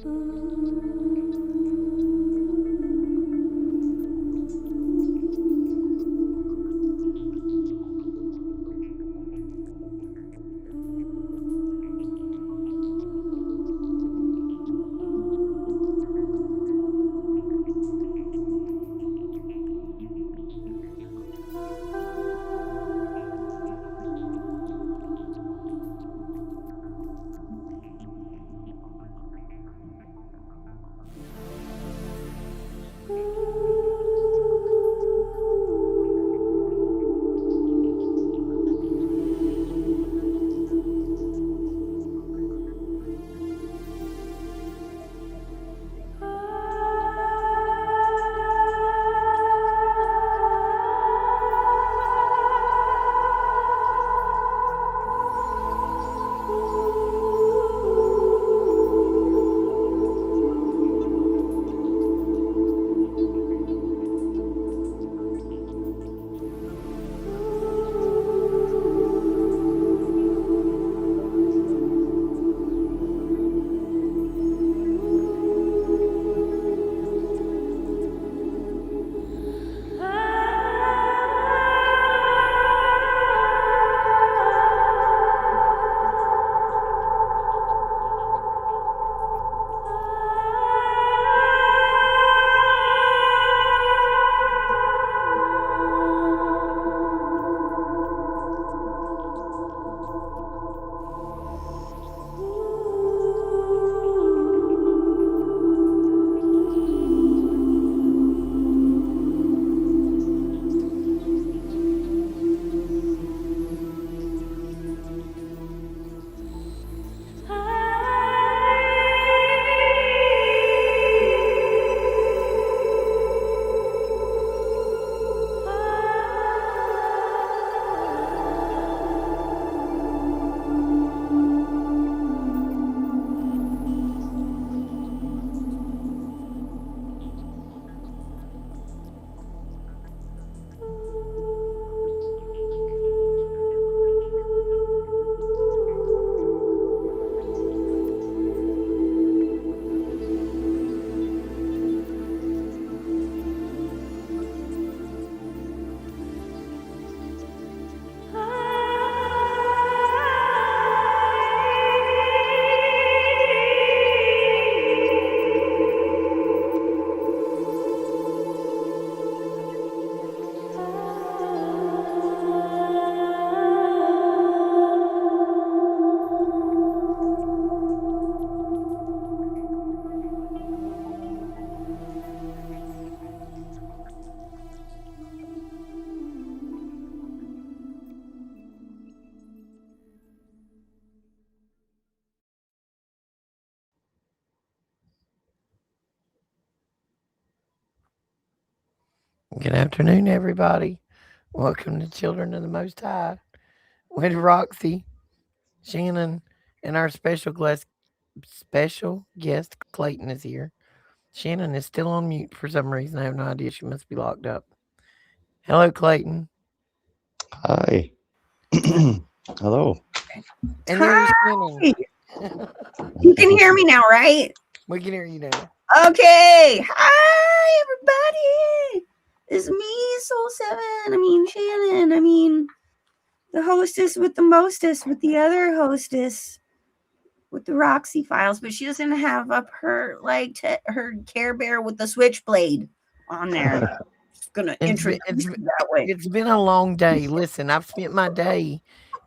Good afternoon, everybody. Welcome to Children of the Most High with Roxy, Shannon, and our special guest Clayton is here. Shannon is still on mute for some reason. I have no idea. She must be locked up. Hello, Clayton. Hi. Hello. And there's Shannon. You can hear me now, right? We can hear you now. Okay. Hi, everybody. It's me, Soul 7. Shannon. The hostess with the mostest, with the other hostess, with the Roxy files, but she doesn't have up her her Care Bear with the switchblade on there. Just gonna introduce it that way. It's been a long day. Listen, I've spent my day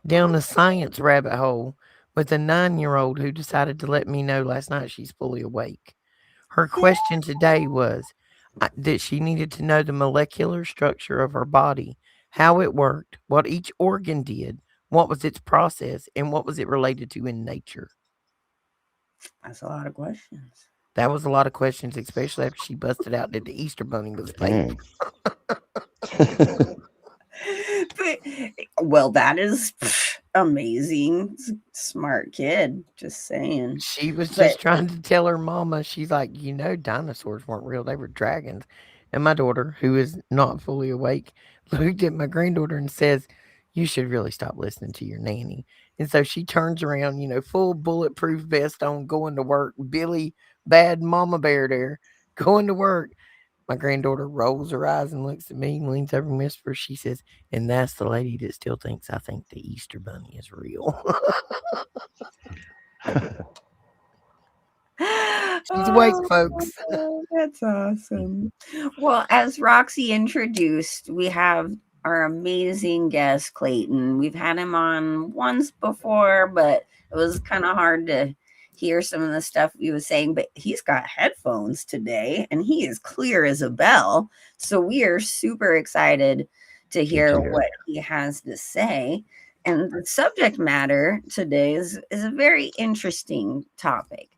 down the science rabbit hole with a 9-year-old who decided to let me know last night she's fully awake. Her question today was that she needed to know the molecular structure of her body, how it worked, what each organ did, what was its process, and what was it related to in nature. That's a lot of questions. That was a lot of questions, especially after she busted out that the Easter Bunny was fake. Well, that is amazing. Smart kid. Just saying. She was just trying to tell her mama, she's like, dinosaurs weren't real. They were dragons. And my daughter, who is not fully awake, looked at my granddaughter and says, you should really stop listening to your nanny. And so she turns around, full bulletproof vest on, going to work. Billy, bad mama bear there, going to work. My granddaughter rolls her eyes and looks at me and leans over and whispers. She says, "And that's the lady that still thinks I think the Easter Bunny is real." She's awake, folks. That's awesome. Well, as Roxy introduced, we have our amazing guest, Clayton. We've had him on once before, but it was kind of hard to hear some of the stuff he was saying. But he's got headphones today and he is clear as a bell. So we are super excited to hear what he has to say. And the subject matter today is a very interesting topic.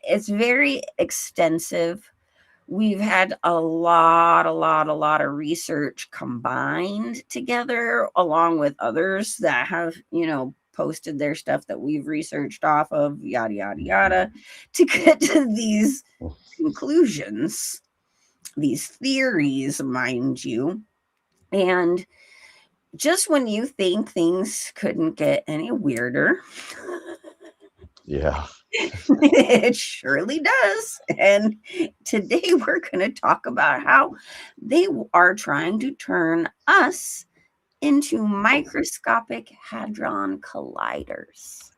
It's very extensive. We've had a lot of research combined together, along with others that have, posted their stuff that we've researched off of, yada, yada, yada, to get to these conclusions, these theories, mind you. And just when you think things couldn't get any weirder, Yeah. it surely does. And today we're going to talk about how they are trying to turn us into microscopic hadron colliders.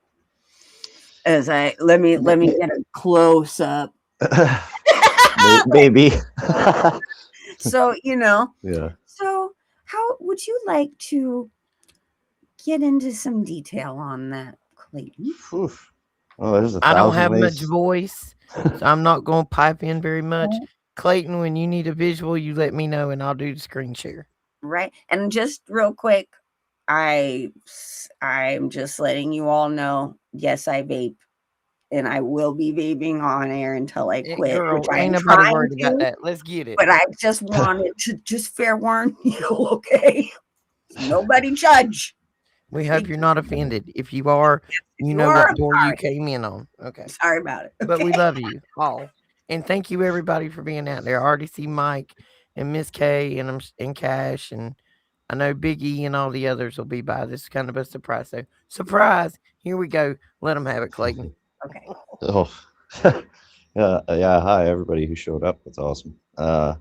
As let me get a close up. Maybe. So, Yeah. So how would you like to get into some detail on that, Clayton? Oof. Oh, there's I don't 1,000 have ways. much voice, so I'm not going to pipe in very much. Clayton, when you need a visual, you let me know and I'll do the screen share. Right. And just real quick, I'm just letting you all know, yes, I vape. And I will be vaping on air until I quit. Girl, Which I ain't am nobody trying worried about to, that. Let's get it. but I just wanted to just fair warn you, okay? Nobody judge. We hope you're not offended. If you are, you know are, what I'm door you sorry. came in on. Okay. Sorry about it. But we Okay. love you all. And thank you everybody for being out there. I already see Mike and Miss K and Cash, and I know Big E and all the others will be by. This is kind of a surprise. So surprise. Here we go. Let them have it, Clayton. Okay. Oh. Yeah. Hi, everybody who showed up. That's awesome. I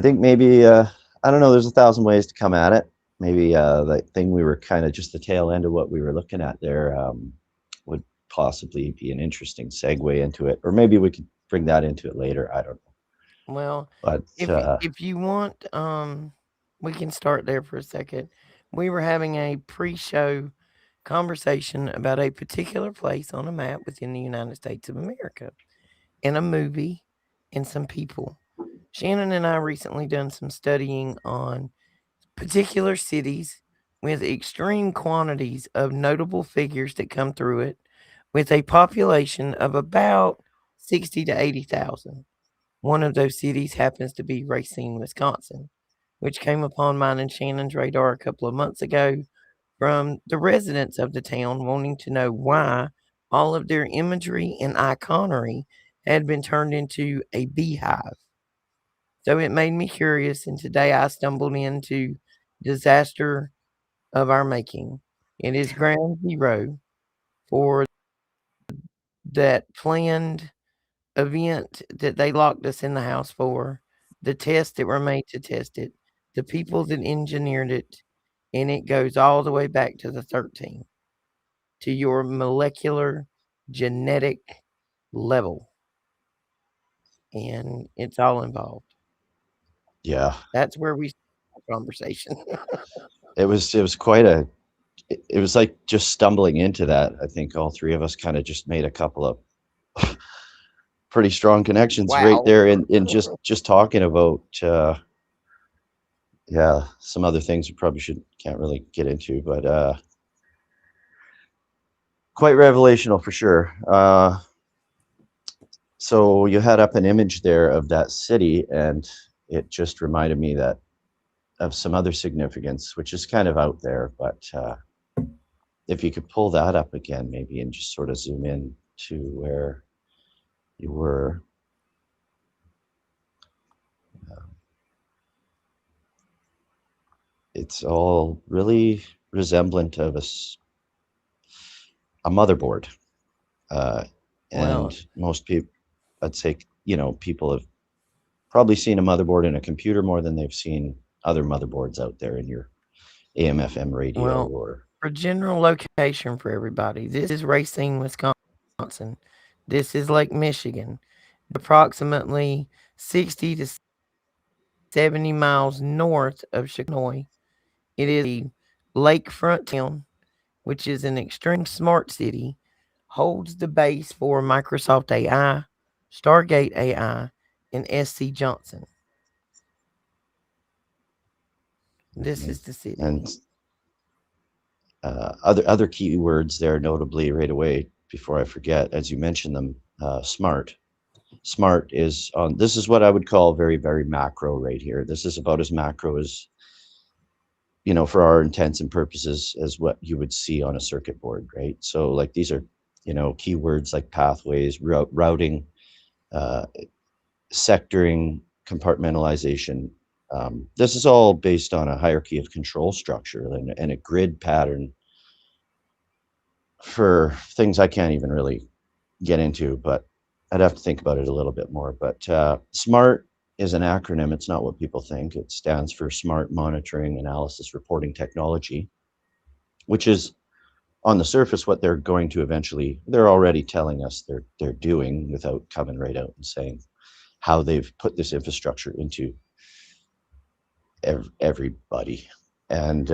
think maybe, I don't know, there's 1,000 ways to come at it. Maybe the thing we were kind of just the tail end of what we were looking at there would possibly be an interesting segue into it. Or maybe we could bring that into it later. I don't know. Well, But if you want, we can start there for a second. We were having a pre-show conversation about a particular place on a map within the United States of America, and a movie, and some people. Shannon and I recently done some studying on particular cities with extreme quantities of notable figures that come through it, with a population of about 60 to 80,000. One of those cities happens to be Racine, Wisconsin, which came upon mine and Shannon's radar a couple of months ago from the residents of the town wanting to know why all of their imagery and iconery had been turned into a beehive. So it made me curious, and today I stumbled into disaster of our making. It is ground zero for that planned event that they locked us in the house for, the tests that were made to test it, the people that engineered it, and it goes all the way back to the 13, to your molecular genetic level. And it's all involved. yeah, That's where we start the conversation. it was quite a, it was like just stumbling into that. I think all three of us kind of just made a couple of pretty strong connections right there in just talking about yeah, some other things we probably can't really get into, but quite revelational for sure. So you had up an image there of that city, and it just reminded me that of some other significance, which is kind of out there, but if you could pull that up again maybe and just sort of zoom in to where you were. It's all really resemblant of a motherboard. And Well, most people, I'd say, people have probably seen a motherboard in a computer more than they've seen other motherboards out there in your AM/FM radio well, or. for general location for everybody, this is Racine, Wisconsin. This is Lake Michigan, approximately 60 to 70 miles north of Chicago. It is a lakefront town, which is an extreme smart city, holds the base for Microsoft AI, Stargate AI, and SC Johnson. This is the city. And other keywords there, notably right away before I forget, as you mentioned them, smart. Smart is on. This is what I would call very, very macro right here. This is about as macro as, for our intents and purposes, as what you would see on a circuit board, right? So like these are, keywords like pathways, routing, sectoring, compartmentalization. This is all based on a hierarchy of control structure and a grid pattern for things I can't even really get into, but I'd have to think about it a little bit more. But SMART is an acronym. It's not what people think. It stands for Smart Monitoring, Analysis, Reporting Technology, which is on the surface what they're going to eventually, they're already telling us they're doing without coming right out and saying how they've put this infrastructure into everybody. And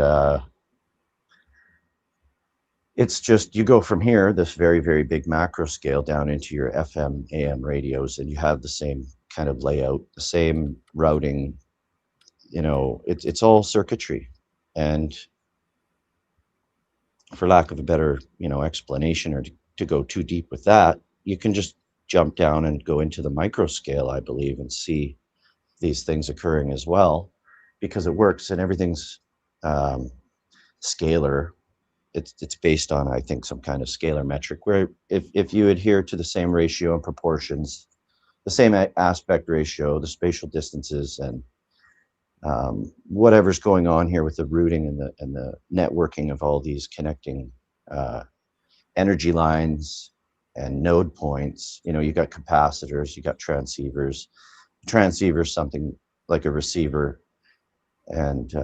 it's just, you go from here, this very, very big macro scale, down into your FM, AM radios, and you have the same kind of layout, the same routing, it's all circuitry. And for lack of a better, explanation, or to go too deep with that, you can just jump down and go into the micro scale, I believe, and see these things occurring as well, because it works and everything's scalar. It's based on, I think, some kind of scalar metric where if you adhere to the same ratio and proportions, the same aspect ratio, the spatial distances, and whatever's going on here with the routing and the networking of all these connecting energy lines and node points, you got capacitors, you got transceivers. Transceiver, something like a receiver, and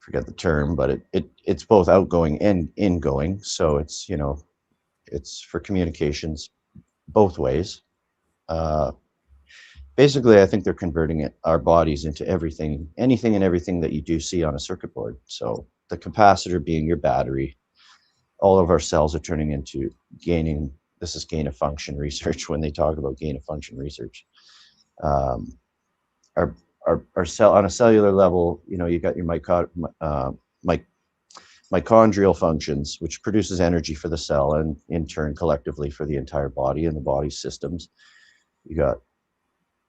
forget the term, but it's both outgoing and ingoing. So it's, it's for communications both ways. Basically, I think they're converting our bodies into anything and everything that you do see on a circuit board. So the capacitor being your battery, all of our cells are turning into this is gain of function research when they talk about gain of function research. Our cell on a cellular level, you got your mitochondrial functions, which produces energy for the cell and in turn collectively for the entire body and the body's systems. You got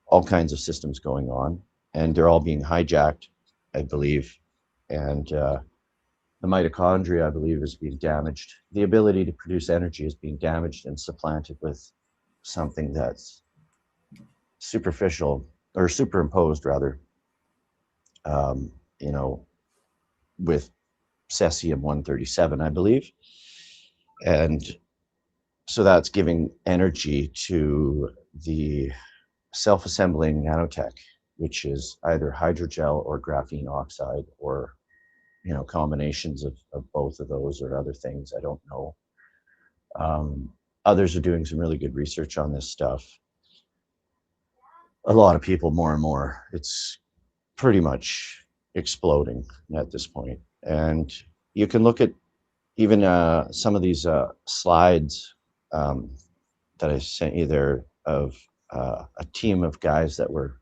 all kinds of systems going on, and they're all being hijacked, I believe. And the mitochondria, I believe, is being damaged. The ability to produce energy is being damaged and supplanted with something that's superficial, or superimposed rather, with cesium-137, I believe. And so that's giving energy to the self-assembling nanotech, which is either hydrogel or graphene oxide, or combinations of both of those, or other things, I don't know. Others are doing some really good research on this stuff. A lot of people, more and more, it's pretty much exploding at this point. And you can look at even some of these slides that I sent you there of a team of guys that were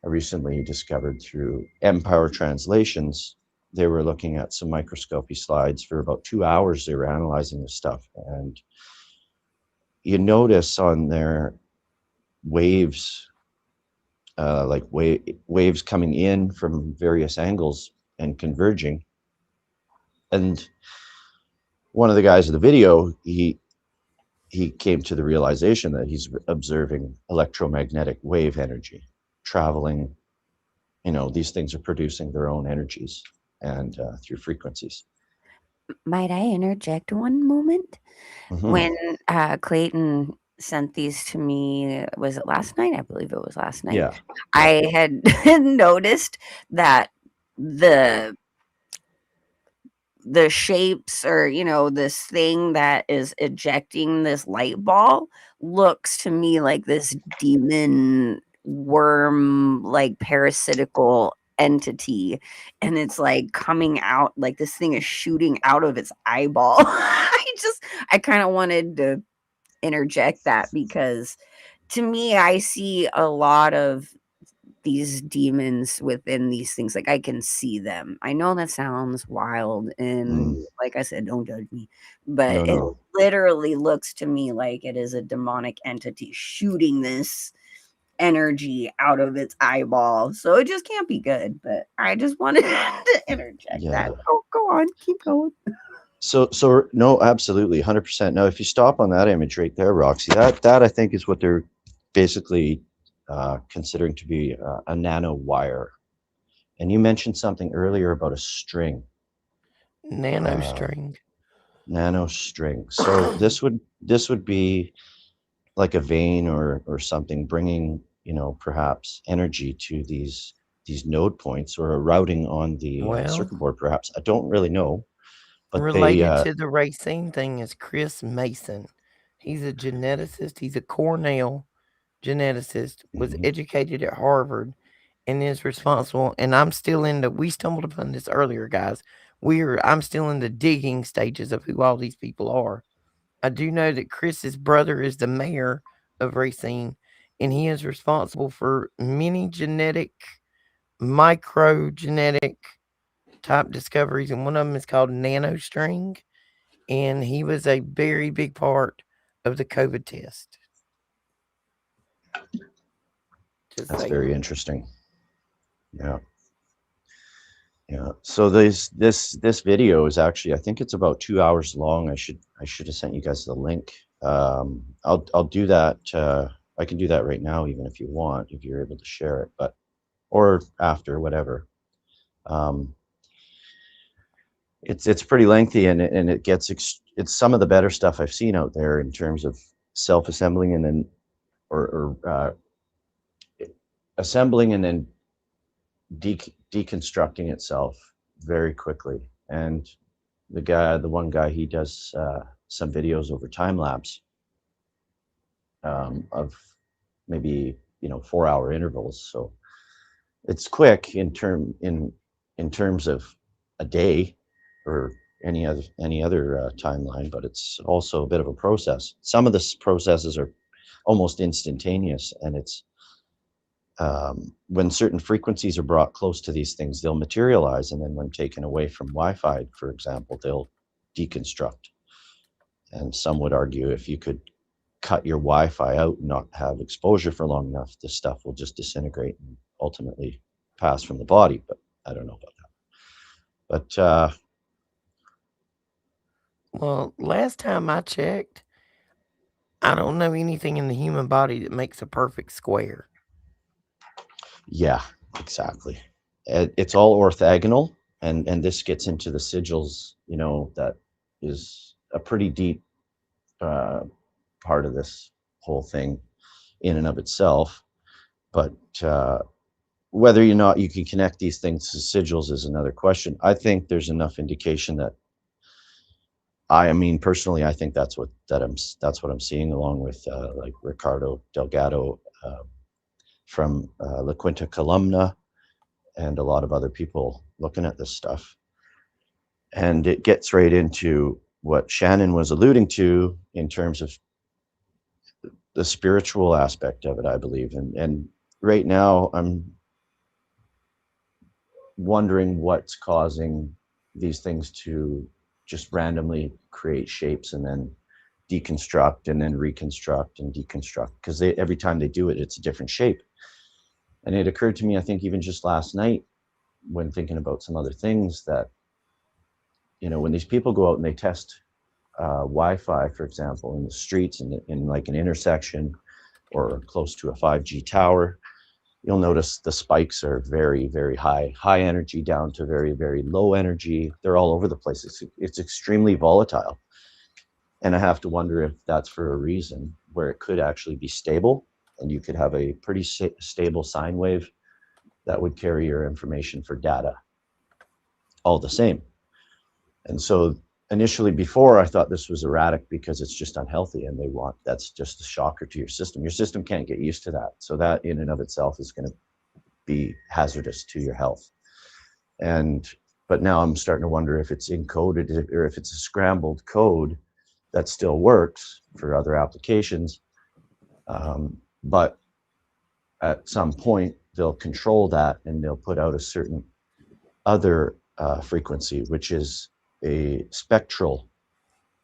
recently discovered through M-Power Translations. They were looking at some microscopy slides for about 2 hours. They were analyzing this stuff, and you notice on their waves, like waves coming in from various angles and converging. And one of the guys in the video, he came to the realization that he's observing electromagnetic wave energy traveling. These things are producing their own energies and through frequencies. Might I interject one moment? Hmm. When Clayton sent these to me, was it last night? I believe it was last night. Yeah. I had noticed that the the shapes, or this thing that is ejecting this light ball, looks to me like this demon worm, like parasitical entity, and it's like coming out, like this thing is shooting out of its eyeball. I kind of wanted to interject that, because to me, I see a lot of these demons within these things. Like, I can see them. I know that sounds wild, and Mm. like I said, don't judge me, but No, it no. literally looks to me like it is a demonic entity shooting this energy out of its eyeball. So it just can't be good. But I just wanted to interject that. Yeah. Oh, go on, keep going. So no, absolutely, 100%. Now, if you stop on that image right there, Roxy, that I think is what they're basically considering to be a nano wire. And you mentioned something earlier about a string, uh, Nanostring. nano string. So this would be like a vein or something, bringing perhaps energy to these node points, or a routing on the Well, circuit board. Perhaps, I don't really know, but they related to the racine thing is Chris Mason. He's a geneticist. He's a Cornell geneticist, was mhm. educated at Harvard, and is responsible. And I'm still in the, we stumbled upon this earlier, guys. I'm still in the digging stages of who all these people are. I do know that Chris's brother is the mayor of Racine, and he is responsible for many genetic, microgenetic type discoveries, and one of them is called nanostring, and he was a very big part of the COVID test. Just That's very saying. interesting. Yeah. Yeah. So this video is actually, I think it's about 2 hours long. I should have sent you guys the link. I'll do that. I can do that right now, even if you want, if you're able to share it, but or after, whatever. Um, it's pretty lengthy, and it's some of the better stuff I've seen out there in terms of self-assembling, and then or assembling and then deconstructing itself very quickly. And the one guy, he does some videos over time lapse of maybe 4-hour intervals. So it's quick in terms of a day or any other timeline, but it's also a bit of a process. Some of the processes are almost instantaneous, and it's when certain frequencies are brought close to these things, they'll materialize, and then when taken away from Wi-Fi, for example, they'll deconstruct. And some would argue, if you could cut your Wi-Fi out and not have exposure for long enough, the stuff will just disintegrate and ultimately pass from the body. But I don't know about that. But Well, last time I checked, I don't know anything in the human body that makes a perfect square. yeah, exactly. It's all orthogonal, and this gets into the sigils. That is a pretty deep uh, part of this whole thing in and of itself. But whether or not you can connect these things to sigils is another question. I think there's enough indication that I mean, personally, I think that's what I'm seeing, along with like Ricardo Delgado from La Quinta Columna, and a lot of other people looking at this stuff. And it gets right into what Shannon was alluding to in terms of the spiritual aspect of it, I believe. And right now, I'm wondering what's causing these things to just randomly create shapes and then deconstruct and then reconstruct and deconstruct, because every time they do it, it's a different shape. And it occurred to me, I think even just last night, when thinking about some other things, that when these people go out and they test Wi-Fi, for example, in the streets, in like an intersection or close to a 5G tower, you'll notice the spikes are very, very high energy down to very, very low energy. They're all over the place. It's extremely volatile. And I have to wonder if that's for a reason where it could actually be stable and you could have a pretty stable sine wave that would carry your information for data all the same. And so initially before I thought this was erratic because it's just unhealthy and that's just a shocker to your system. Your system can't get used to that. So that in and of itself is going to be hazardous to your health. But now I'm starting to wonder if it's encoded or if it's a scrambled code that still works for other applications. But at some point they'll control that and they'll put out a certain other frequency, which is a spectral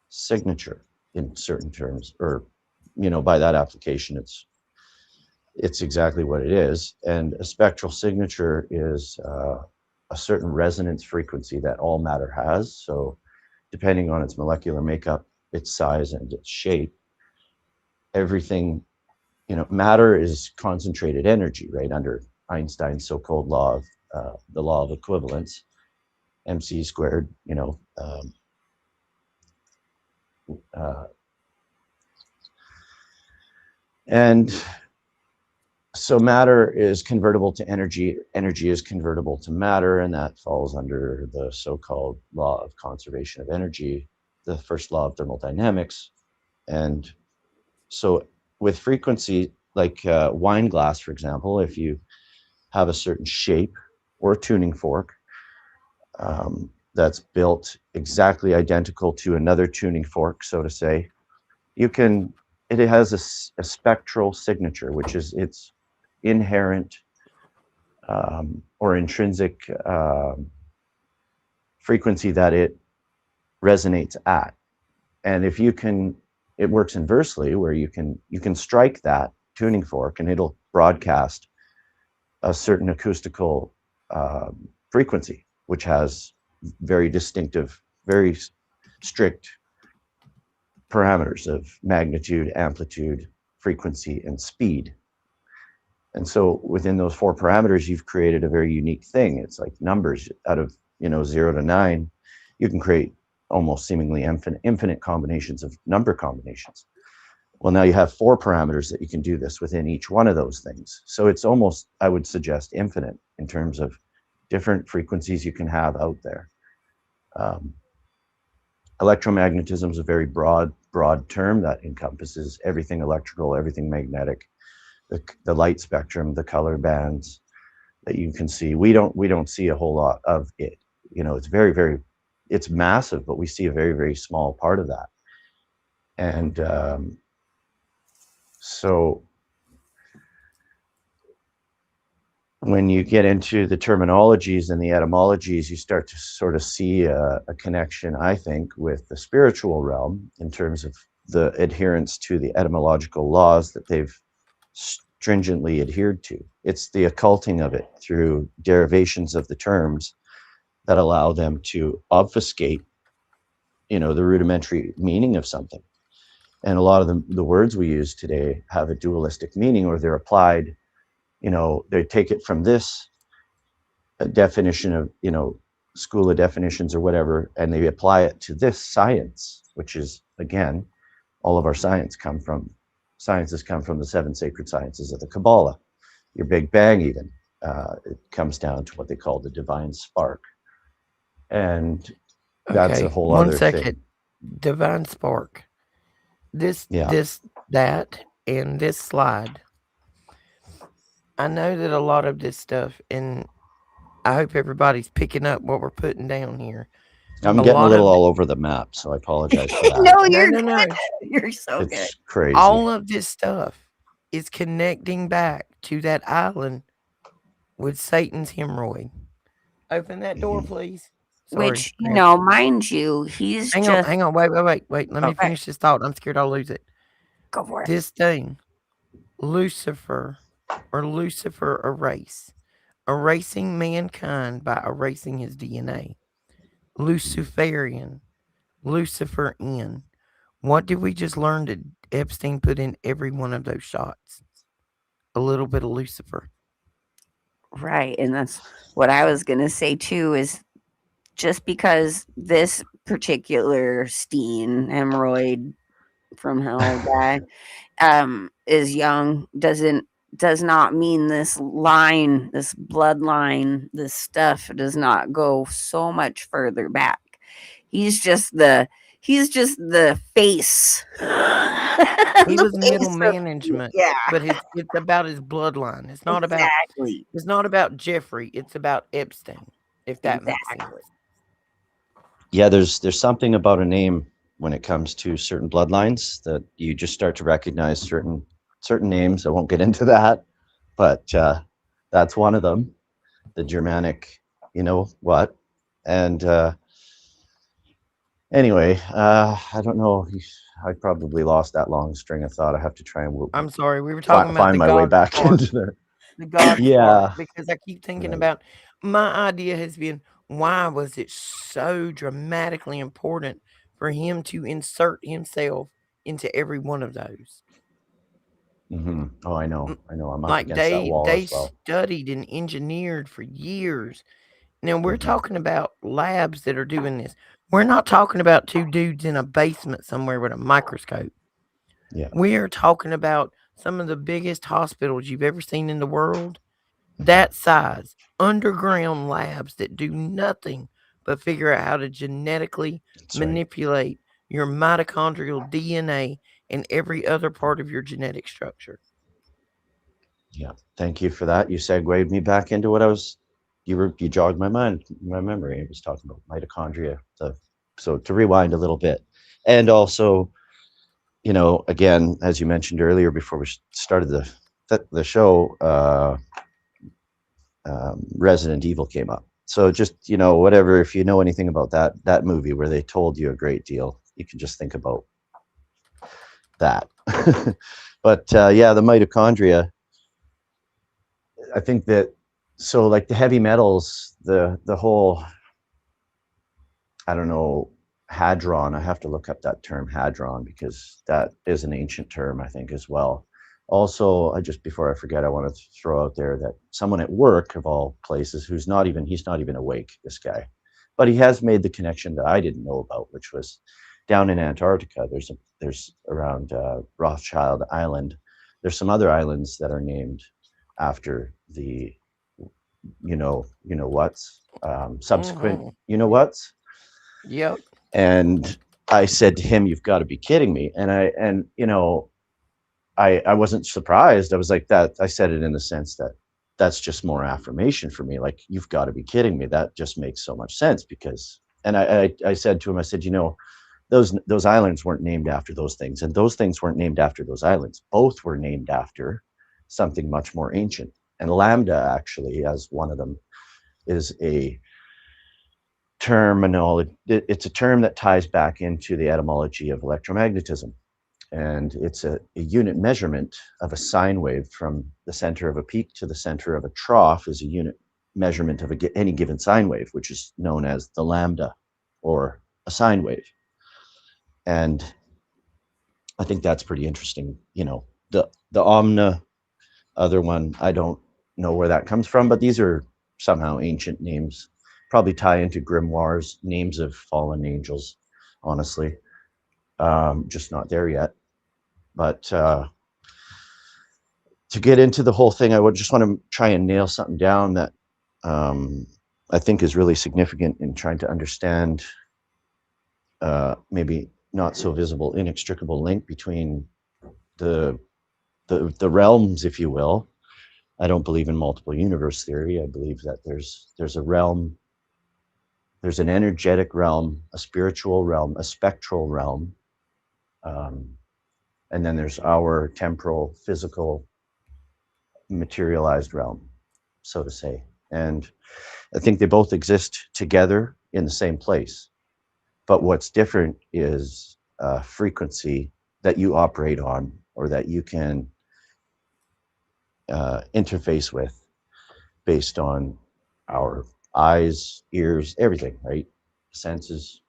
signature in certain terms, or, by that application, it's exactly what it is. And a spectral signature is a certain resonance frequency that all matter has. So depending on its molecular makeup, its size and its shape, everything, matter is concentrated energy, right? Under Einstein's so-called law of the law of equivalence, MC squared, and so matter is convertible to energy, energy is convertible to matter, and that falls under the so-called law of conservation of energy, the first law of thermodynamics. And so with frequency, like wine glass, for example, if you have a certain shape or tuning fork that's built exactly identical to another tuning fork, so to say, it has a spectral signature, which is its inherent or intrinsic frequency that it resonates at. And if you can, it works inversely, where you can strike that tuning fork and it'll broadcast a certain acoustical frequency, which has very distinctive, very strict parameters of magnitude, amplitude, frequency, and speed. And so within those 4 parameters, you've created a very unique thing. It's like numbers out of 0 to 9. You can create almost seemingly infinite combinations of number combinations. Well, now you have 4 parameters that you can do this within each one of those things. So it's almost, I would suggest, infinite in terms of different frequencies you can have out there. Electromagnetism is a very broad term that encompasses everything electrical, everything magnetic, the light spectrum, the color bands that you can see. We don't see a whole lot of it. It's very, very, it's massive, but we see a very, very small part of that. And so when you get into the terminologies and the etymologies, you start to sort of see a connection, I think, with the spiritual realm in terms of the adherence to the etymological laws that they've stringently adhered to. It's the occulting of it through derivations of the terms that allow them to obfuscate, the rudimentary meaning of something. And a lot of the words we use today have a dualistic meaning, or they're applied, they take it from this definition of, school of definitions or whatever, and they apply it to this science, which is, again, all of our sciences come from the 7 sacred sciences of the Kabbalah. Your Big Bang even, it comes down to what they call the divine spark. And that's a whole other thing. Divine spark. That, and this slide. I know that a lot of this stuff, and I hope everybody's picking up what we're putting down here. I'm getting a little all over the map, so I apologize for that. No, you're good. You're so good. It's crazy. All of this stuff is connecting back to that island with Satan's hemorrhoid. Open that door, please. Sorry. Which, mind you, he's hang on, wait. Let me finish this thought. I'm scared I'll lose it. Go for it. This thing, Lucifer erasing mankind by erasing his DNA. Luciferian, Lucifer in. What did we just learn that Epstein put in every one of those shots? A little bit of Lucifer. Right. And that's what I was going to say too is just because this particular Steen hemorrhoid from hell guy is young does not mean this line, this bloodline, this stuff does not go so much further back. He's just the face. He The was middle face of, management, yeah, but it's about his bloodline. exactly. It's not about Jeffrey. It's about Epstein, if that makes sense. Exactly. Yeah, there's something about a name when it comes to certain bloodlines that you just start to recognize certain names. I won't get into that, but that's one of them. The Germanic, you know what? And anyway, I don't know. I probably lost that long string of thought. I have to try and I'm sorry, we were talking about find the my way God back spark. into there. The God spark, Yeah, because I keep thinking right. about my idea has been why was it so dramatically important for him to insert himself into every one of those? Oh, I know. M- I'm up Like against that wall they as well. studied and engineered for years. Now we're hmm talking about labs that are doing this. We're not talking about two dudes in a basement somewhere with a microscope. Yeah. We are talking about some of the biggest hospitals you've ever seen in the world, hmm that size, underground labs that do nothing but figure out how to genetically That's right. manipulate your mitochondrial DNA and every other part of your genetic structure. Yeah. Thank you for that. You segued me back into what I was. You jogged my memory. I was talking about mitochondria. So to rewind a little bit, and also, again, as you mentioned earlier before we started the show, Resident Evil came up. So just whatever, if you know anything about that movie where they told you a great deal, you can just think about that. But yeah, the mitochondria. I think that so like the heavy metals, the whole, I don't know, hadron. I have to look up that term hadron because that is an ancient term, I think, as well. Also, I just before I forget, I want to throw out there that someone at work of all places he's not even awake, this guy, but he has made the connection that I didn't know about, which was down in Antarctica. There's around Rothschild Island. There's some other islands that are named after the what's subsequent Hmm. what's. Yep. And I said to him, "You've got to be kidding me!" I wasn't surprised. I was like that. I said it in the sense that that's just more affirmation for me. Like, you've got to be kidding me. That just makes so much sense because. And I said to him, I said, those islands weren't named after those things, and those things weren't named after those islands. Both were named after something much more ancient. And lambda, actually, as one of them, is a terminology. It's a term that ties back into the etymology of electromagnetism, and it's a unit measurement of a sine wave from the center of a peak to the center of a trough is a unit measurement of any given sine wave, which is known as the lambda or a sine wave. And I think that's pretty interesting. The omna, other one, I don't know where that comes from, but these are somehow ancient names, probably tie into grimoires, names of fallen angels, honestly. Just not there yet. But to get into the whole thing, I would just want to try and nail something down that I think is really significant in trying to understand maybe not so visible, inextricable link between the realms, if you will. I don't believe in multiple universe theory. I believe that there's a realm, there's an energetic realm, a spiritual realm, a spectral realm, and then there's our temporal, physical, materialized realm, so to say. And I think they both exist together in the same place. But what's different is a frequency that you operate on or that you can interface with based on our eyes, ears, everything, right? Senses.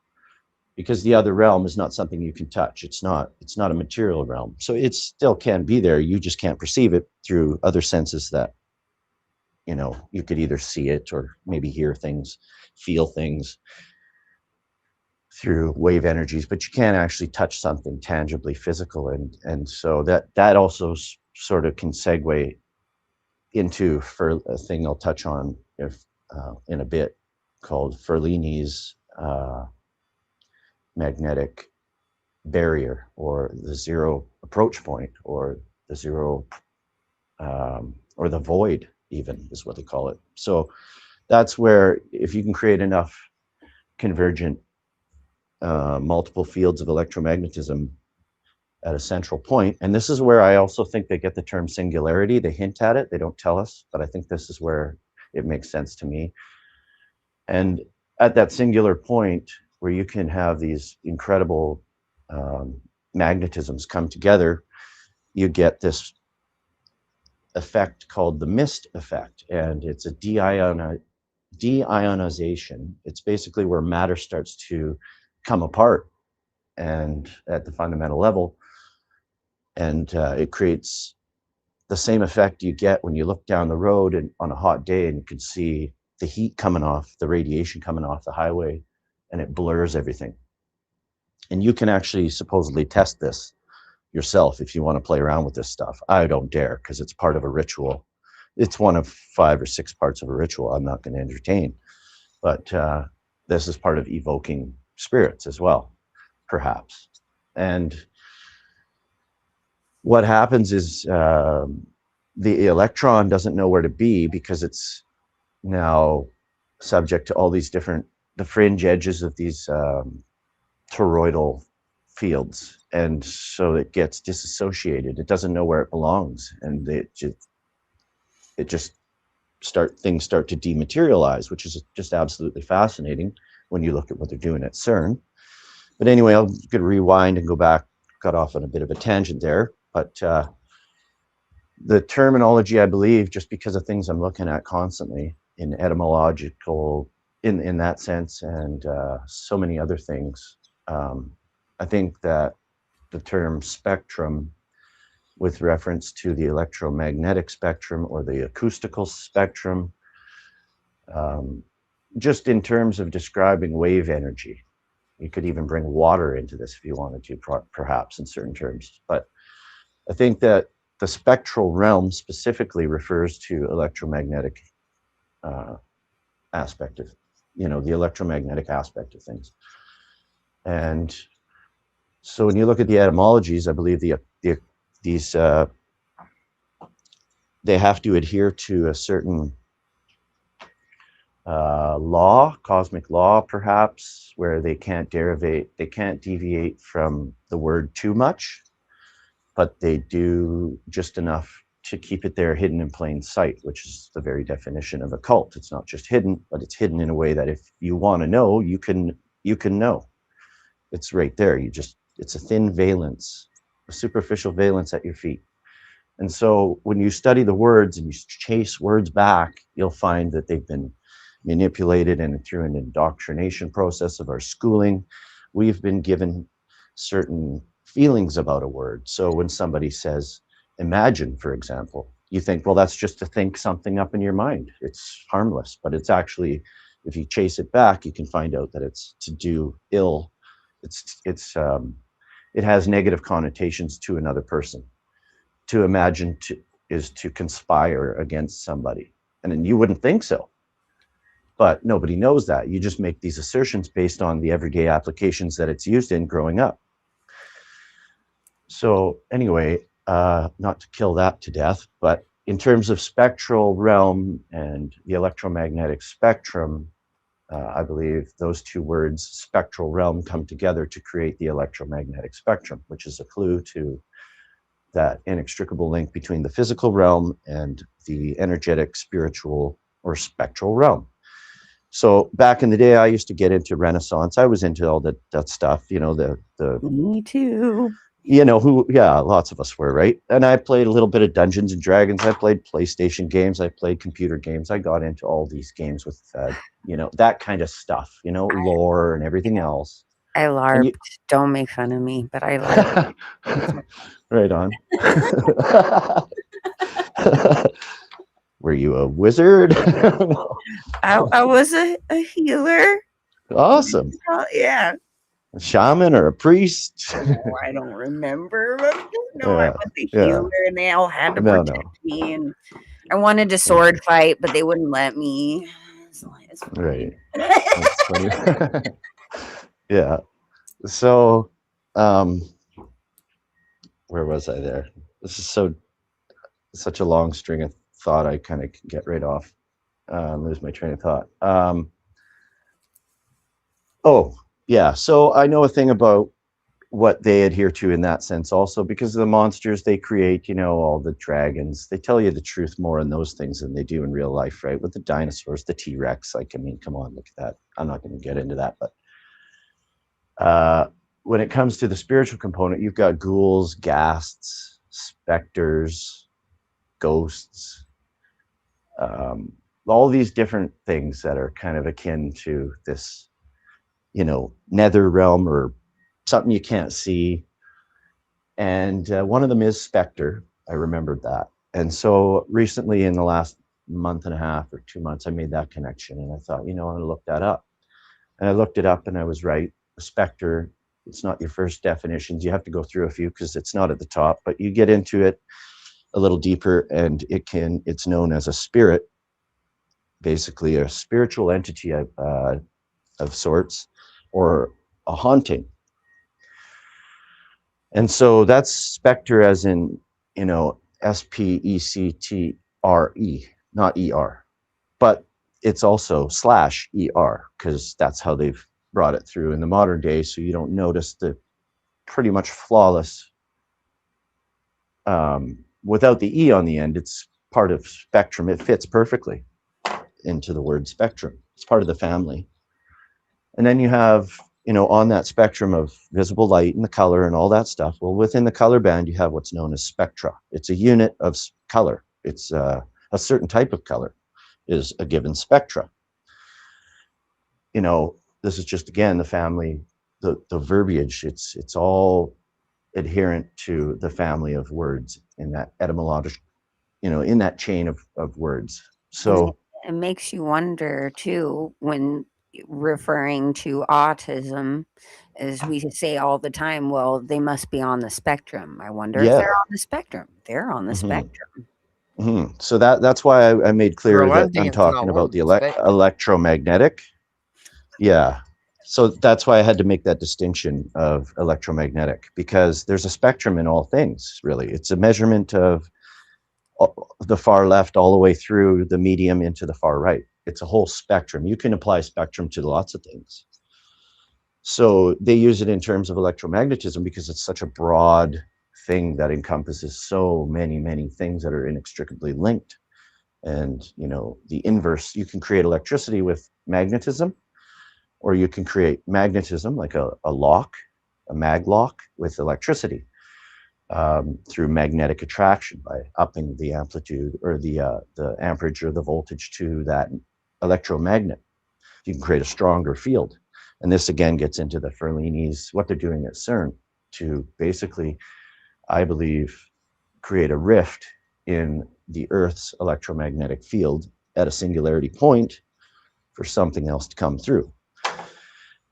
Because the other realm is not something you can touch. It's not a material realm. So it still can be there. You just can't perceive it through other senses that you know, you could either see it or maybe hear things, feel things through wave energies, but you can't actually touch something tangibly physical. And so that also sort of can segue into for a thing I'll touch on if in a bit, called Ferlini's magnetic barrier, or the zero approach point, or the zero or the void, even is what they call it. So that's where, if you can create enough convergent multiple fields of electromagnetism at a central point, and this is where I also think they get the term singularity. They hint at it, they don't tell us, but I think this is where it makes sense to me. And at that singular point where you can have these incredible magnetisms come together, you get this effect called the mist effect, and it's a deionization. It's basically where matter starts to come apart, and at the fundamental level, and it creates the same effect you get when you look down the road and on a hot day and you can see the heat coming off, the radiation coming off the highway, and it blurs everything. And you can actually supposedly test this yourself if you want to play around with this stuff. I don't dare, because it's part of a ritual. It's one of 5 or 6 parts of a ritual I'm not going to entertain. But this is part of evoking spirits as well, perhaps. And what happens is the electron doesn't know where to be, because it's now subject to all these different, the fringe edges of these toroidal fields, and so it gets disassociated. It doesn't know where it belongs, and things start to dematerialize, which is just absolutely fascinating when you look at what they're doing at CERN. But anyway, I'm going to rewind and go back. Got off on a bit of a tangent there, but the terminology, I believe, just because of things I'm looking at constantly in etymological, in that sense, and so many other things, I think that the term spectrum, with reference to the electromagnetic spectrum or the acoustical spectrum, just in terms of describing wave energy. You could even bring water into this if you wanted to, perhaps in certain terms. But I think that the spectral realm specifically refers to electromagnetic aspect of, the electromagnetic aspect of things. And so when you look at the etymologies, I believe these they have to adhere to a certain cosmic law, perhaps, where they can't deviate from the word too much, but they do just enough to keep it there, hidden in plain sight, which is the very definition of occult. It's not just hidden, but it's hidden in a way that if you want to know, you can know. It's right there. It's a thin valence, a superficial valence at your feet. And so when you study the words and you chase words back, you'll find that they've been manipulated, and through an indoctrination process of our schooling, we've been given certain feelings about a word. So when somebody says imagine, for example, you think, well, that's just to think something up in your mind. It's harmless, but it's actually, if you chase it back, you can find out that it's to do ill. It has negative connotations to another person. To imagine is to conspire against somebody, and then you wouldn't think so. But nobody knows that. You just make these assertions based on the everyday applications that it's used in growing up. So anyway, not to kill that to death, but in terms of spectral realm and the electromagnetic spectrum, I believe those two words, spectral realm, come together to create the electromagnetic spectrum, which is a clue to that inextricable link between the physical realm and the energetic, spiritual, or spectral realm. So back in the day, I used to get into Renaissance. I was into all that stuff, Me too. Lots of us were, right? And I played a little bit of Dungeons and Dragons. I played PlayStation games. I played computer games. I got into all these games with, that kind of stuff, lore and everything else. I LARPed. Don't make fun of me, but I LARPed. Right on. Were you a wizard? I was a healer. Awesome. Oh, yeah. A shaman or a priest? Oh, I don't remember. But I just know I Yeah, was the yeah. healer, and they all had to No, protect no. me. And I wanted to sword fight, but they wouldn't let me. It's Right. That's funny. Yeah. So, where was I there? This is such a long string of thought. I kind of get right off, lose my train of thought. Oh, yeah. So I know a thing about what they adhere to in that sense also, because of the monsters they create, all the dragons, they tell you the truth more in those things than they do in real life, right? With the dinosaurs, the T-Rex, like, I mean, come on, look at that. I'm not going to get into that, but when it comes to the spiritual component, you've got ghouls, ghasts, specters, ghosts, all these different things that are kind of akin to this, nether realm or something you can't see. And one of them is Spectre. I remembered that. And so recently, in the last month and a half or 2 months, I made that connection. And I thought, I'm going to look that up. And I looked it up and I was right. A Spectre, it's not your first definitions. You have to go through a few because it's not at the top, but you get into it a little deeper and it's known as a spirit, basically a spiritual entity of sorts, or a haunting. And so that's Spectre as in, S-P-E-C-T-R-E, not E-R. But it's also /ER, because that's how they've brought it through in the modern day, so you don't notice the pretty much flawless, without the E on the end, it's part of spectrum. It fits perfectly into the word spectrum. It's part of the family. And then you have, on that spectrum of visible light and the color and all that stuff, well, within the color band, you have what's known as spectra. It's a unit of color. It's a certain type of color is a given spectra. This is just, again, the family, the verbiage. It's all adherent to the family of words in that etymological, in that chain of words. So it makes you wonder too, when referring to autism, as we say all the time, well, they must be on the spectrum. I wonder if yeah. they're on the spectrum. They're on the spectrum. So that's why I made clear Girl, I'm that I'm dancing talking all about over the the spectrum. electromagnetic. Yeah. So that's why I had to make that distinction of electromagnetic, because there's a spectrum in all things, really. It's a measurement of the far left all the way through the medium into the far right. It's a whole spectrum. You can apply spectrum to lots of things. So they use it in terms of electromagnetism because it's such a broad thing that encompasses so many, many things that are inextricably linked. And, the inverse, you can create electricity with magnetism, or you can create magnetism, like a lock, a mag lock, with electricity through magnetic attraction by upping the amplitude or the amperage or the voltage to that electromagnet. You can create a stronger field. And this again gets into the Ferlini's, what they're doing at CERN to basically, I believe, create a rift in the Earth's electromagnetic field at a singularity point for something else to come through.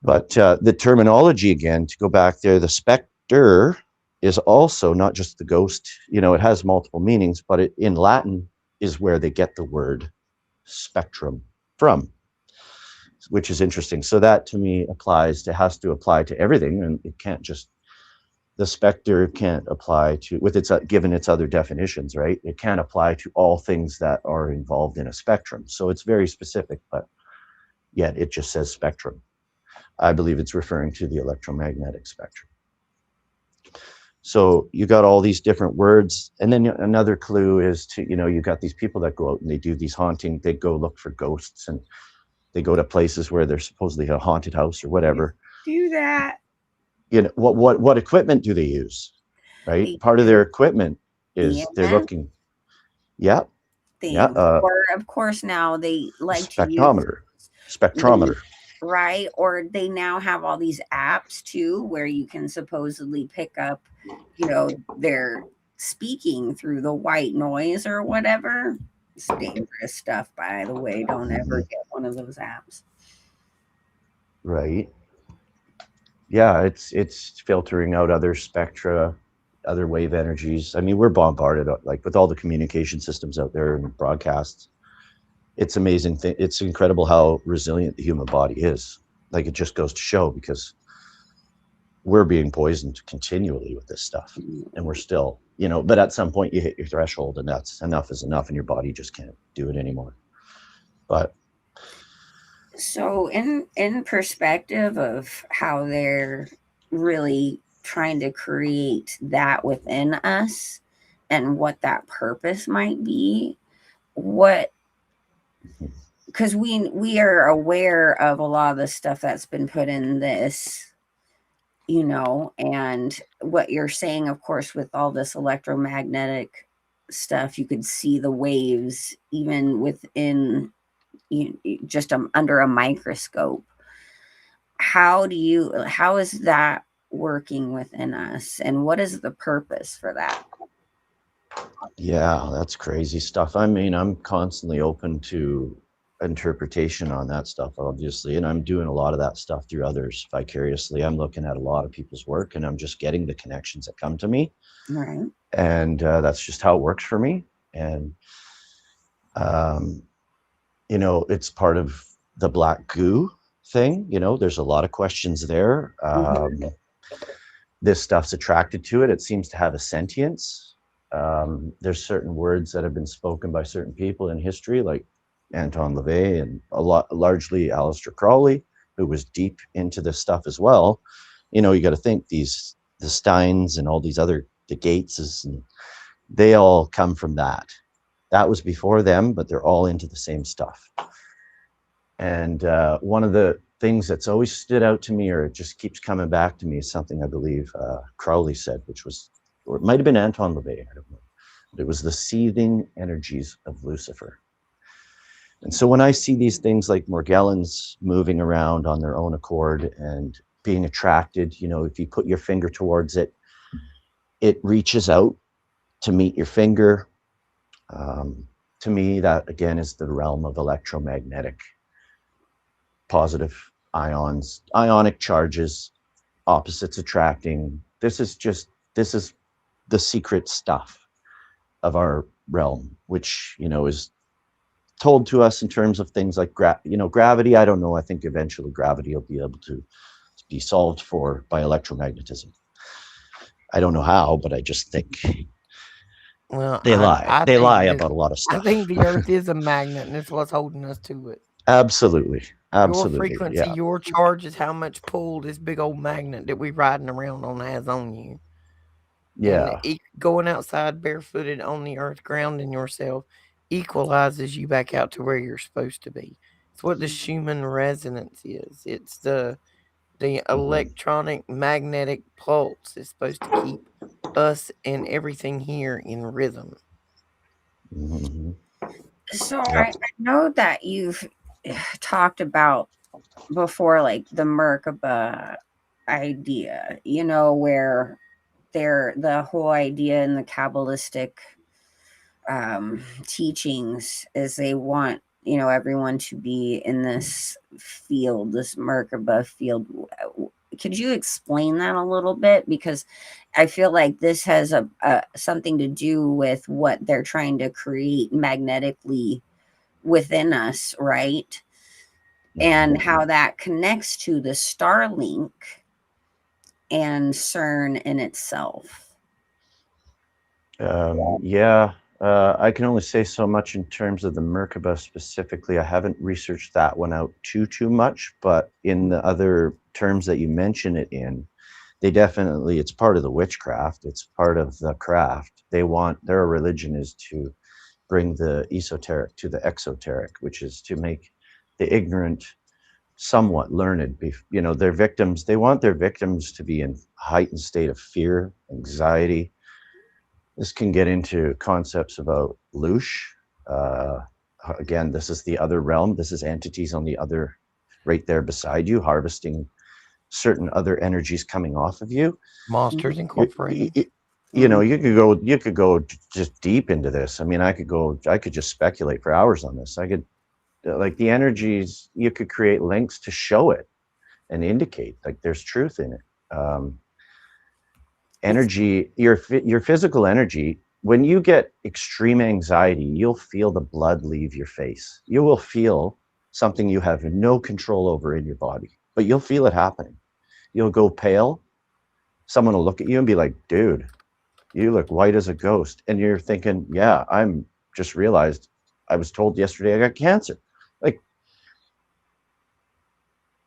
But the terminology, again, to go back there, the spectre is also not just the ghost. It has multiple meanings, but it, in Latin, is where they get the word spectrum from, which is interesting. So that, to me, has to apply to everything, and it can't just, the spectre can't apply to, with its given its other definitions, right? It can't apply to all things that are involved in a spectrum. So it's very specific, but yet it just says spectrum. I believe it's referring to the electromagnetic spectrum. So you got all these different words. And then another clue is to, you got these people that go out and they do these haunting, they go look for ghosts, and they go to places where there's supposedly a haunted house or whatever. Do that. What equipment do they use? Right? Part of their equipment is they're looking. Yeah. Yeah. Or of course now they like to use spectrometer. Right. Or they now have all these apps too, where you can supposedly pick up, they're speaking through the white noise or whatever. It's dangerous stuff, by the way. Don't ever get one of those apps. Right. Yeah, it's filtering out other spectra, other wave energies. I mean, we're bombarded like with all the communication systems out there and broadcasts. It's amazing thing. It's incredible how resilient the human body is. Like, it just goes to show, because we're being poisoned continually with this stuff, and we're still, but at some point you hit your threshold, and that's enough is enough, and your body just can't do it anymore. But so in perspective of how they're really trying to create that within us and what that purpose might be, what, because we are aware of a lot of the stuff that's been put in this, and what you're saying, of course, with all this electromagnetic stuff, you could see the waves even within just under a microscope. How is that working within us, and what is the purpose for that? yeah, that's crazy stuff. I mean, I'm constantly open to interpretation on that stuff, obviously, and I'm doing a lot of that stuff through others vicariously. I'm looking at a lot of people's work, and I'm just getting the connections that come to me, Right. and that's just how it works for me. And it's part of the black goo thing. There's a lot of questions there. This stuff's attracted to it. It seems to have a sentience. There's certain words that have been spoken by certain people in history, like Anton LaVey and largely Aleister Crowley, who was deep into this stuff as well. You got to think the Steins and all these other, the Gateses, and they all come from that. That was before them, but they're all into the same stuff. And one of the things that's always stood out to me, or it just keeps coming back to me, is something I believe Crowley said, or it might have been Anton LaVey, I don't know. But it was the seething energies of Lucifer. And so when I see these things like Morgellons moving around on their own accord and being attracted, if you put your finger towards it, it reaches out to meet your finger. To me, that again is the realm of electromagnetic, positive ions, ionic charges, opposites attracting. This is the secret stuff of our realm, which is told to us in terms of things like gravity. I don't know. I think eventually gravity will be able to be solved by electromagnetism. I don't know how, but I just think Well, they lie. They lie about a lot of I stuff. think the Earth is a magnet, and it's what's holding us to it. Absolutely. Your Absolutely. frequency, Yeah. your charge is how much pull this big old magnet that we riding around on has on you. Yeah. And going outside barefooted on the earth, grounding yourself, equalizes you back out to where you're supposed to be. It's what the Schumann resonance is. It's the electronic magnetic pulse is supposed to keep us and everything here in rhythm. Mm-hmm. So I know that you've talked about before, like the Merkaba idea, where the whole idea in the Kabbalistic teachings is they want everyone to be in this field, this Merkaba field. Could you explain that a little bit? Because I feel like this has a something to do with what they're trying to create magnetically within us, right? And how that connects to the Starlink and CERN in itself. I can only say so much in terms of the Merkaba specifically. I haven't researched that one out too much, but in the other terms that you mention it in, it's part of the witchcraft. It's part of the craft. Their religion is to bring the esoteric to the exoteric, which is to make the ignorant somewhat learned. Their victims, they want their victims to be in a heightened state of fear, anxiety. This can get into concepts about loosh. Again, this is the other realm. This is entities on the other, right there beside you, harvesting certain other energies coming off of you. Monsters Incorporated. you know, you could go just deep into this. I mean, I could just speculate for hours on this. I could, like, the energies, you could create links to show it and indicate like there's truth in it. Energy, your physical energy, when you get extreme anxiety, you'll feel the blood leave your face. You will feel something you have no control over in your body, but you'll feel it happening. You'll go pale. Someone will look at you and be like, dude, you look white as a ghost. And you're thinking, yeah, I'm just realized I was told yesterday I got cancer. Like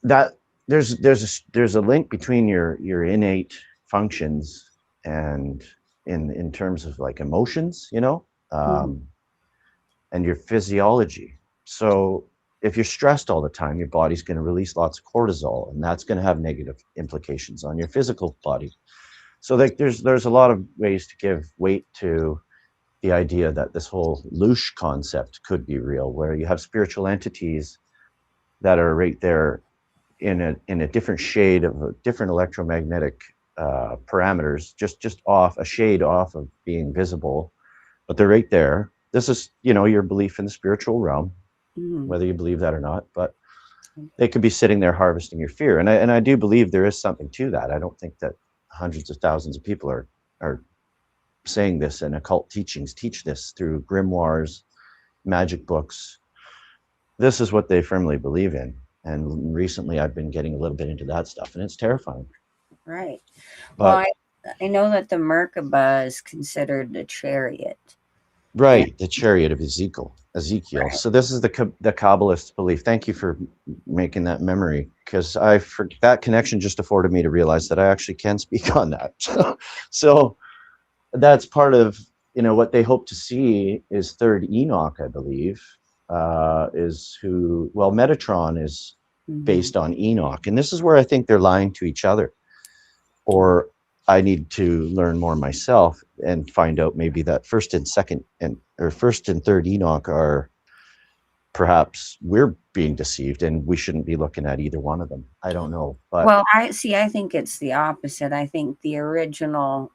that, there's a link between your innate functions and in terms of like emotions, you know, and your physiology. So if you're stressed all the time, your body's going to release lots of cortisol, and that's going to have negative implications on your physical body. So like there's a lot of ways to give weight to the idea that this whole loosh concept could be real, where you have spiritual entities that are right there in a different shade of a different electromagnetic parameters, just off a shade off of being visible, but they're right there. This is, you know, your belief in the spiritual realm, whether you believe that or not, but they could be sitting there harvesting your fear. And I do believe there is something to that. I don't think that hundreds of thousands of people are saying this, and occult teachings teach this through grimoires, magic books. This is what they firmly believe in. And recently I've been getting a little bit into that stuff, and it's terrifying. Right. But, well, I know that the Merkaba is considered the chariot. right, the chariot of Ezekiel. Right. So this is the Kabbalist belief. Thank you for making that memory, because that connection just afforded me to realize that I actually can speak on that. So that's part of, you know, what they hope to see is third Enoch, I believe, is who, well, Metatron is based on Enoch. And this is where I think they're lying to each other. Or I need to learn more myself and find out maybe that first and third Enoch are, perhaps we're being deceived and we shouldn't be looking at either one of them. I don't know. But well, I think it's the opposite. I think the original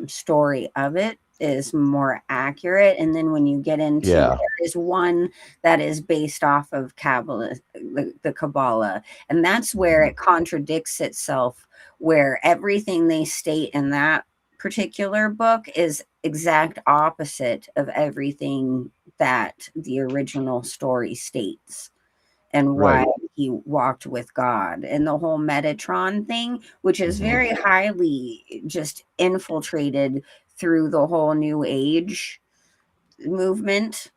story of it is more accurate, and then when you get into there is one that is based off of Kabbalah, the Kabbalah, and that's where it contradicts itself, where everything they state in that particular book is exact opposite of everything that the original story states, and why he walked with God, and the whole Metatron thing, which is very highly just infiltrated through the whole New Age movement,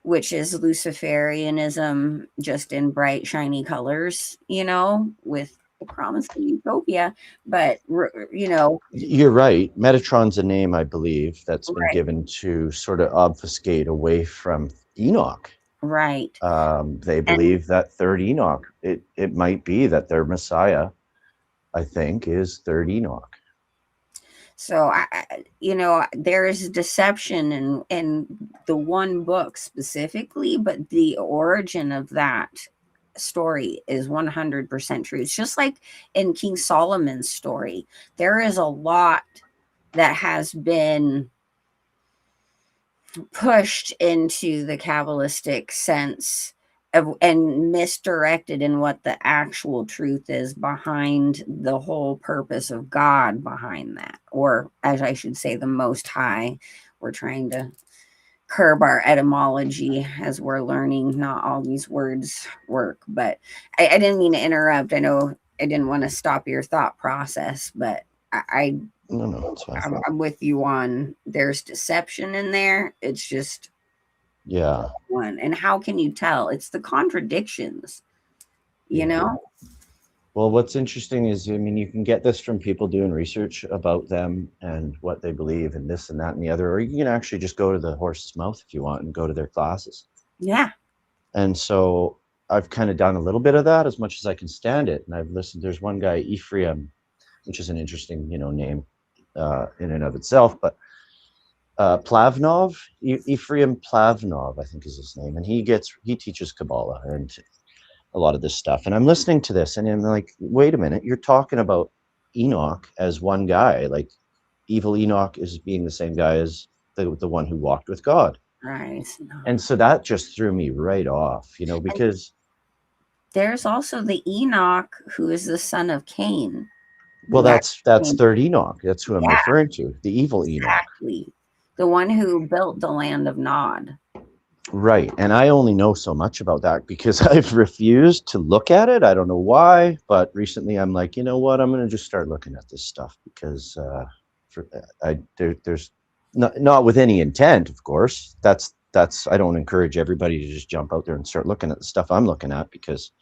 which is Luciferianism just in bright, shiny colors, you know, with the promise of utopia. But, you know, you're right. Metatron's a name, I believe, that's been given to sort of obfuscate away from Enoch. Right. They believe that third Enoch, it might be that their Messiah, I think, is third Enoch. So, you know, there is deception in the one book specifically, but the origin of that story is 100% true. It's just like in King Solomon's story. There is a lot that has been pushed into the Kabbalistic sense and misdirected in what the actual truth is behind the whole purpose of God behind that, or as I should say, the Most High. We're trying to curb our etymology as we're learning. Not all these words work, but I didn't mean to interrupt. I know I didn't want to stop your thought process, but No, it's fine. I'm with you on there's deception in there. It's just one. And how can you tell? It's the contradictions, you know? Well, what's interesting is, I mean, you can get this from people doing research about them and what they believe and this and that and the other, or you can actually just go to the horse's mouth if you want and go to their classes. Yeah. And so I've kind of done a little bit of that as much as I can stand it. And I've listened, there's one guy, Ephraim, which is an interesting, you know, name in and of itself, but Plavnov, Ephraim Plavnov, I think is his name. And he teaches Kabbalah and a lot of this stuff. And I'm listening to this and I'm like, wait a minute, you're talking about Enoch as one guy. Like, evil Enoch is being the same guy as the one who walked with God. Right. And so that just threw me right off, you know, because there's also the Enoch who is the son of Cain. well, that's third Enoch. That's who I'm referring to, the evil Enoch. Exactly. The one who built the land of Nod. Right. And I only know so much about that because I've refused to look at it. I don't know why, but recently I'm like, you know what? I'm going to just start looking at this stuff because there's not with any intent, of course. That's I don't encourage everybody to just jump out there and start looking at the stuff I'm looking at because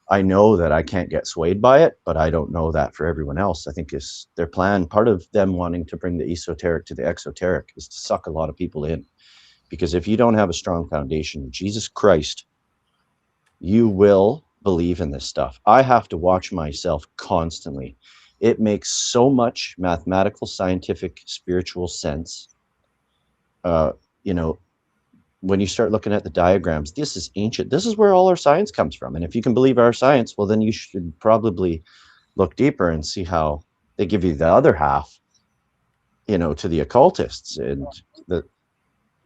I know that I can't get swayed by it, but I don't know that for everyone else. I think is their plan. Part of them wanting to bring the esoteric to the exoteric is to suck a lot of people in. Because if you don't have a strong foundation in Jesus Christ, you will believe in this stuff. I have to watch myself constantly. It makes so much mathematical, scientific, spiritual sense. You know, when you start looking at the diagrams, this is ancient. This is where all our science comes from. And if you can believe our science, well, then you should probably look deeper and see how they give you the other half, you know, to the occultists and the.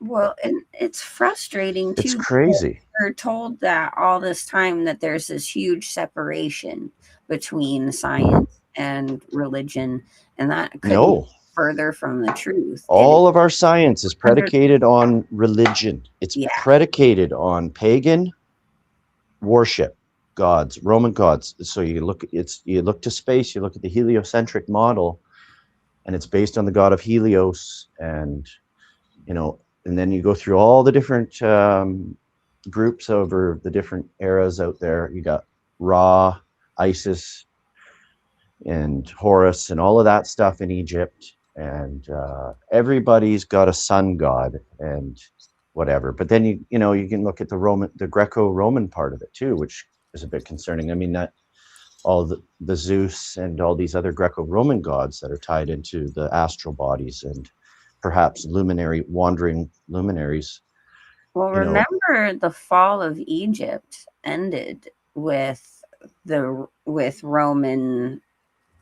Well, and it's frustrating too. It's crazy. We're told that all this time that there's this huge separation between science and religion, and that could be further from the truth. All of our science is predicated on religion. It's predicated on pagan worship, gods, Roman gods. So you look to space, you look at the heliocentric model, and it's based on the god of Helios, and you know. And then you go through all the different groups over the different eras out there. You got Ra, Isis, and Horus, and all of that stuff in Egypt. And everybody's got a sun god and whatever. But then you can look at the Greco-Roman part of it too, which is a bit concerning. I mean, that all the Zeus and all these other Greco-Roman gods that are tied into the astral bodies and perhaps wandering luminaries. Well, remember the fall of Egypt ended with Roman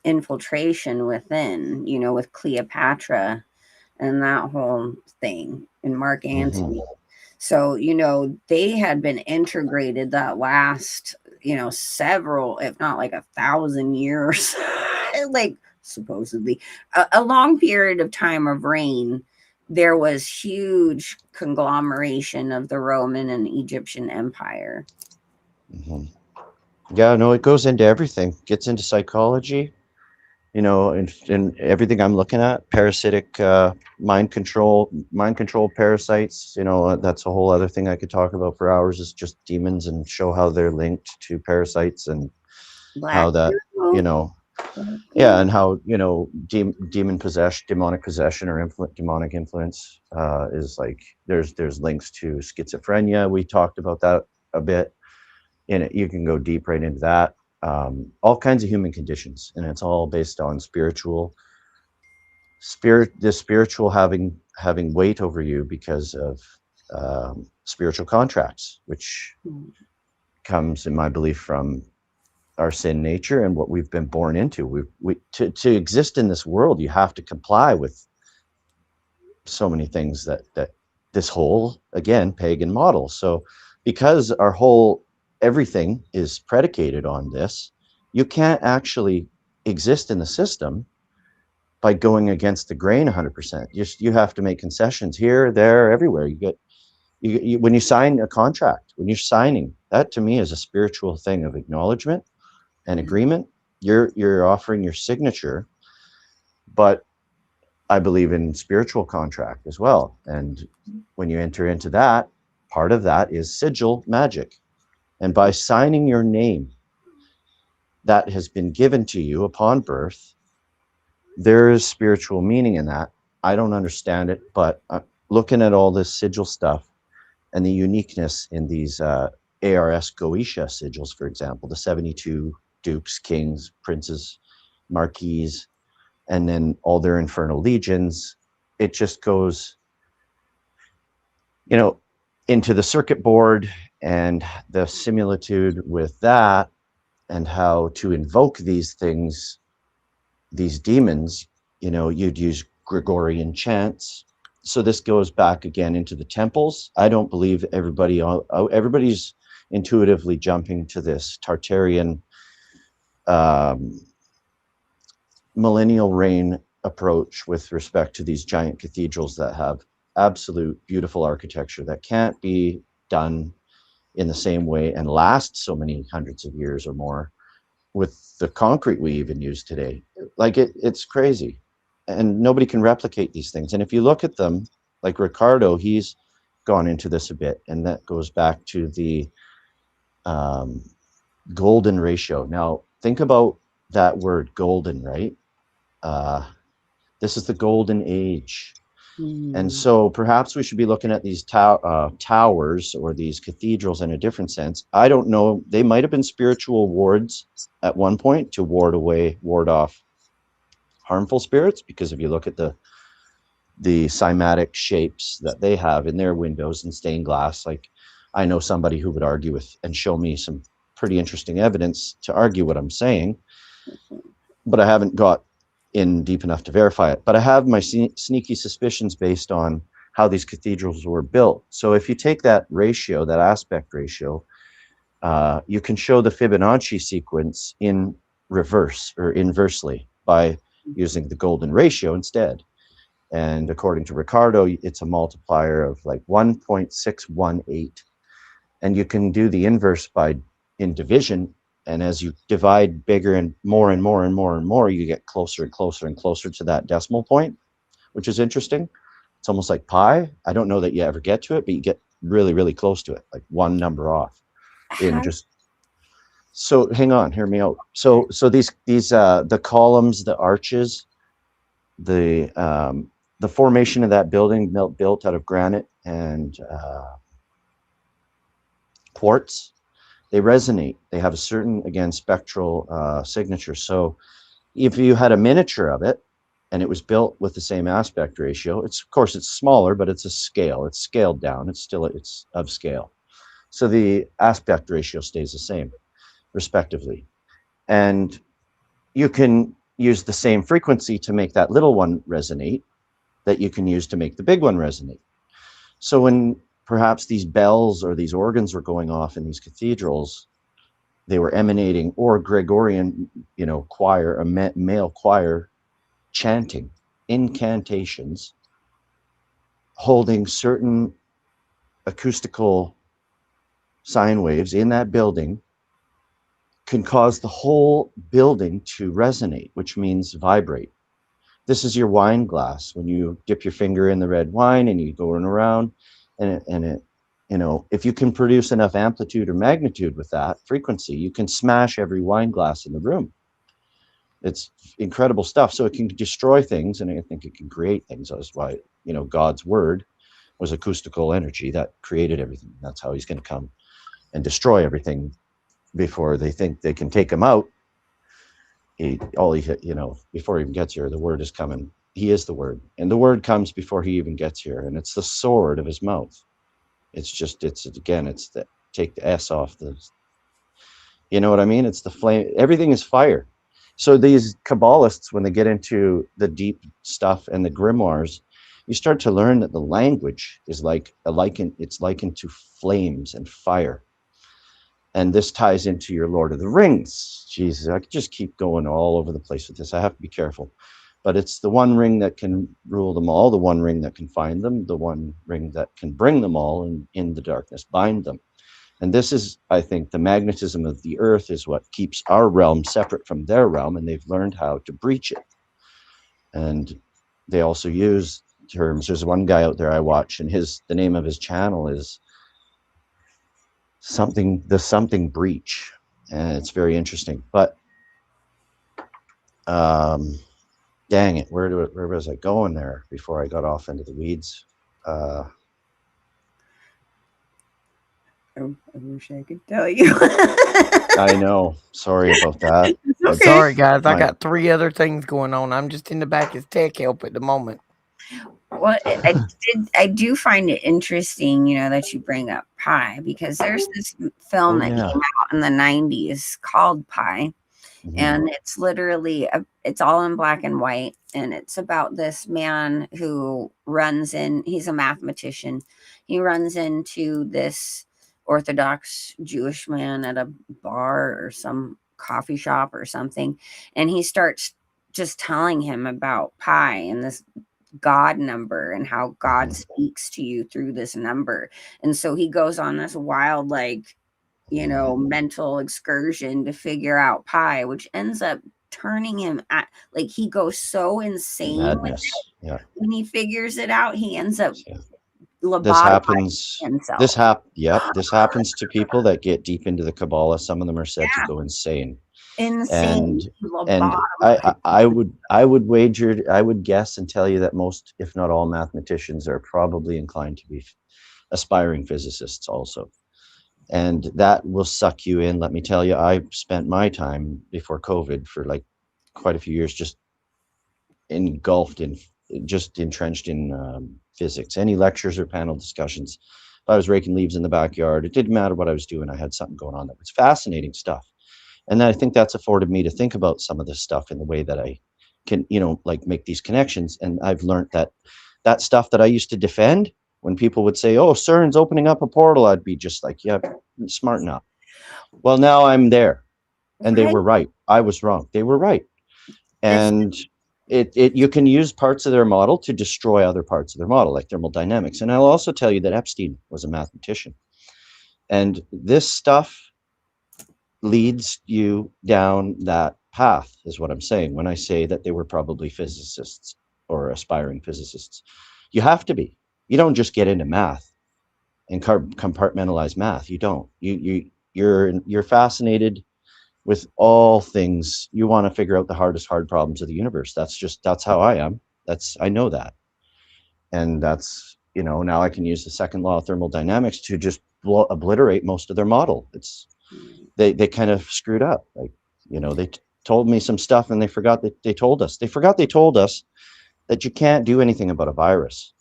infiltration within, you know, with Cleopatra and that whole thing, and Mark Antony. So, you know, they had been integrated that last, you know, several, if not like 1,000 years, like supposedly a long period of time of reign. There was huge conglomeration of the Roman and Egyptian empire. Yeah, no, it goes into everything. Gets into psychology, you know, and everything I'm looking at. Parasitic mind control parasites. You know, that's a whole other thing I could talk about for hours. Is just demons and show how they're linked to parasites and how that, you know. Yeah, and how, you know, demonic possession or demonic influence is like there's links to schizophrenia. We talked about that a bit. And you can go deep right into that. All kinds of human conditions, and it's all based on the spiritual having weight over you because of spiritual contracts, which comes, in my belief, from our sin nature and what we've been born into. To exist in this world, you have to comply with so many things that this whole, again, pagan model. So because everything is predicated on this, you can't actually exist in the system by going against the grain 100%. You have to make concessions here, there, everywhere. When you sign a contract, when you're signing, that to me is a spiritual thing of acknowledgement and agreement. You're offering your signature, but I believe in spiritual contract as well. And when you enter into that, part of that is sigil magic. And by signing your name that has been given to you upon birth, there is spiritual meaning in that. I don't understand it, but looking at all this sigil stuff and the uniqueness in these ARS Goetia sigils, for example, the 72 dukes, kings, princes, marquises, and then all their infernal legions, it just goes, you know, into the circuit board and the similitude with that, and how to invoke these things, these demons, you'd use Gregorian chants. So this goes back again into the temples. I don't believe everybody's intuitively jumping to this Tartarian millennial reign approach with respect to these giant cathedrals that have absolute beautiful architecture that can't be done in the same way and last so many hundreds of years or more with the concrete we even use today. Like it's crazy, and nobody can replicate these things. And if you look at them, like Ricardo, he's gone into this a bit, and that goes back to the golden ratio. Now think about that word golden, right? This is the golden age. And so perhaps we should be looking at these towers or these cathedrals in a different sense. I don't know. They might have been spiritual wards at one point to ward off harmful spirits, because if you look at the cymatic shapes that they have in their windows and stained glass, like I know somebody who would argue with and show me some pretty interesting evidence to argue what I'm saying, but I haven't got in deep enough to verify it. But I have my sneaky suspicions based on how these cathedrals were built. So if you take that ratio, that aspect ratio, you can show the Fibonacci sequence in reverse or inversely by using the golden ratio instead. And according to Ricardo, it's a multiplier of like 1.618. And you can do the inverse in division. And as you divide bigger and more and more and more and more, you get closer and closer and closer to that decimal point, which is interesting. It's almost like pi. I don't know that you ever get to it, but you get really, really close to it, like one number off. So hang on, hear me out. So these the columns, the arches, the formation of that building built out of granite and quartz, they resonate. They have a certain, again, spectral signature. So if you had a miniature of it and it was built with the same aspect ratio, of course it's smaller, but it's a scale. It's scaled down. It's of scale. So the aspect ratio stays the same, respectively. And you can use the same frequency to make that little one resonate that you can use to make the big one resonate. So when perhaps these bells or these organs were going off in these cathedrals, they were emanating, or Gregorian, choir, a male choir, chanting incantations, holding certain acoustical sine waves in that building, can cause the whole building to resonate, which means vibrate. This is your wine glass. When you dip your finger in the red wine and you go around, and it, if you can produce enough amplitude or magnitude with that frequency, you can smash every wine glass in the room. It's incredible stuff. So it can destroy things, and I think it can create things. That's why, God's word was acoustical energy that created everything. That's how he's going to come and destroy everything before they think they can take him out. Before he even gets here, the word is coming. He is the word, and the word comes before he even gets here, and it's the sword of his mouth. It's the take the S off the, you know what I mean? It's the flame. Everything is fire. So these Kabbalists, when they get into the deep stuff and the grimoires, you start to learn that the language is it's likened to flames and fire. And this ties into your Lord of the Rings. Jesus, I could just keep going all over the place with this. I have to be careful. But it's the one ring that can rule them all, the one ring that can find them, the one ring that can bring them all, and in the darkness bind them. And this is, I think, the magnetism of the earth is what keeps our realm separate from their realm, and they've learned how to breach it. And they also use terms. There's one guy out there I watch, and the name of his channel is something breach, and it's very interesting. But dang it, where was I going there before I got off into the weeds? I wish I could tell you. I know. Sorry about that. Okay. Sorry, guys. I got 3 other things going on. I'm just in the back as tech help at the moment. Well, I do find it interesting, that you bring up Pi, because there's this film that came out in the 90s called Pi, And it's literally it's all in black and white, and it's about this man who runs in, he's a mathematician, he runs into this Orthodox Jewish man at a bar or some coffee shop or something, and he starts just telling him about pi and this God number and how God speaks to you through this number. And so he goes on this wild, like, mental excursion to figure out pi, which ends up turning him at, like, he goes so insane Madness. Yeah. when he figures it out. He ends up Yeah. This lobotomizing happens. himself. Yep. This happens to people that get deep into the Kabbalah. Some of them are said to go insane. Insane. And I would wager, I would guess and tell you that most, if not all, mathematicians are probably inclined to be aspiring physicists also. And that will suck you in. Let me tell you, I spent my time before COVID for like quite a few years just engulfed in, just entrenched in physics. Any lectures or panel discussions, if I was raking leaves in the backyard, it didn't matter what I was doing. I had something going on that was fascinating stuff. And I think that's afforded me to think about some of this stuff in the way that I can, like make these connections. And I've learned that stuff that I used to defend, when people would say, oh, CERN's opening up a portal, I'd be just like, yeah, smart enough. Well, now I'm there. And they were right. I was wrong. They were right. And you can use parts of their model to destroy other parts of their model, like thermodynamics. And I'll also tell you that Epstein was a mathematician. And this stuff leads you down that path, is what I'm saying when I say that they were probably physicists or aspiring physicists. You have to be. You don't just get into math and compartmentalize math. You don't. You're fascinated with all things. You want to figure out the hard problems of the universe. That's how I am. I know that. And that's, now I can use the second law of thermodynamics to just obliterate most of their model. They kind of screwed up. Like, they told me some stuff and they forgot that they told us. They forgot they told us that you can't do anything about a virus.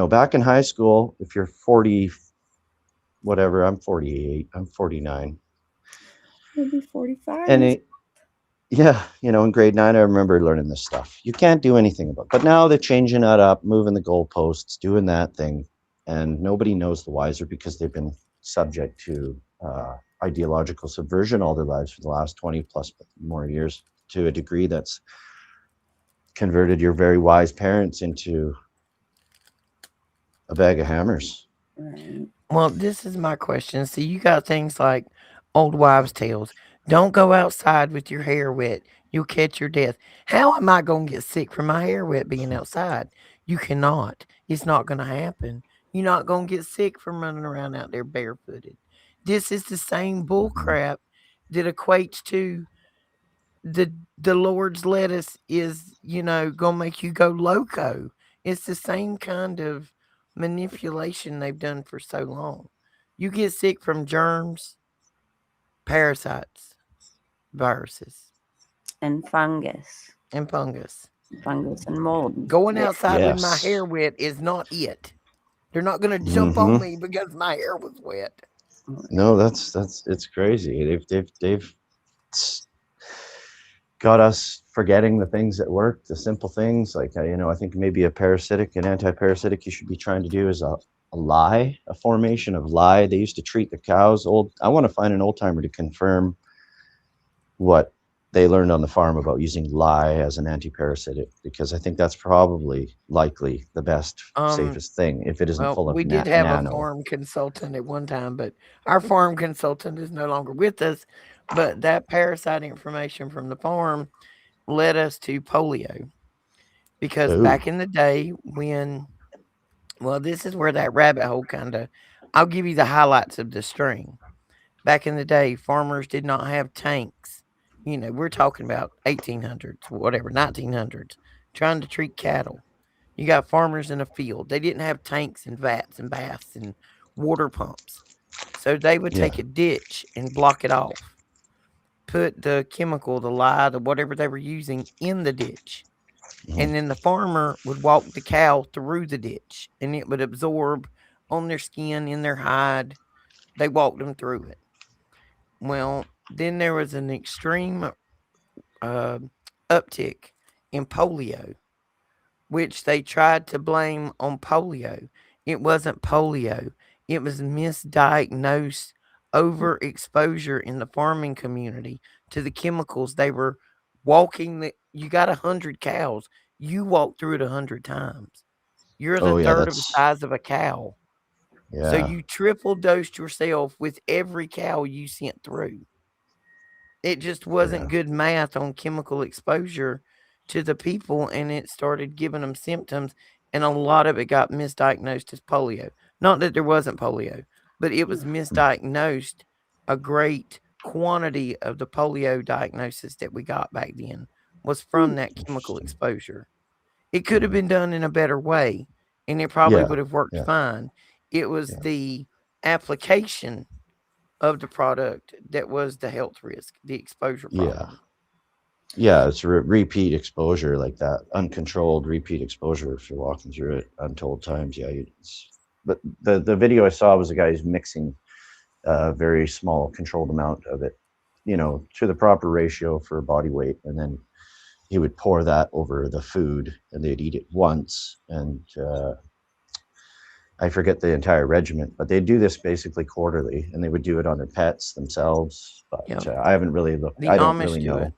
Back in high school, if you're 40, whatever, I'm 48, I'm 49. Maybe 45. And in grade 9, I remember learning this stuff. You can't do anything about it. But now they're changing that up, moving the goalposts, doing that thing. And nobody knows the wiser because they've been subject to ideological subversion all their lives for the last 20 plus more years, to a degree that's converted your very wise parents into a bag of hammers. Right. Well, this is my question. See, you got things like old wives' tales. Don't go outside with your hair wet. You'll catch your death. How am I going to get sick from my hair wet being outside? You cannot. It's not going to happen. You're not going to get sick from running around out there barefooted. This is the same bull crap that equates to the Lord's lettuce is, gonna make you go loco. It's the same kind of manipulation they've done for so long. You get sick from germs, parasites, viruses, And fungus. and fungus. Fungus and mold. Going outside with my Yes. hair wet is not it. They're not gonna jump on me because my hair was wet. No, it's crazy. They've got us forgetting the things that work, the simple things. Like, I think maybe an anti-parasitic you should be trying to do is a lye, a formation of lye. They used to treat the cows. I want to find an old timer to confirm what they learned on the farm about using lye as an anti-parasitic, because I think that's probably likely the best, safest thing, if it isn't full of we did have nano. a farm consultant at one time, but our farm consultant is no longer with us. But that parasite information from the farm led us to polio. Because back in the day this is where that rabbit hole I'll give you the highlights of the string. Back in the day, farmers did not have tanks. We're talking about 1800s, whatever, 1900s, trying to treat cattle. You got farmers in a field. They didn't have tanks and vats and baths and water pumps. So they would take a ditch and block it off, put the chemical, the lye, the whatever they were using in the ditch. And then the farmer would walk the cow through the ditch and it would absorb on their skin, in their hide. They walked them through it. Well, Then there was an extreme uh, uptick in polio, which they tried to blame on polio. It wasn't polio, it was misdiagnosed overexposure in the farming community to the chemicals. They were you got 100 cows, you walk through it 100 times. You're the Oh yeah, third of the that's size of a cow. So yeah, you triple dosed yourself with every cow you sent through. It just yeah, wasn't good math on chemical exposure to the people, and it started giving them symptoms, and a lot of it got misdiagnosed as polio. Not that there wasn't polio, but it was misdiagnosed. A great quantity of the polio diagnosis that we got back then was from that chemical interesting. exposure. It could have been done in a better way, and it probably Yeah, would have worked yeah, fine. It was yeah, the application of the product that was the health risk, the exposure yeah, problem. yeah. It's repeat exposure like that, uncontrolled repeat exposure. If you're walking through it untold times, yeah. But the video I saw was a guy who's mixing a very small controlled amount of it, to the proper ratio for body weight, and then he would pour that over the food, and they'd eat it once, and I forget the entire regiment, but they do this basically quarterly, and they would do it on their pets themselves. But Yeah. I haven't really looked. The I don't Amish really do it. know.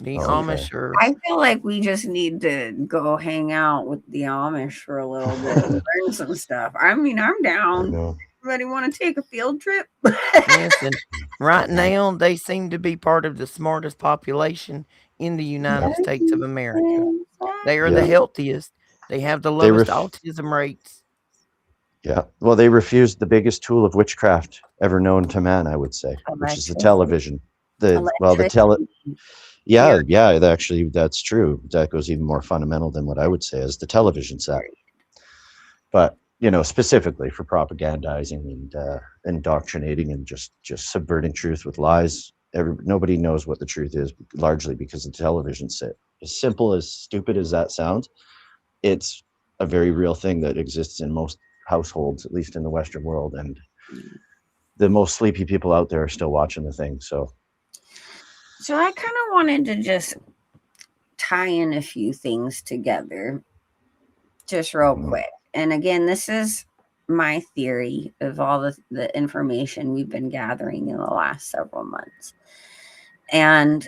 The Oh, okay. Amish are I feel like we just need to go hang out with the Amish for a little bit and learn some stuff. I mean, I'm I down. know. Everybody want to take a field trip? listen, right now they seem to be part of the smartest population in the United Yep. States of America. They are the Yeah. healthiest. They have the They lowest ref. autism rates. Yeah. Well, they refused the biggest tool of witchcraft ever known to man, I would say, which is the Electricity. television. The Period. yeah, actually, that's true. That goes even more fundamental than what I would say is the television set. But specifically for propagandizing and indoctrinating and just subverting truth with lies. Nobody knows what the truth is, largely because of the television set. As simple, as stupid as that sounds, it's a very real thing that exists in most households, at least in the Western world, and the most sleepy people out there are still watching the thing. So I kind of wanted to just tie in a few things together, just real quick. And again, this is my theory of all the information we've been gathering in the last several months. And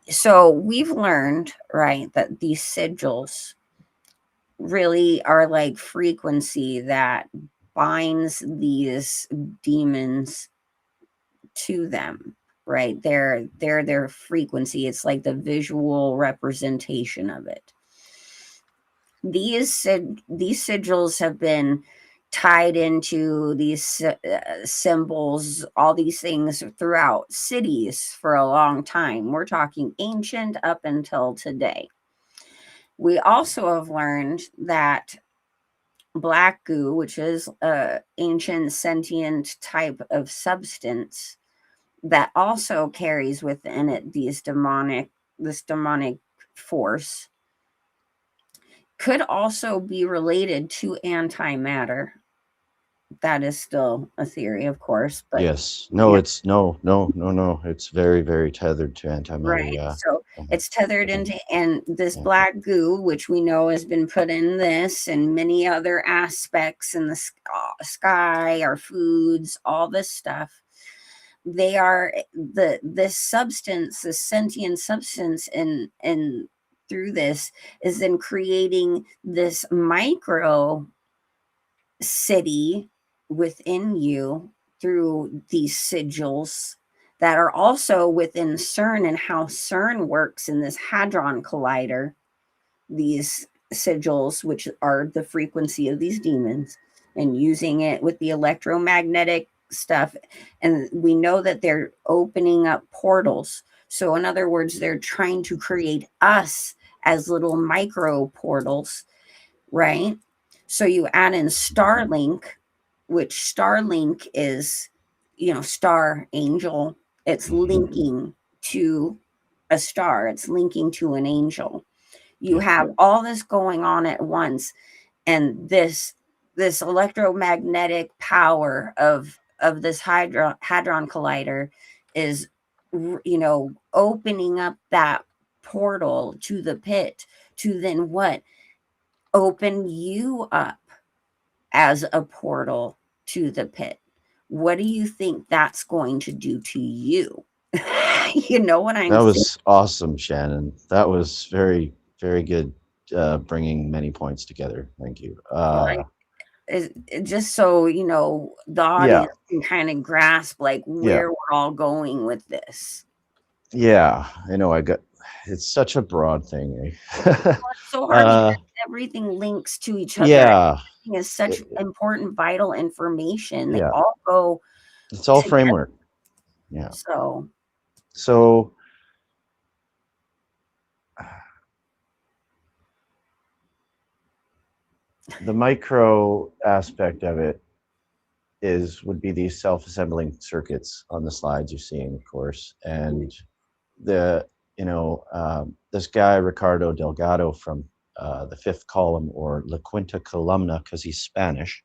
so we've learned, right, that these sigils really are like frequency that binds these demons to them, right? They're their frequency. It's like the visual representation of it. These sigils have been tied into these symbols, all these things throughout cities for a long time. We're talking ancient up until today. We also have learned that black goo, which is a ancient sentient type of substance that also carries within it this demonic force, could also be related to antimatter. That is still a theory, of course, but yes, no, it's no. It's very, very tethered to antimatter. right. Yeah. So it's tethered I think- into, and this yeah. black goo, which we know has been put in this and many other aspects in the sky, our foods, all this stuff. They are this substance, this sentient substance, and through this is then creating this micro city within you through these sigils that are also within CERN, and how CERN works in this Hadron Collider. These sigils, which are the frequency of these demons, and using it with the electromagnetic stuff. And we know that they're opening up portals. So, in other words, they're trying to create us as little micro portals, right? So you add in Starlink, which Starlink is, star angel. It's linking to a star, it's linking to an angel. You have all this going on at once, and this electromagnetic power of this hadron collider is, opening up that portal to the pit to then what? Open you up as a portal to the pit. What do you think that's going to do to you? You know what I'm That saying? was awesome, Shannon. That was very, very good, bringing many points together. Thank you. Like, just so the Yeah, audience can kind of grasp like yeah, where we're all going with this. yeah. I know. It's such a broad thing. Eh? It's so hard because uh, everything links to each other. yeah, Everything is such it- important, vital information. They yeah. all go It's all together. framework. Yeah. So So the micro aspect of it would be these self-assembling circuits on the slides you're seeing, of course, and the this guy Ricardo Delgado from the Fifth Column, or La Quinta Columna, because he's Spanish,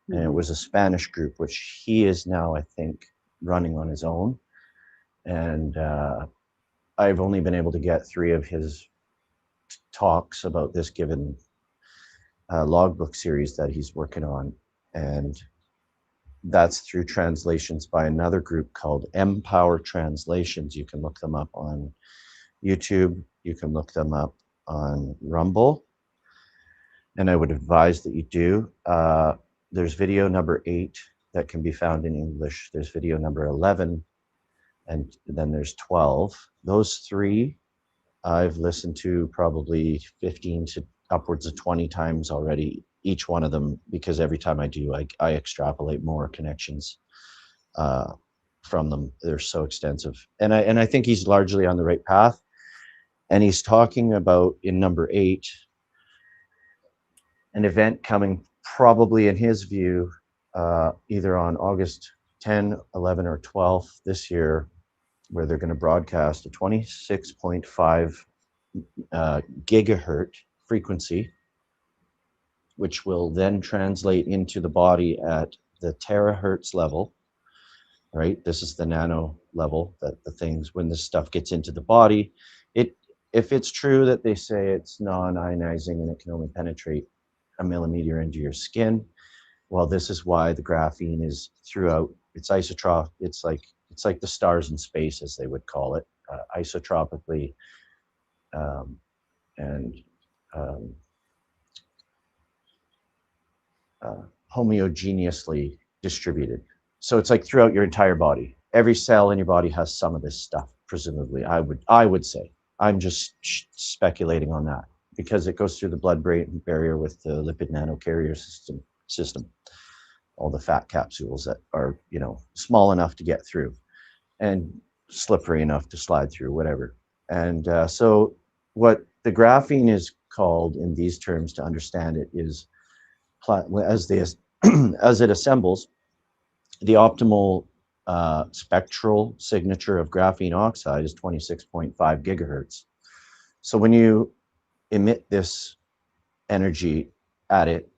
and it was a Spanish group which he is now, I think, running on his own, and I've only been able to get 3 of his talks about this given logbook series that he's working on, and that's through translations by another group called Empower Translations. You can look them up on YouTube. You can look them up on Rumble, and I would advise that you do. There's video number 8 that can be found in English. There's video number 11, and then there's 12. Those 3 I've listened to probably 15 to upwards of 20 times already, each one of them, because every time I do, I extrapolate more connections from them. They're so extensive. And I think he's largely on the right path. And he's talking about, in number 8, an event coming probably, in his view, either on August 10, 11, or 12th this year, where they're going to broadcast a 26.5 gigahertz frequency, which will then translate into the body at the terahertz level, right? This is the nano level, that the things, when this stuff gets into the body, if it's true that they say it's non-ionizing and it can only penetrate a millimeter into your skin, well, this is why the graphene is throughout. It's isotropic. It's like the stars in space, as they would call it, isotropically and homogeneously distributed. So it's like throughout your entire body. Every cell in your body has some of this stuff, presumably. I would say. I'm just speculating on that, because it goes through the blood-brain barrier with the lipid nanocarrier system. All the fat capsules that are, small enough to get through and slippery enough to slide through, whatever. And so what the graphene is called in these terms, to understand it, is as it assembles, the optimal spectral signature of graphene oxide is 26.5 gigahertz. So when you emit this energy at it,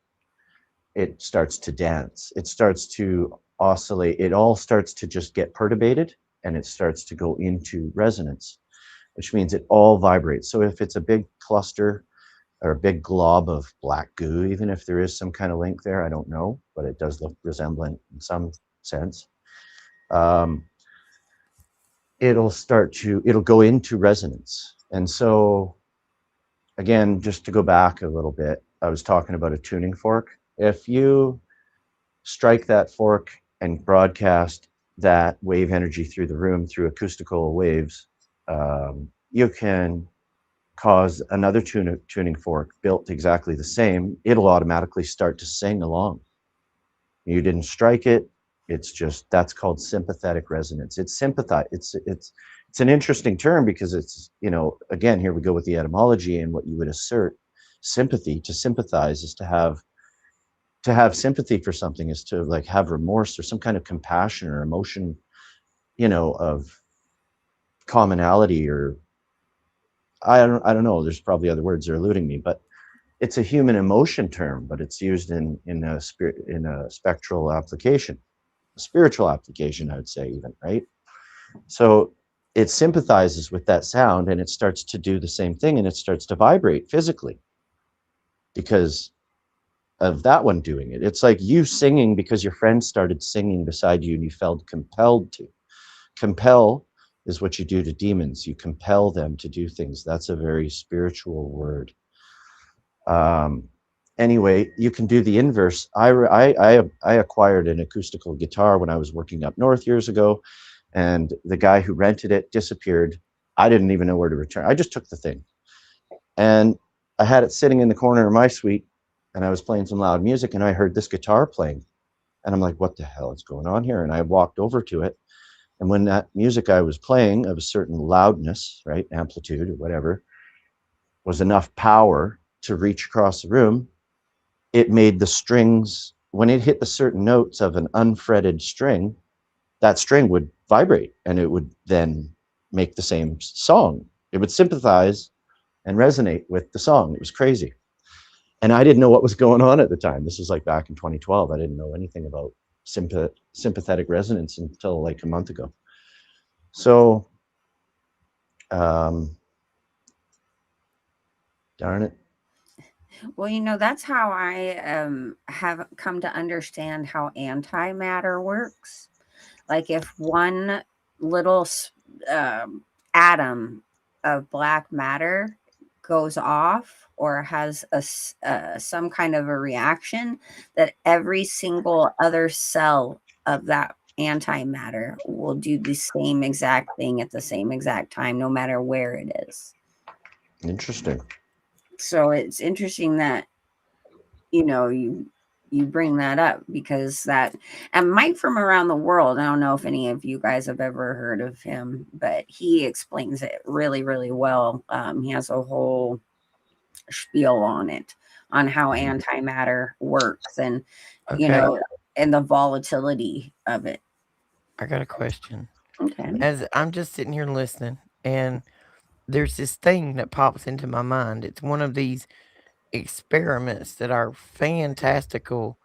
it starts to dance. It starts to oscillate. It all starts to just get perturbated, and it starts to go into resonance, which means it all vibrates. So if it's a big cluster or a big glob of black goo, even if there is some kind of link there, I don't know, but it does look resemblant in some sense. It'll go into resonance. And so, again, just to go back a little bit, I was talking about a tuning fork. If you strike that fork and broadcast that wave energy through the room through acoustical waves, you can cause another tuning fork built exactly the same. It'll automatically start to sing along. You didn't strike it. It's just, that's called sympathetic resonance. It's sympathize. It's an interesting term, because it's, again, here we go with the etymology and what you would assert. Sympathy, to sympathize, is to have sympathy for something, is to like have remorse or some kind of compassion or emotion, of commonality, or I don't know. There's probably other words that are eluding me, but it's a human emotion term, but it's used in a spectral application, a spiritual application, I would say, even, right? So it sympathizes with that sound and it starts to do the same thing, and it starts to vibrate physically because of that one doing it. It's like you singing because your friend started singing beside you and you felt compelled to. Compel is what you do to demons. You compel them to do things. That's a very spiritual word. Anyway, you can do the inverse. I acquired an acoustical guitar when I was working up north years ago, and the guy who rented it disappeared. I didn't even know where to return. I just took the thing, and I had it sitting in the corner of my suite, and I was playing some loud music, and I heard this guitar playing, and I'm like, "What the hell is going on here?" And I walked over to it, and when that music I was playing of a certain loudness, right, amplitude or whatever, was enough power to reach across the room, it made the strings, when it hit the certain notes of an unfretted string, that string would vibrate and it would then make the same song. It would sympathize and resonate with the song. It was crazy. And I didn't know what was going on at the time. This was like back in 2012. I didn't know anything about sympathetic resonance until like a month ago. So, darn it. Well, that's how I have come to understand how antimatter works. Like if one little atom of black matter goes off or has some kind of a reaction, that every single other cell of that antimatter will do the same exact thing at the same exact time, no matter where it is. Interesting. So it's interesting that you bring that up, because that, and Mike from around the world, I don't know if any of you guys have ever heard of him, but he explains it really, really well. He has a whole spiel on it, on how antimatter works, and Okay. and the volatility of it. I got a question. Okay. As I'm just sitting here listening, and there's this thing that pops into my mind. It's one of these experiments that our fantastical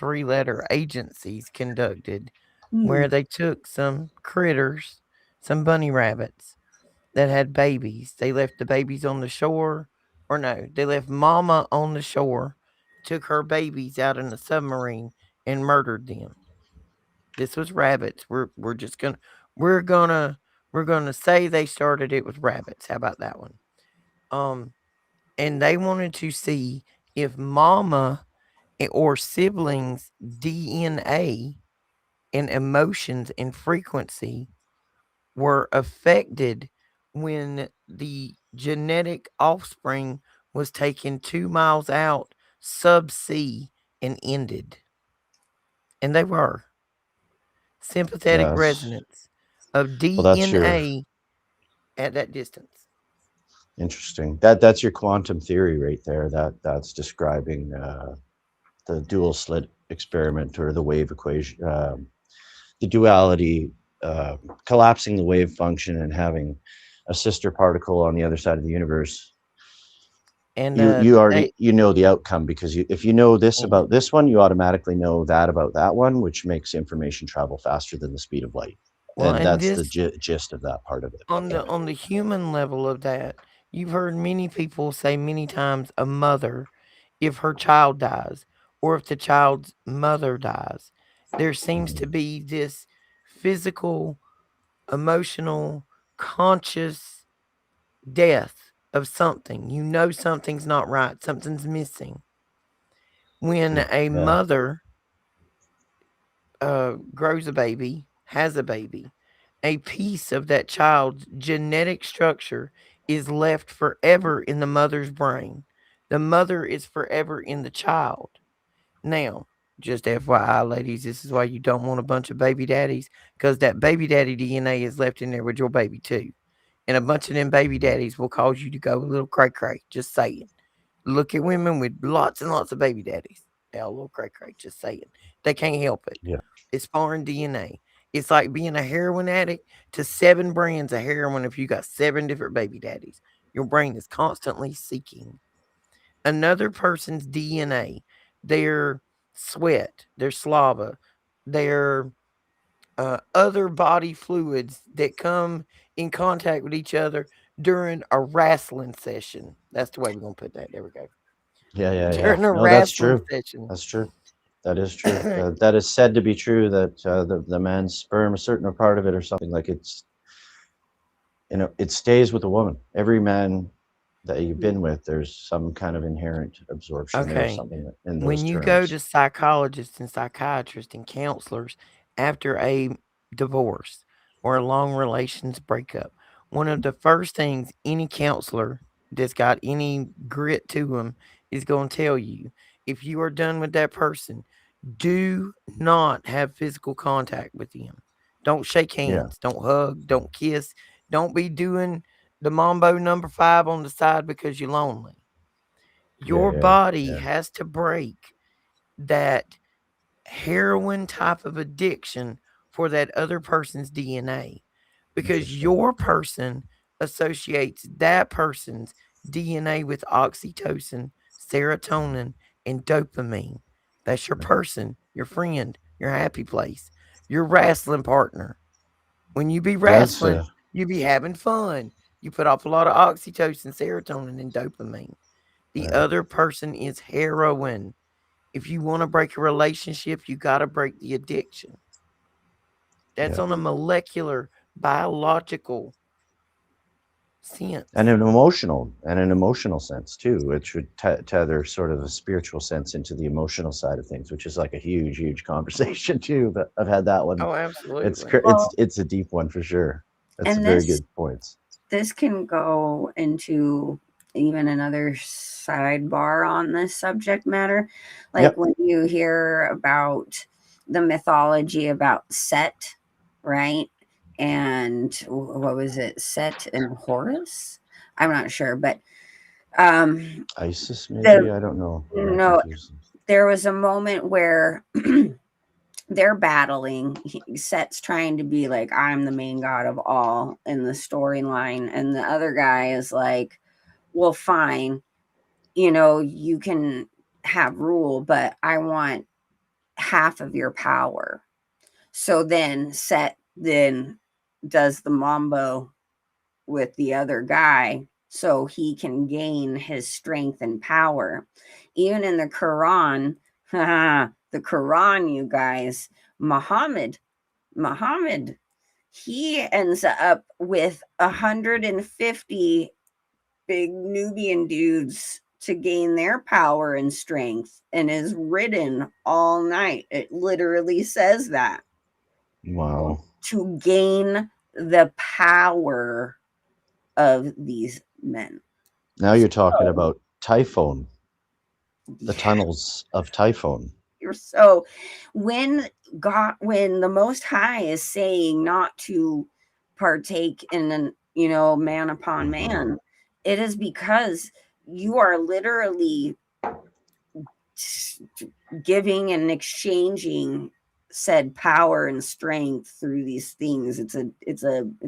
3-letter agencies conducted, where they took some critters, some bunny rabbits that had babies. They left the babies on the shore, or no, they left mama on the shore, took her babies out in a submarine and murdered them. This was rabbits. We're just gonna we're gonna we're gonna say they started it with rabbits. How about that one? Um, and they wanted to see if mama or siblings DNA and emotions and frequency were affected when the genetic offspring was taken 2 miles out subsea and ended. And they were. Sympathetic Yes. resonance of Well, that's your DNA at that distance. interesting. That's your quantum theory right there. That's describing the dual slit experiment or the wave equation, the duality, collapsing the wave function and having a sister particle on the other side of the universe. And You already they know the outcome because if you know this and about this one, you automatically know that about that one, which makes information travel faster than the speed of light. well, And and that's the this gist of that part of it. on the human level of that, you've heard many people say many times a mother, if her child dies, or if the child's mother dies, there seems to be this physical, emotional, conscious death of something. You know something's not right, something's missing. When a Yeah. mother grows a baby, has a baby, a piece of that child's genetic structure is left forever in the mother's brain. The mother is forever in the child. Now, just FYI, ladies, this is why you don't want a bunch of baby daddies, because that baby daddy DNA is left in there with your baby too. And a bunch of them baby daddies will cause you to go a little cray cray. Just saying. Look at women with lots and lots of baby daddies. They're a little cray cray. Just saying. They can't help it. Yeah. It's foreign DNA. It's like being a heroin addict to 7 brands of heroin if you got 7 different baby daddies. Your brain is constantly seeking another person's DNA, their sweat, their slava, their other body fluids that come in contact with each other during a wrestling session. That's the way we're gonna put that. There we go. Yeah. During a No, that's wrestling true. session. That's true. That is true. That is said to be true. That the man's sperm, a certain part of it, or something like it's, it stays with the woman. Every man that you've been with, there's some kind of inherent absorption there, or Okay. something in those When you go terms. to psychologists and psychiatrists and counselors after a divorce or a long relations breakup, one of the first things any counselor that's got any grit to them is going to tell you, if you are done with that person, do not have physical contact with them. Don't shake Yeah, hands, don't hug, don't kiss, don't be doing the mambo number 5 on the side because you're lonely. Your body yeah. has to break that heroin type of addiction for that other person's DNA, because Interesting. your person associates that person's DNA with oxytocin, serotonin, and dopamine. That's your Right. person, your friend, your happy place, your wrestling partner. When you be That's wrestling, you be having fun. You put off a lot of oxytocin, serotonin, and dopamine. The right. other person is heroin. If you want to break a relationship, you got to break the addiction. That's Yeah. on a molecular, biological And sense. an emotional sense too. It should tether sort of a spiritual sense into the emotional side of things, which is like a huge conversation too. But I've had that one. Oh, It's absolutely. cr- it's Well, it's a deep one for sure. That's a and very this good points. this can go into even another sidebar on this subject matter. Like Yep. when you hear about the mythology about Set, right? And what was it? Set and Horus? I'm not sure, but ISIS, maybe. the I don't know. I'm not no, confused. there was a moment where they're battling. Set's trying to be like, I'm the main god of all in the storyline. And the other guy is like, well, fine. You can have rule, but I want half of your power. So then Set then does the mambo with the other guy so he can gain his strength and power. Even in the Quran, the Quran, you guys, Muhammad, he ends up with 150 big Nubian dudes to gain their power and strength and is ridden all night. It literally says that Wow. to gain the power of these men. Now you're talking So, about Typhon, the yeah, tunnels of Typhon. you're so when the Most High is saying not to partake in an man upon Hmm. man, it is because you are literally giving and exchanging said power and strength through these things. It's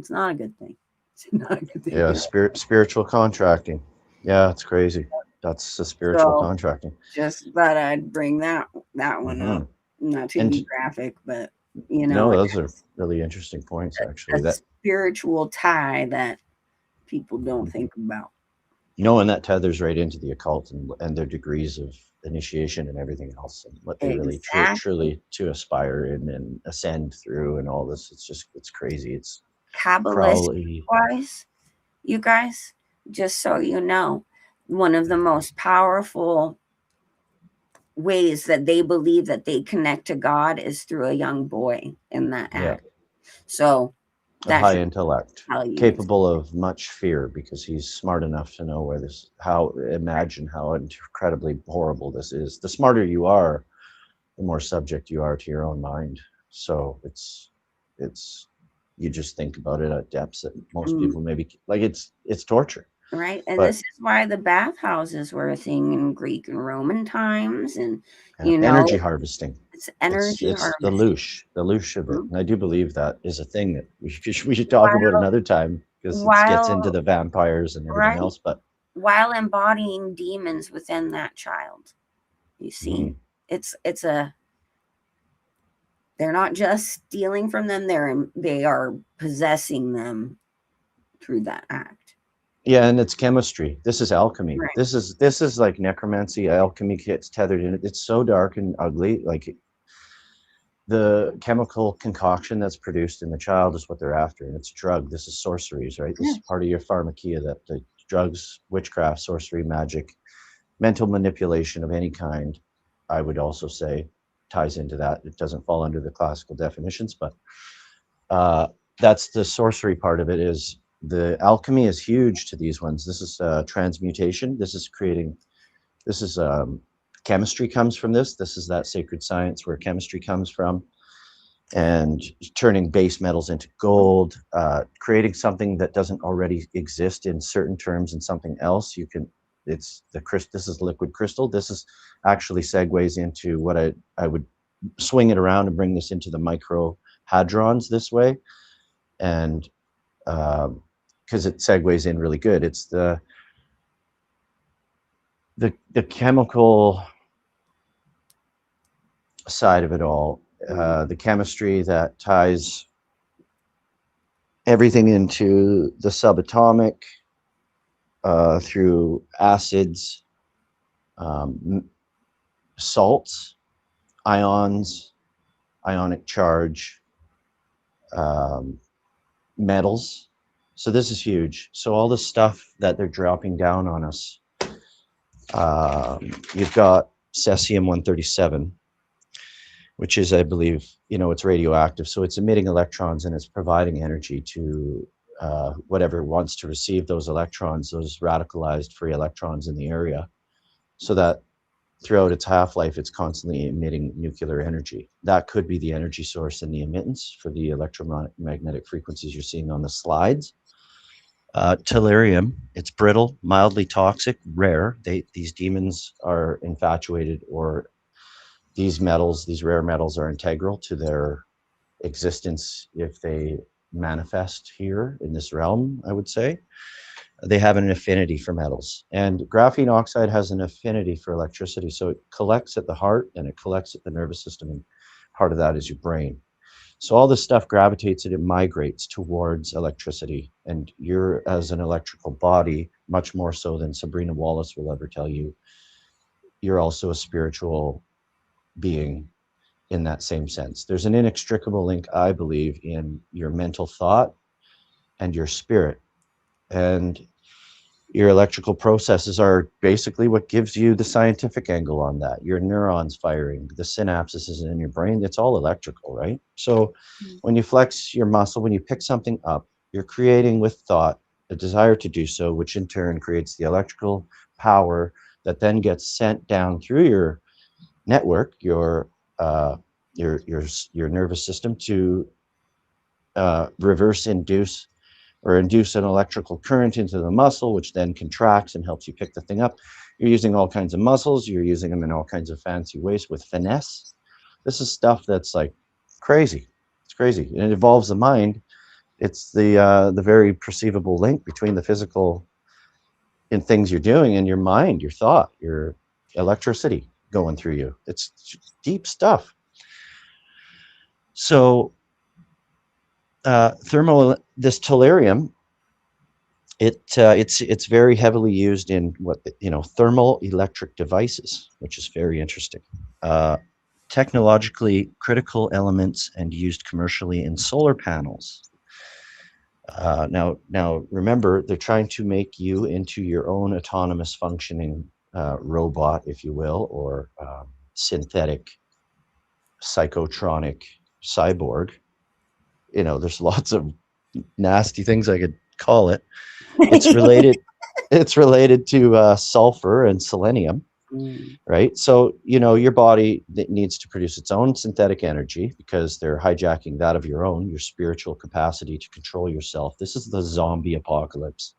not a good thing. It's not a good Yeah, thing. spiritual contracting. Yeah, it's crazy. That's the spiritual So contracting. just thought I'd bring that one Hmm. up. Not to be And graphic, but no, it those are has really interesting points, a actually. That spiritual tie that people don't think about. and that tethers right into the occult and their degrees of initiation and everything else, and what they really Exactly. truly to aspire in and ascend through, and all this. It's crazy. It's Kabbalistic probably wise, you guys, just so you know, one of the most powerful ways that they believe that they connect to God is through a young boy in that yeah, act. So a that high should intellect, tell you. capable of much fear because he's smart enough to know imagine how incredibly horrible this is. The smarter you are, the more subject you are to your own mind. So it's you just think about it at depths that most Mm, people maybe like. It's torture. right. And this But is why the bathhouses were a thing in Greek and Roman times. And, you energy know, harvesting, it's it's energy it's the harvesting. loosh of it, Mhm. and I do believe that is a thing that we should talk about While, another time, because it gets into while, the vampires and everything right. else. But While embodying demons within that child. You see, mhm, it's a They're not just stealing from them, they are possessing them through that act. Yeah, and it's chemistry. This is alchemy. Right. This is like necromancy. Alchemy gets tethered in it. It's so dark and ugly. Like the chemical concoction that's produced in the child is what they're after, and it's a drug. This is sorceries, right? This is part of your pharmakia, that the drugs, witchcraft, sorcery, magic, mental manipulation of any kind, I would also say, ties into that. It doesn't fall under the classical definitions, but that's the sorcery part of it. Is the alchemy is huge to these ones. This is transmutation. This is creating. This is chemistry comes from this. This is that sacred science where chemistry comes from, and turning base metals into gold, creating something that doesn't already exist in certain terms and something else. You can. It's the this is liquid crystal. This is actually segues into what I would swing it around and bring this into the micro hadrons this way, and because it segues in really good. It's the chemical side of it all, the chemistry that ties everything into the subatomic through acids, salts, ions, ionic charge, metals. So this is huge. So all the stuff that they're dropping down on us, you've got cesium-137, which is, I believe, it's radioactive. So it's emitting electrons and it's providing energy to whatever wants to receive those electrons, those radicalized free electrons in the area, so that throughout its half-life, it's constantly emitting nuclear energy. That could be the energy source in the emittance for the electromagnetic frequencies you're seeing on the slides. Tellurium, it's brittle, mildly toxic, rare. These demons are infatuated, or these metals, these rare metals, are integral to their existence if they manifest here in this realm, I would say. They have an affinity for metals, and graphene oxide has an affinity for electricity. So it collects at the heart and it collects at the nervous system, and part of that is your brain. So all this stuff gravitates and it migrates towards electricity, and you're, as an electrical body, much more so than Sabrina Wallace will ever tell you, you're also a spiritual being in that same sense. There's an inextricable link, I believe, in your mental thought and your spirit. And your electrical processes are basically what gives you the scientific angle on that. Your neurons firing, the synapses in your brain, it's all electrical, right? So when you flex your muscle, when you pick something up, you're creating with thought a desire to do so, which in turn creates the electrical power that then gets sent down through your network, your nervous system, to reverse induce an electrical current into the muscle, which then contracts and helps you pick the thing up. You're using all kinds of muscles. You're using them in all kinds of fancy ways with finesse. This is stuff that's like crazy. It's crazy. And it involves the mind. It's the very perceivable link between the physical in things you're doing and your mind, your thought, your electricity going through you. It's deep stuff. So this tellurium, it's very heavily used in thermal electric devices, which is very interesting. Technologically critical elements and used commercially in solar panels. Now remember, they're trying to make you into your own autonomous functioning robot, if you will, or synthetic psychotronic cyborg. There's lots of nasty things I could call it. It's related. It's related to sulfur and selenium, right? So your body needs to produce its own synthetic energy because they're hijacking that of your own, your spiritual capacity to control yourself. This is the zombie apocalypse.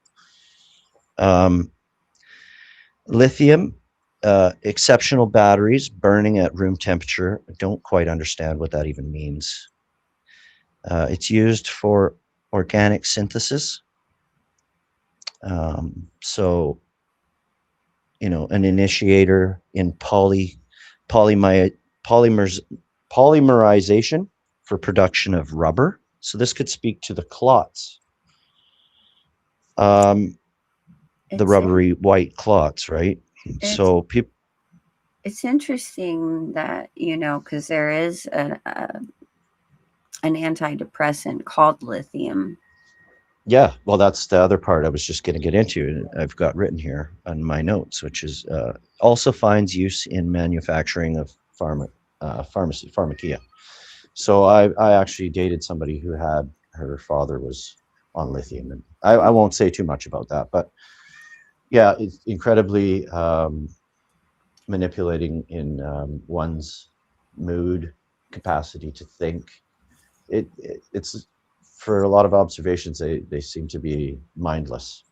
Lithium, exceptional batteries burning at room temperature. I don't quite understand what that even means. It's used for organic synthesis. So, an initiator in polymers polymerization for production of rubber. So this could speak to the clots, the It's rubbery white clots, right? So people. It's interesting that, because there is an antidepressant called lithium. Yeah, well, that's the other part I was just going to get into, and I've got written here on my notes, which is also finds use in manufacturing of pharmacia. So I actually dated somebody who had, her father was on lithium, and I won't say too much about that, but yeah, it's incredibly manipulating in one's mood, capacity to think. It's for a lot of observations, they seem to be mindless,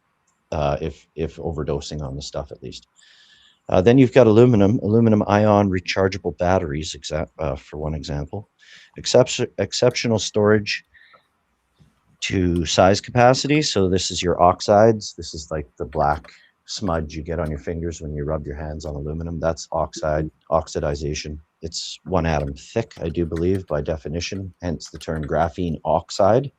if overdosing on the stuff at least. Then you've got aluminum ion rechargeable batteries, for one example. Exceptional storage to size capacity. So this is your oxides. This is like the black smudge you get on your fingers when you rub your hands on aluminum. That's oxidization. It's 1 atom thick, I do believe, by definition, hence the term graphene oxide.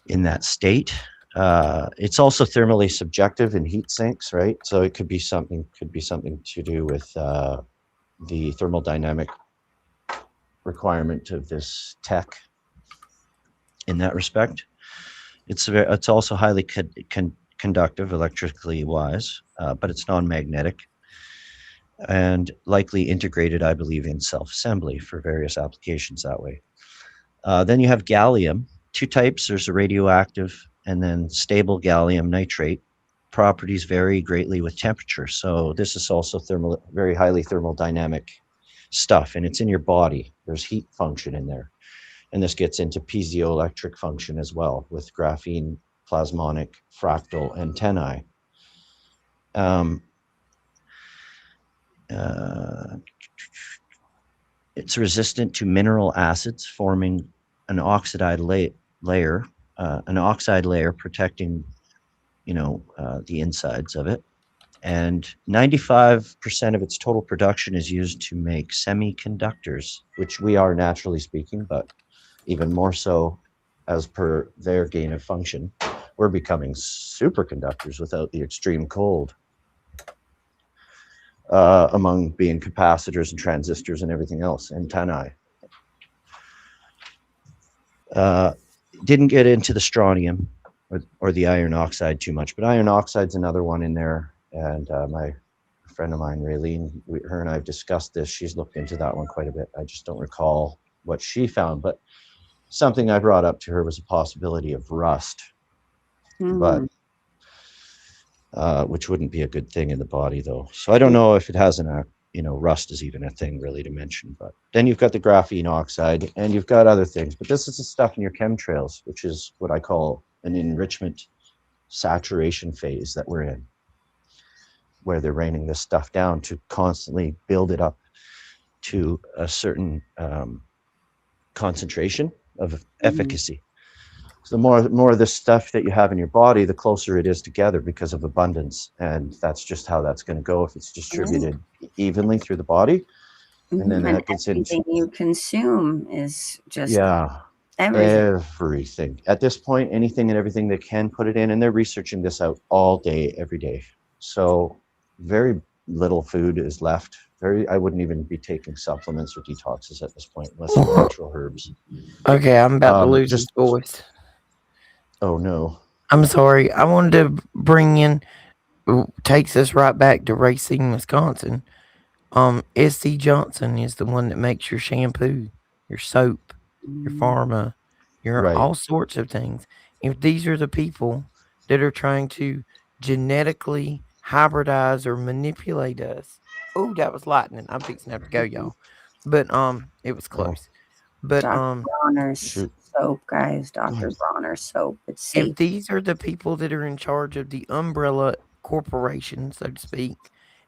In that state, it's also thermally subjective in heat sinks, right? So it could be something to do with the thermodynamic requirement of this tech. In that respect, it's also highly conductive, electrically wise, but it's non-magnetic and likely integrated, I believe, in self-assembly for various applications that way. Then you have gallium. 2 types. There's a radioactive and then stable gallium nitrate. Properties vary greatly with temperature. So this is also very highly thermodynamic stuff, and it's in your body. There's heat function in there. And this gets into piezoelectric function as well with graphene, plasmonic, fractal antennae. It's resistant to mineral acids, forming an oxide layer protecting, the insides of it. And 95% of its total production is used to make semiconductors, which we are naturally speaking, but even more so as per their gain of function. We're becoming superconductors without the extreme cold. Among being capacitors and transistors and everything else, antennae. Didn't get into the strontium or the iron oxide too much, but iron oxide's another one in there. And my friend of mine, Raylene, her and I have discussed this. She's looked into that one quite a bit. I just don't recall what she found, but something I brought up to her was a possibility of rust, but which wouldn't be a good thing in the body, though. So I don't know if it has rust is even a thing really to mention. But then you've got the graphene oxide, and you've got other things. But this is the stuff in your chemtrails, which is what I call an enrichment saturation phase that we're in, where they're raining this stuff down to constantly build it up to a certain concentration of efficacy. So the more of this stuff that you have in your body, the closer it is together because of abundance. And that's just how that's going to go if it's distributed evenly through the body. And then that gets into everything you consume is just everything. At this point, anything and everything they can put it in, and they're researching this out all day, every day. So very little food is left. I wouldn't even be taking supplements or detoxes at this point, unless they're natural herbs. Okay, I'm about to lose his voice. Oh no. I'm sorry. I wanted to bring in, takes us right back to Racine, Wisconsin. S.C. Johnson is the one that makes your shampoo, your soap, your pharma, your all sorts of things. If these are the people that are trying to genetically hybridize or manipulate us. Oh, that was lightning. I'm fixing to have to go, y'all. But it was close. But Dr. Bronner's soap, guys. Dr. Bronner's soap. It's safe. If these are the people that are in charge of the umbrella corporation, so to speak,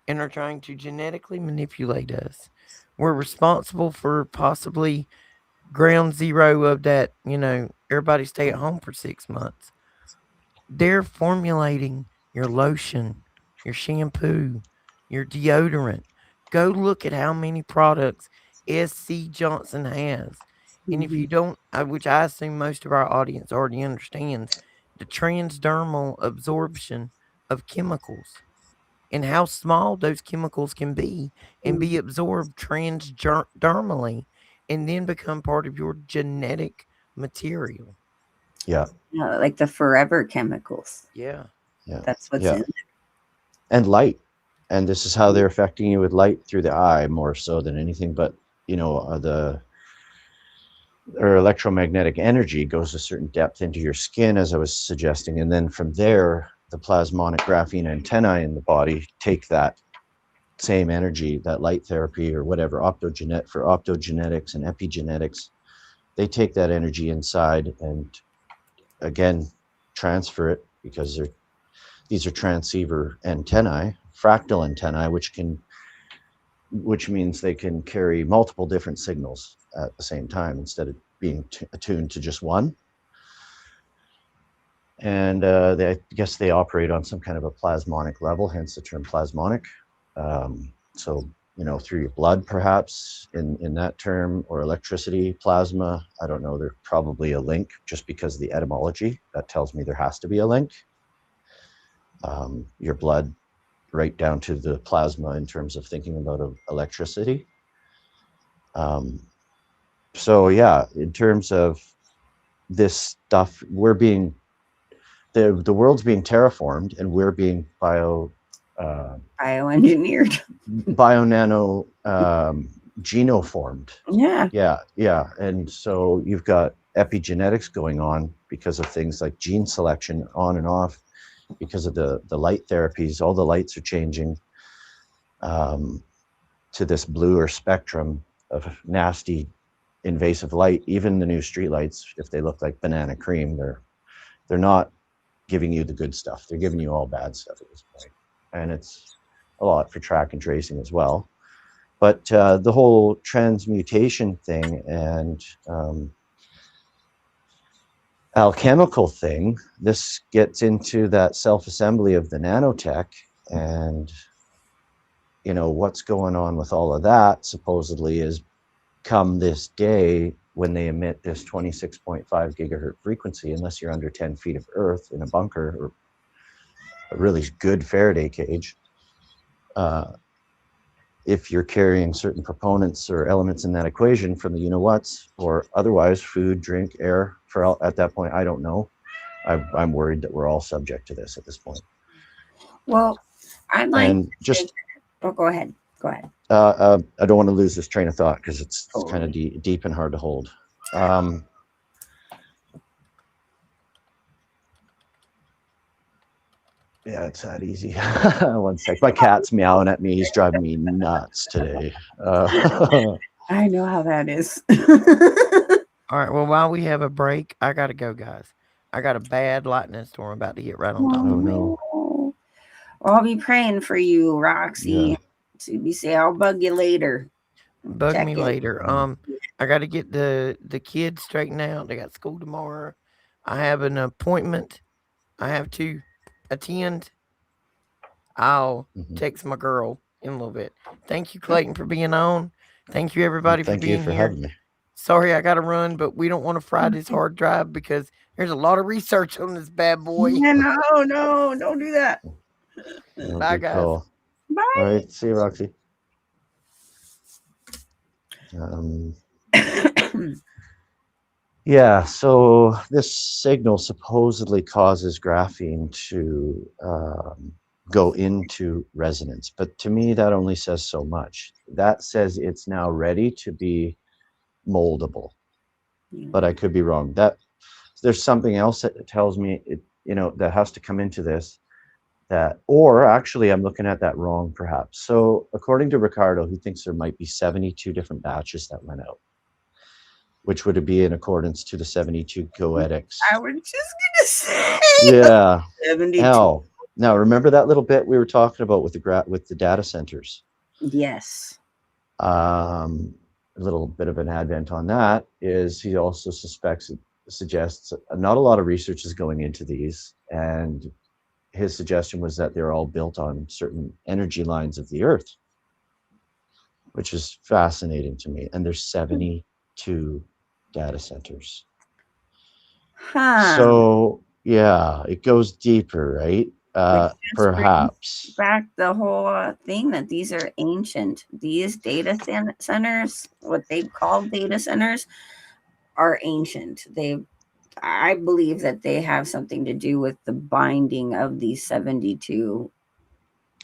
and are trying to genetically manipulate us, we're responsible for possibly ground zero of that, everybody stay at home for 6 months. They're formulating your lotion, your shampoo, your deodorant. Go look at how many products SC Johnson has. And if Mhm. you don't, which I assume most of our audience already understands, the transdermal absorption of chemicals and how small those chemicals can be and be absorbed transdermally and then become part of your genetic material. Yeah. Like the forever chemicals. Yeah. Yeah. That's what's Yeah. in And light. And this is how they're affecting you with light through the eye more so than anything. But, the or electromagnetic energy goes a certain depth into your skin, as I was suggesting. And then from there, the plasmonic graphene antennae in the body take that same energy, that light therapy or whatever, for optogenetics and epigenetics. They take that energy inside and again transfer it because these are transceiver antennae, fractal antennae, which means they can carry multiple different signals at the same time instead of being attuned to just one. And I guess they operate on some kind of a plasmonic level, hence the term plasmonic. So, through your blood, perhaps in that term, or electricity, plasma, I don't know, there's probably a link just because of the etymology. That tells me there has to be a link. Your blood right down to the plasma in terms of thinking about electricity. So yeah, in terms of this stuff, we're being the world's being terraformed, and we're being bioengineered. Nano genoformed. Yeah. Yeah. And so you've got epigenetics going on because of things like gene selection on and off, because of the light therapies. All the lights are changing to this bluer spectrum of nasty invasive light. Even the new street lights, if they look like banana cream, they're not giving you the good stuff. They're giving you all bad stuff at this point. And it's a lot for track and tracing as well. But the whole transmutation thing and alchemical thing, this gets into that self-assembly of the nanotech, and what's going on with all of that supposedly is come this day when they emit this 26.5 gigahertz frequency, unless you're under 10 feet of earth in a bunker or a really good Faraday cage, if you're carrying certain proponents or elements in that equation from the you-know-whats, or otherwise food, drink, air, at that point, I don't know. I'm worried that we're all subject to this at this point. Well, I'd like and just go ahead. I don't want to lose this train of thought because it's kind of deep and hard to hold. Yeah, it's that easy. One sec. My cat's meowing at me. He's driving me nuts today. I know how that is. All right. Well, while we have a break, I got to go, guys. I got a bad lightning storm about to hit right on top of me. No. Well, I'll be praying for you, Roxy. Yeah. So you say I'll bug you later. Bug Check me it. later. I got to get the kids straightened out. They got school tomorrow. I have an appointment I have to attend. I'll text my girl in a little bit. Thank you, Clayton, for being on. Thank you, everybody, for being here. Having me. Sorry, I got to run, but we don't want to fry this hard drive because there's a lot of research on this bad boy. Yeah, no, don't do that. Bye, guys. Call. Bye. All right, see you, Roxy. Yeah, so this signal supposedly causes graphene to go into resonance, but to me that only says so much. That says it's now ready to be moldable, but I could be wrong. That there's something else that tells me it, that has to come into this. Or actually I'm looking at that wrong perhaps. So according to Ricardo, he thinks there might be 72 different batches that went out, which would be in accordance to the 72 goetics. I was just gonna say. Yeah. 72. Now remember that little bit we were talking about with the data centers. Yes. A little bit of an advent on that is he also suggests not a lot of research is going into these, and his suggestion was that they're all built on certain energy lines of the earth. which is fascinating to me. And there's 72 data centers. Huh. So yeah, it goes deeper, right? Which just brings Perhaps. back the whole thing that these are ancient. These centers, what they call data centers, are ancient. I believe that they have something to do with the binding of these 72,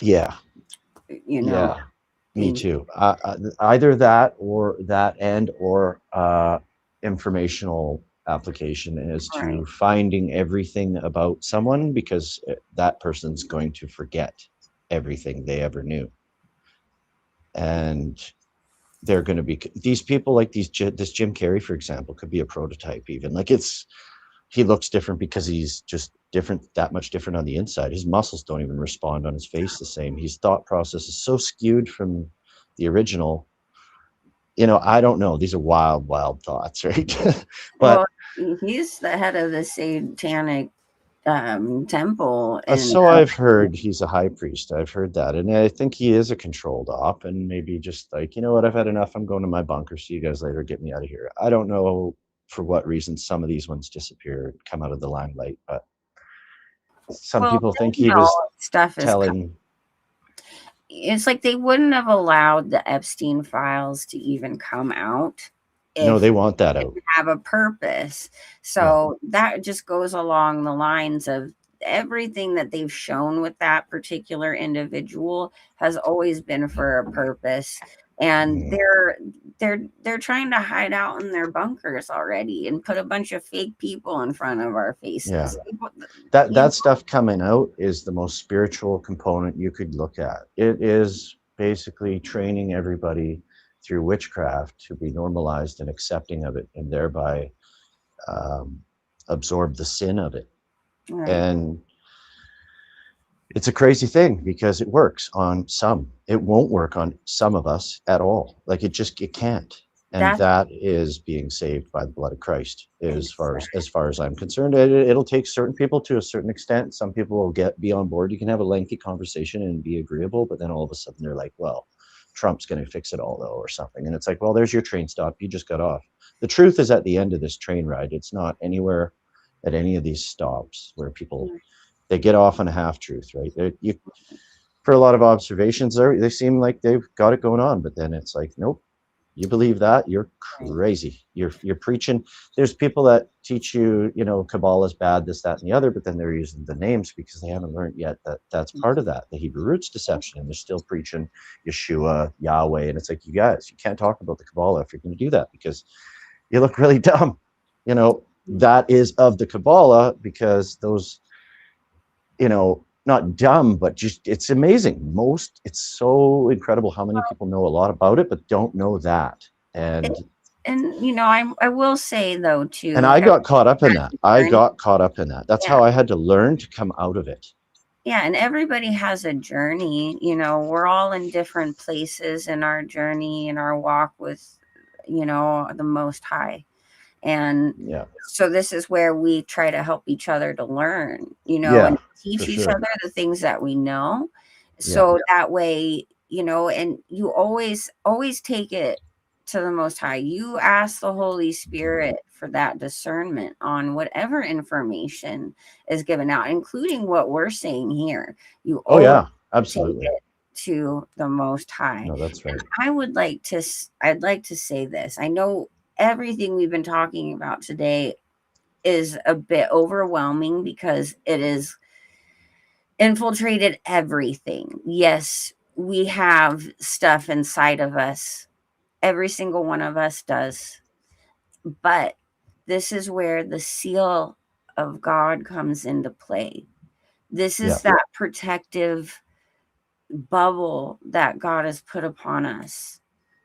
Yeah, you know, yeah, me things. too. Either that or that and or informational application as Right. to finding everything about someone because that person's going to forget everything they ever knew. And they're going to be these people like this Jim Carrey, for example, could be a prototype even. Like he looks different because he's just different, that much different on the inside. His muscles don't even respond on his face the same. His thought process is so skewed from the original. I don't know. These are wild, wild thoughts, right? Well, But he's the head of the satanic temple, and so I've heard he's a high priest. I've heard that. And I think he is a controlled op and maybe just like, you know what, I've had enough. I'm going to my bunker. See you guys later. Get me out of here. I don't know for what reason some of these ones disappear, come out of the limelight, but some well, people think you he know, was stuff is. telling. It's like they wouldn't have allowed the Epstein files to even come out No, if they want that out. have a purpose. Yeah. So that just goes along the lines of everything that they've shown with that particular individual has always been for a purpose. And Mhm. they're trying to hide out in their bunkers already and put a bunch of fake people in front of our Yeah. faces. That stuff coming out is the most spiritual component you could look at. It is basically training everybody through witchcraft to be normalized and accepting of it, and thereby absorb the sin of it. Right. And it's a crazy thing because it works on some. It won't work on some of us at all. Like it can't. And That's that is being saved by the blood of Christ, as far exactly. as far as I'm concerned. It'll take certain people to a certain extent. Some people will be on board. You can have a lengthy conversation and be agreeable, but then all of a sudden they're like, well, Trump's going to fix it all though, or something. And it's like, well, there's your train stop. You just got off. The truth is at the end of this train ride. It's not anywhere at any of these stops where people they get off on a half truth, right? For a lot of observations, they seem like they've got it going on, but then it's like, nope. You believe that, you're crazy. You're preaching. There's people that teach you, Kabbalah is bad, this, that, and the other, but then they're using the names because they haven't learned yet that that's part of that, the Hebrew roots deception, and they're still preaching Yeshua, Yahweh, and it's like, you guys, you can't talk about the Kabbalah if you're going to do that because you look really dumb. That is of the Kabbalah because those, not dumb, but just it's amazing. It's so incredible how many people know a lot about it, but don't know that. And I will say though too. and I got caught up in that. That's how I had to learn to come out of it. Yeah, and everybody has a journey. We're all in different places in our journey, in our walk with, the Most High. And so this is where we try to help each other to learn, and teach each other the things that we know. So that way, and you always take it to the Most High. You ask the Holy Spirit for that discernment on whatever information is given out, including what we're saying here. You absolutely take it to the Most High. No, that's right. And I'd like to say this. I know everything we've been talking about today is a bit overwhelming because it is infiltrated everything. Yes, we have stuff inside of us. Every single one of us does. But this is where the seal of God comes into play. This is that protective bubble that God has put upon us,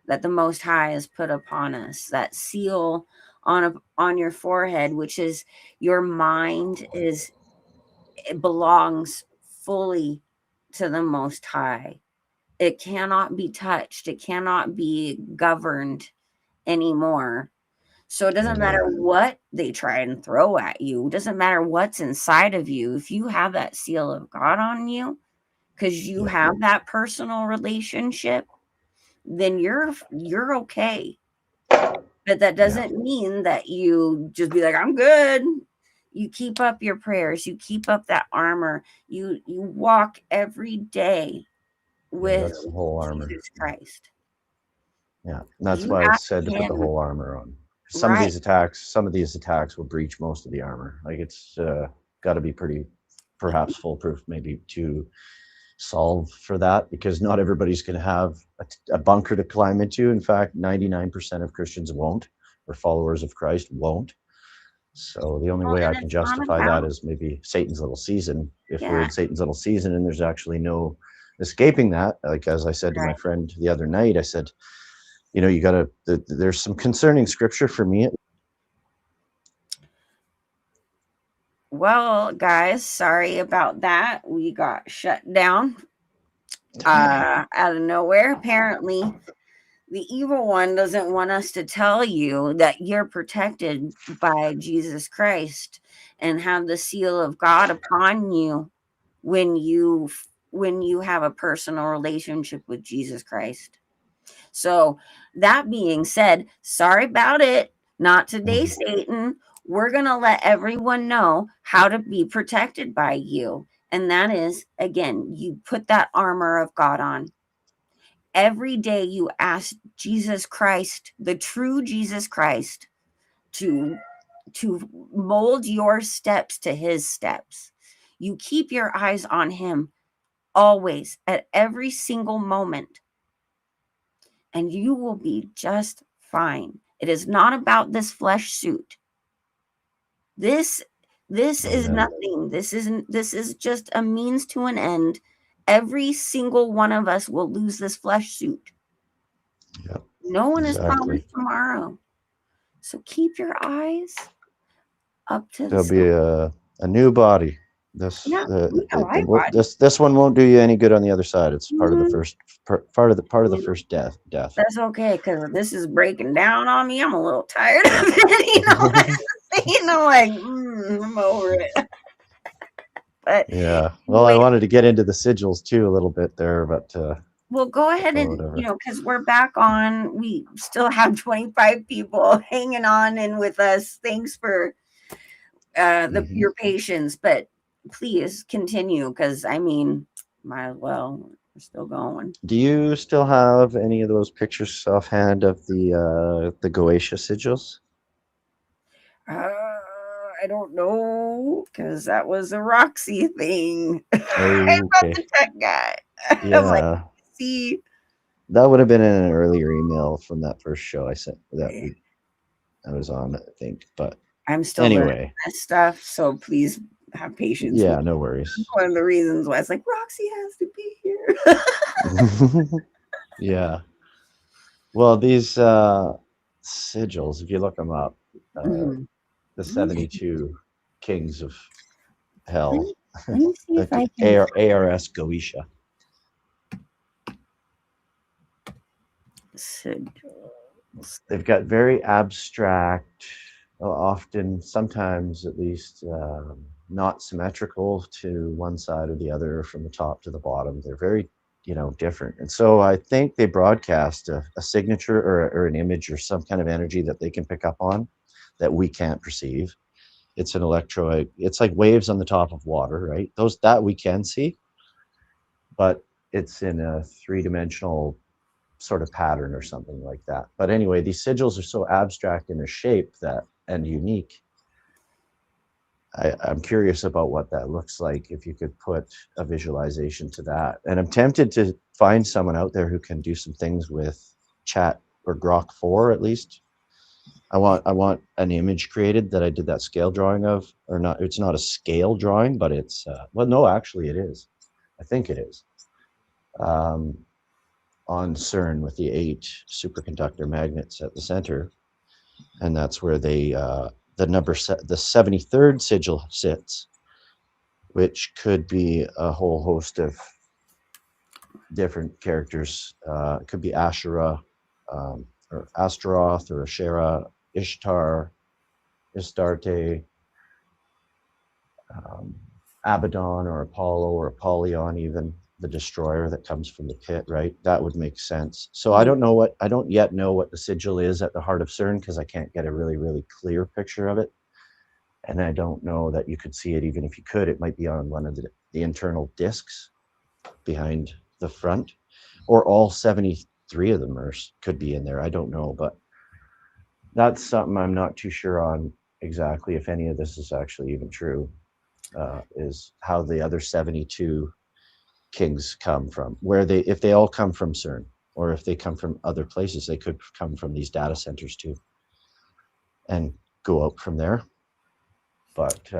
that the Most High has put upon us, that seal on your forehead, which is your mind it belongs fully to the Most High. It cannot be touched. It cannot be governed anymore. So it doesn't matter what they try and throw at you. It doesn't matter what's inside of you. If you have that seal of God on you, because you have that personal relationship, then you're okay. But that doesn't mean that you just be like, I'm good. You keep up your prayers, you keep up that armor, you walk every day with that's the whole armor. Jesus Christ. Yeah, that's You why it's ask said to put the him, whole armor on. Some of right? these attacks will breach most of the armor. Like it's got to be pretty, perhaps foolproof, maybe to solve for that, because not everybody's going to have a bunker to climb into. In fact, 99% of Christians won't, or followers of Christ won't. So the only Well, way I and can it's not justify that about, is maybe Satan's little season. If we're yeah, in Satan's little season and there's actually no escaping that, like as I said to my right. friend the other night, I said, you know, you got to, there's some concerning scripture for me. Well, guys, sorry about that. We got shut down out of nowhere. Apparently, the evil one doesn't want us to tell you that you're protected by Jesus Christ and have the seal of God upon you when you have a personal relationship with Jesus Christ. So, that being said, sorry about it. Not today, Satan. We're going to let everyone know how to be protected by you. And that is, again, you put that armor of God on. Every day you ask Jesus Christ, the true Jesus Christ, to mold your steps to his steps. You keep your eyes on him always, at every single moment, and you will be just fine. It is not about this flesh suit. This is nothing. This is just a means to an end. Every single one of us will lose this flesh suit. Yep, No one is exactly. promised tomorrow. So keep your eyes up to the There'll sky. be a new body. This Yeah, this one won't do you any good on the other side. It's part of the Mhm. first part of the first death. That's okay, because this is breaking down on me. I'm a little tired of it. You know what I'm saying? I'm like, I'm over it. But Yeah. Well, I anyway, wanted to get into the sigils too a little bit there, but well, go ahead and, whatever. because we're back on. We still have 25 people hanging on in with us. Thanks for your patience, but please continue, because I mean, might as well. We're still going. Do you still have any of those pictures offhand of the Goetia sigils? I don't know, because that was a Roxy thing. I'm not Okay. the tech guy. I'm like, Yeah. see, That would have been in an earlier email from that first show I sent I was on, I think. But I'm still learning anyway, this stuff, so please have patience with yeah, no worries. me. One of the reasons why it's like Roxy has to be here. Yeah. Well, these sigils, if you look them up, Mhm. the 72 kings of Let hell, me, let me see if I can. ARS Goetia. They've got very abstract, often, sometimes at least, not symmetrical to one side or the other, from the top to the bottom. They're very, different. And so I think they broadcast a signature or an image or some kind of energy that they can pick up on that we can't perceive. It's an electroid. It's like waves on the top of water, right? Those that we can see, but it's in a three-dimensional sort of pattern or something like that. But anyway, these sigils are so abstract in their shape and unique. I'm curious about what that looks like, if you could put a visualization to that. And I'm tempted to find someone out there who can do some things with Chat or Grok 4 at least. I want an image created that I did that scale drawing of, or not. It's not a scale drawing, but it's well, no, actually it is. I think it is. On CERN with the 8 superconductor magnets at the center, and that's where they the 73rd sigil sits, which could be a whole host of different characters. It could be Asherah, or Astaroth, or Asherah, Ishtar, Astarte, Abaddon, or Apollo, or Apollyon even. the destroyer that comes from the pit, right? That would make sense. So I don't yet know what the sigil is at the heart of CERN, because I can't get a really, really clear picture of it. And I don't know that you could see it. Even if you could, it might be on one of the internal discs behind the front, or all 73 of them could be in there. I don't know, but that's something I'm not too sure on exactly if any of this is actually even true, is how the other 72 kings come from, if they all come from CERN, or if they come from other places. They could come from these data centers too and go out from there. But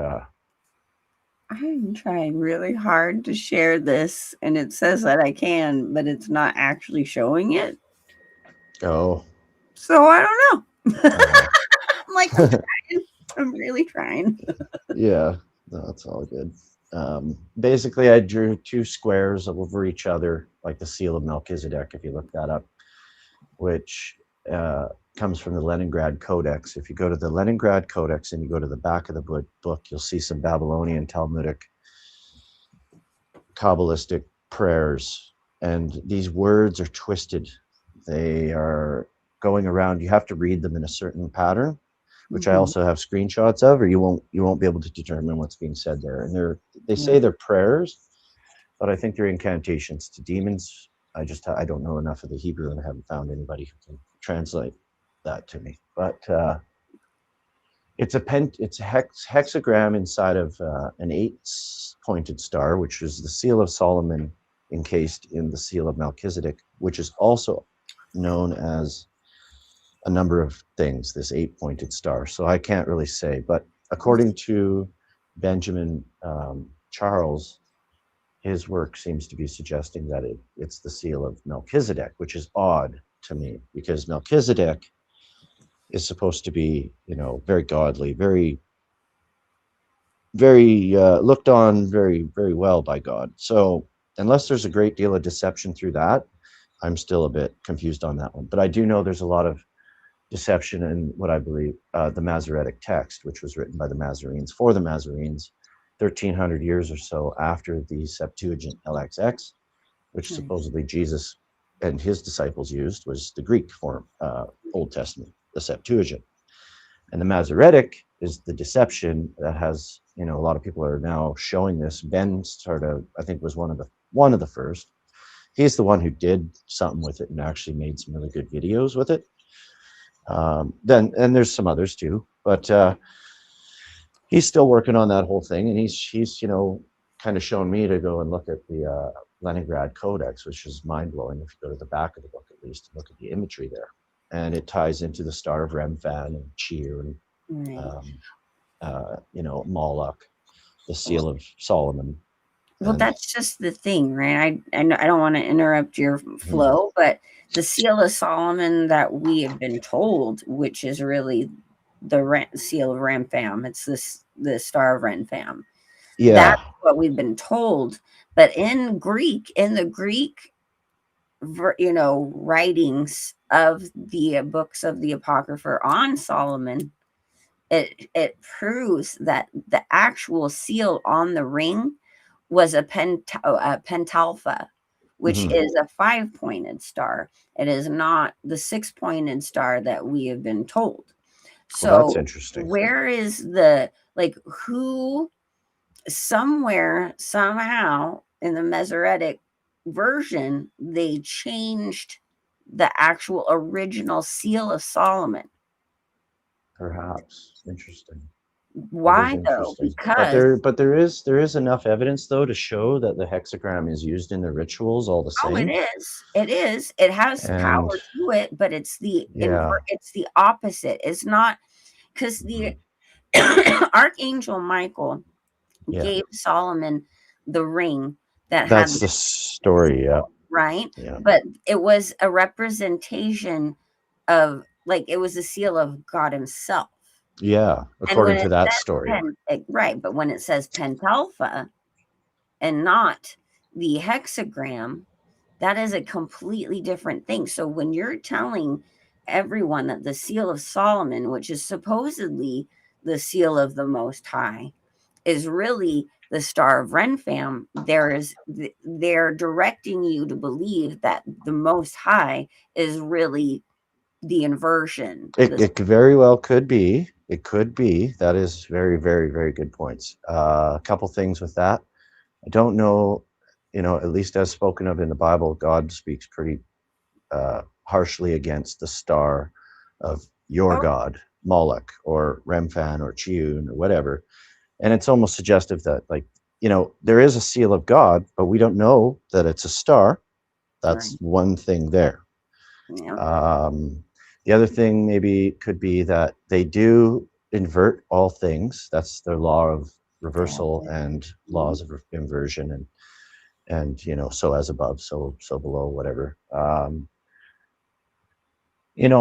I'm trying really hard to share this, and it says that I can, but it's not actually showing it. oh, So I don't know. I'm like, I'm trying. I'm really trying. yeah, no, that's all good. Basically, I drew two squares over each other, like the seal of Melchizedek, if you look that up, which comes from the Leningrad Codex. If you go to the Leningrad Codex and you go to the back of the book, you'll see some Babylonian Talmudic Kabbalistic prayers, and these words are twisted. They are going around. You have to read them in a certain pattern, which I also have screenshots of, or you won't be able to determine what's being said there. And they say they're prayers, but I think they're incantations to demons. I don't know enough of the Hebrew, and I haven't found anybody who can translate that to me. But it's a hexagram inside of an 8-pointed star, which is the seal of Solomon encased in the seal of Melchizedek, which is also known as a number of things, this 8-pointed star. So I can't really say, but according to Benjamin Charles, his work seems to be suggesting that it's the seal of Melchizedek, which is odd to me, because Melchizedek is supposed to be, very godly, very, very looked on very, very well by God. So unless there's a great deal of deception through that, I'm still a bit confused on that one. But I do know there's a lot of deception in what I believe the Masoretic text, which was written by the Nazarenes for the Nazarenes 1,300 years or so after the Septuagint LXX, which supposedly Jesus and his disciples used, was the Greek form, Old Testament, the Septuagint. And the Masoretic is the deception that has, a lot of people are now showing this. Ben I think was one of the first. He's the one who did something with it and actually made some really good videos with it. Then there's some others too, but he's still working on that whole thing, and he's kind of shown me to go and look at the Leningrad Codex, which is mind-blowing if you go to the back of the book, at least, and look at the imagery there. And it ties into the Star of Remphan and Cheer and Moloch, the Seal of Solomon. Well, that's just the thing, right? I don't want to interrupt your flow, but the Seal of Solomon that we have been told, which is really the Seal of Remphan, it's the Star of Remphan. Yeah, that's what we've been told. But in the Greek, writings of the books of the Apocrypha on Solomon, it proves that the actual seal on the ring was a pentalpha, which is a 5-pointed star. It is not the 6-pointed star that we have been told. So that's interesting. Where is who somewhere, somehow in the Masoretic version, they changed the actual original seal of Solomon? Perhaps. Interesting. Why though? Because but there is enough evidence though to show that the hexagram is used in the rituals all the same. It is. It has power to it, but it's the opposite. It's not, because the Archangel Michael gave Solomon the ring that's the story, right? Yeah. But it was a representation of, it was a seal of God himself. Yeah, according to that story. Right, but when it says pentalpha and not the hexagram, that is a completely different thing. So when you're telling everyone that the seal of Solomon, which is supposedly the seal of the Most High, is really the Star of Renfam, they're directing you to believe that the Most High is really the inversion. It very well could be. It could be. That is very, very, very good points. A couple things with that. I don't know, at least as spoken of in the Bible, God speaks pretty harshly against the star of your god, Moloch or Remphan or Chiun or whatever. And it's almost suggestive that, like, there is a seal of God, but we don't know that it's a star. That's one thing there. Yeah. The other thing maybe could be that they do invert all things. That's their law of reversal and laws of inversion, and so as above, so below, whatever. All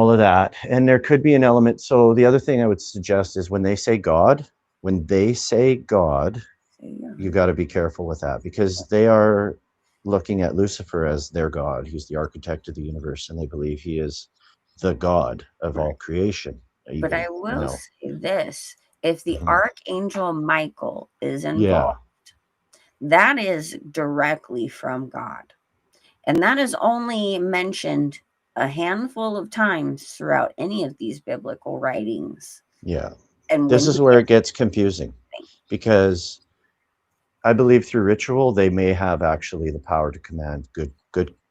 of that. And there could be an element. So the other thing I would suggest is when they say God, you got to be careful with that, because they are looking at Lucifer as their God. He's the architect of the universe, and they believe he is the God of all creation. But I will say this: if the Archangel Michael is involved, that is directly from God. And that is only mentioned a handful of times throughout any of these biblical writings. Yeah. And this is where it gets confusing, because I believe through ritual, they may have actually the power to command good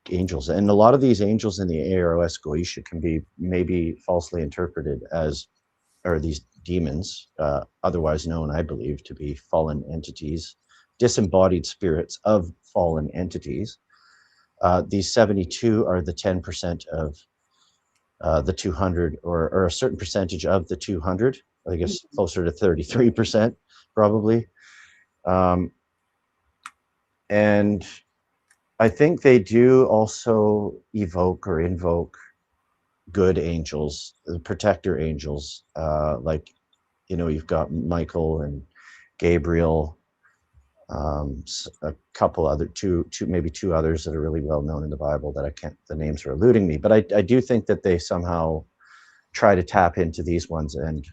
angels. And a lot of these angels in the AROS Goetia can be maybe falsely interpreted as, or these demons, otherwise known, I believe, to be fallen entities, disembodied spirits of fallen entities. These 72 are the 10% of the 200, or a certain percentage of the 200, I guess closer to 33% probably. And I think they do also evoke or invoke good angels, the protector angels, like, you've got Michael and Gabriel, a couple other, maybe two others that are really well known in the Bible that the names are eluding me. But I do think that they somehow try to tap into these ones and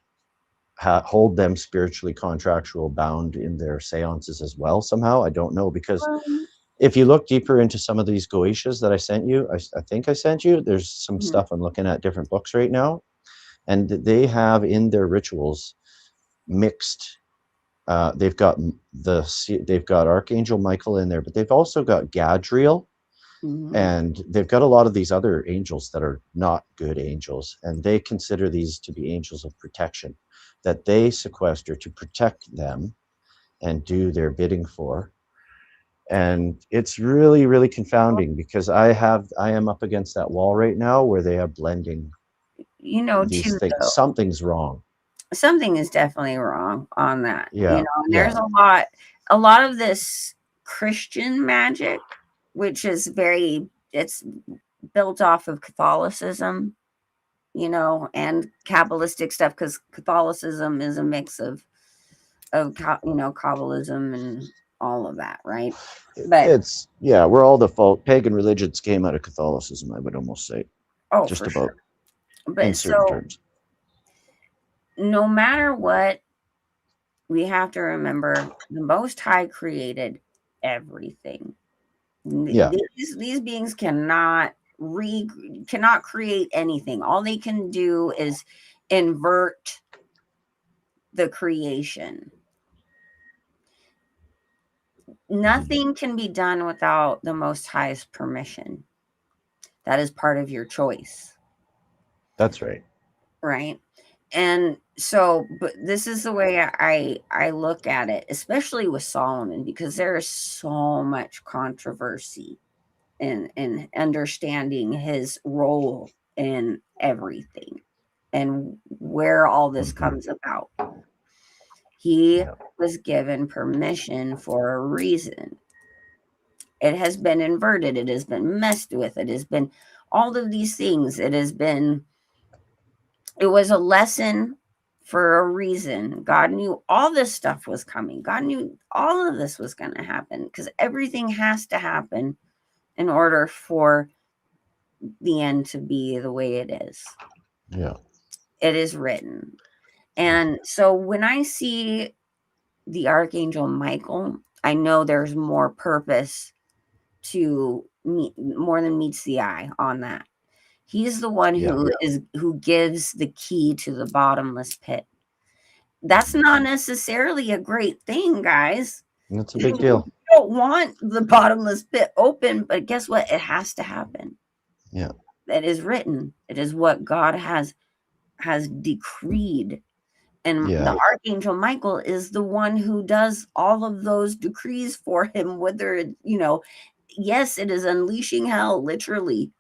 hold them spiritually contractual bound in their seances as well somehow. I don't know, because if you look deeper into some of these Goetias that I sent you, I think I sent you, there's some stuff I'm looking at different books right now, and they have in their rituals mixed. They've got Archangel Michael in there, but they've also got Gadriel, and they've got a lot of these other angels that are not good angels, and they consider these to be angels of protection that they sequester to protect them and do their bidding for. And it's really, really confounding, because I am up against that wall right now where they are blending these things. Something's wrong. Something is definitely wrong on that. Yeah. And there's a lot of this Christian magic, which is it's built off of Catholicism, and Kabbalistic stuff, because Catholicism is a mix of Kabbalism and all of that, right? But we're all default. Pagan religions came out of Catholicism, I would almost say. Just about. Sure. But in certain terms. No matter what, we have to remember the Most High created everything. Yeah. These beings cannot create anything. All they can do is invert the creation. Nothing can be done without the Most High's permission. That is part of your choice. That's right. Right. And so, but this is the way I look at it, especially with Solomon, because there is so much controversy in understanding his role in everything and where all this comes about. He was given permission for a reason. It has been inverted. It has been messed with. It has been all of these things. It was a lesson for a reason. God knew all this stuff was coming. God knew all of this was going to happen, because everything has to happen in order for the end to be the way it is. Yeah. It is written. And so when I see the Archangel Michael, I know there's more purpose to meet, more than meets the eye on that. He's the one Yeah. who gives the key to the bottomless pit. That's not necessarily a great thing, guys. That's a big deal. You don't want the bottomless pit open, but guess what? It has to happen. Yeah. That is written. It is what God has decreed. And Yeah. the Archangel Michael is the one who does all of those decrees for him, whether it, yes, it is unleashing hell, literally,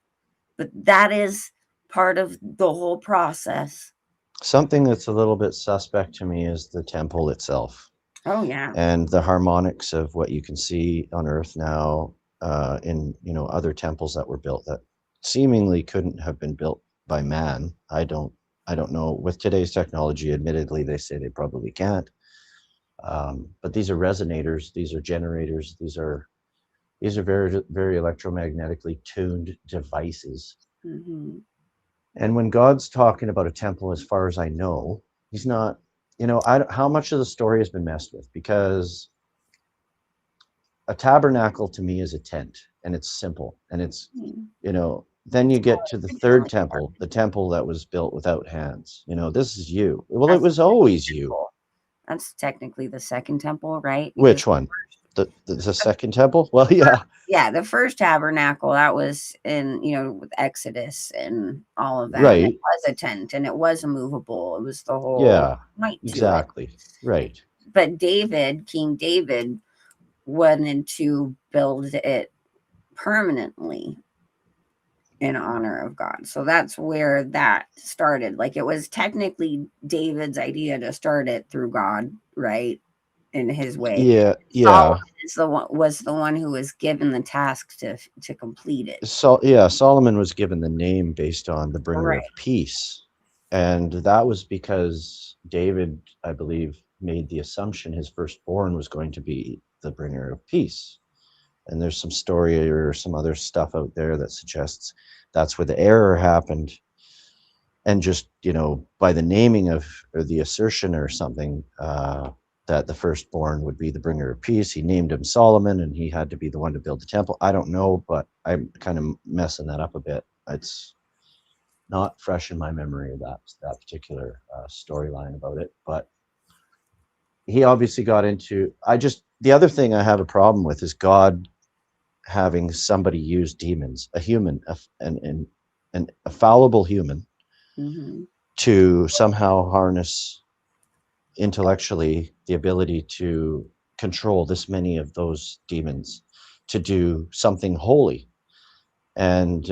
but that is part of the whole process. Something that's a little bit suspect to me is the temple itself. Oh, yeah. And the harmonics of what you can see on Earth now, in other temples that were built that seemingly couldn't have been built by man. I don't know. With today's technology, admittedly, they say they probably can't. But these are resonators. These are generators. These are very, very electromagnetically tuned devices. Mm-hmm. And when God's talking about a temple, as far as I know, he's not, how much of the story has been messed with? Because a tabernacle to me is a tent, and it's simple, and it's, then you get to the third temple, the temple that was built without hands. This is you. Well, it was always you. That's technically the second temple, right? Which one? The second temple? Well, yeah. Yeah, the first tabernacle, that was in, with Exodus and all of that. Right. It was a tent, and it was immovable. It was the whole point to exactly. it. Right. But King David, wanted to build it permanently in honor of God. So that's where that started. Like, it was technically David's idea to start it through God, right? In his way. Yeah. Solomon was the one who was given the task to complete it. So Solomon was given the name based on the bringer of peace. And that was because David, I believe, made the assumption his firstborn was going to be the bringer of peace. And there's some story or some other stuff out there that suggests that's where the error happened. And just, by the naming of, or the assertion or something, that the firstborn would be the bringer of peace, he named him Solomon, and he had to be the one to build the temple. I don't know, but I'm kind of messing that up a bit. It's not fresh in my memory of that particular storyline about it. But he obviously got into, the other thing I have a problem with is God having somebody use demons, a human, a fallible human, to somehow harness intellectually the ability to control this many of those demons to do something holy. And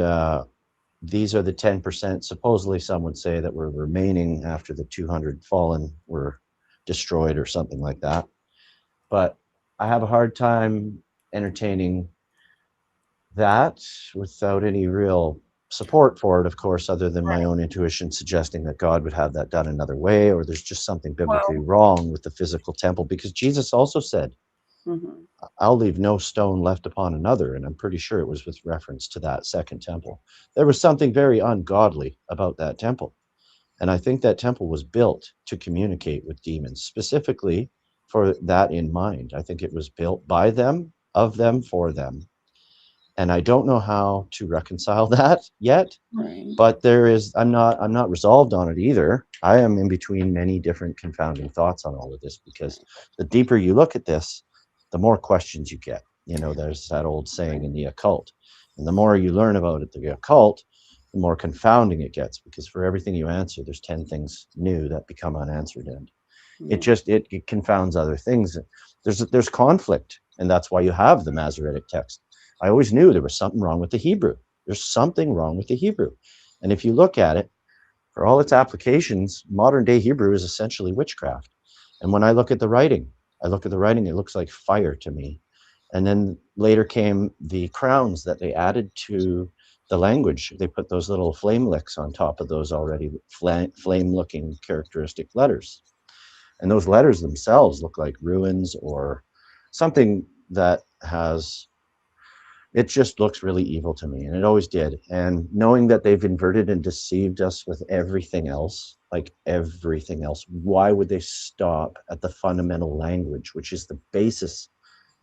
these are the 10%, supposedly some would say, that were remaining after the 200 fallen were destroyed or something like that. But I have a hard time entertaining that without any real support for it, of course, other than my own intuition suggesting that God would have that done another way, or there's just something biblically wrong with the physical temple, because Jesus also said, I'll leave no stone left upon another. And I'm pretty sure it was with reference to that second temple. There was something very ungodly about that temple. And I think that temple was built to communicate with demons, specifically for that in mind. I think it was built by them, of them, for them. And I don't know how to reconcile that yet, but I'm not resolved on it either. I am in between many different confounding thoughts on all of this, because the deeper you look at this, the more questions you get. There's that old saying in the occult, and the more you learn about it, the occult, the more confounding it gets, because for everything you answer, there's 10 things new that become unanswered, and it confounds other things. There's conflict, and that's why you have the Masoretic text. I always knew there was something wrong with the Hebrew. There's something wrong with the Hebrew. And if you look at it, for all its applications, modern day Hebrew is essentially witchcraft. And when I look at the writing, it looks like fire to me. And then later came the crowns that they added to the language. They put those little flame licks on top of those already flame-looking characteristic letters. And those letters themselves look like ruins or something that has it just looks really evil to me, and it always did. And knowing that they've inverted and deceived us with everything else, like everything else, why would they stop at the fundamental language, which is the basis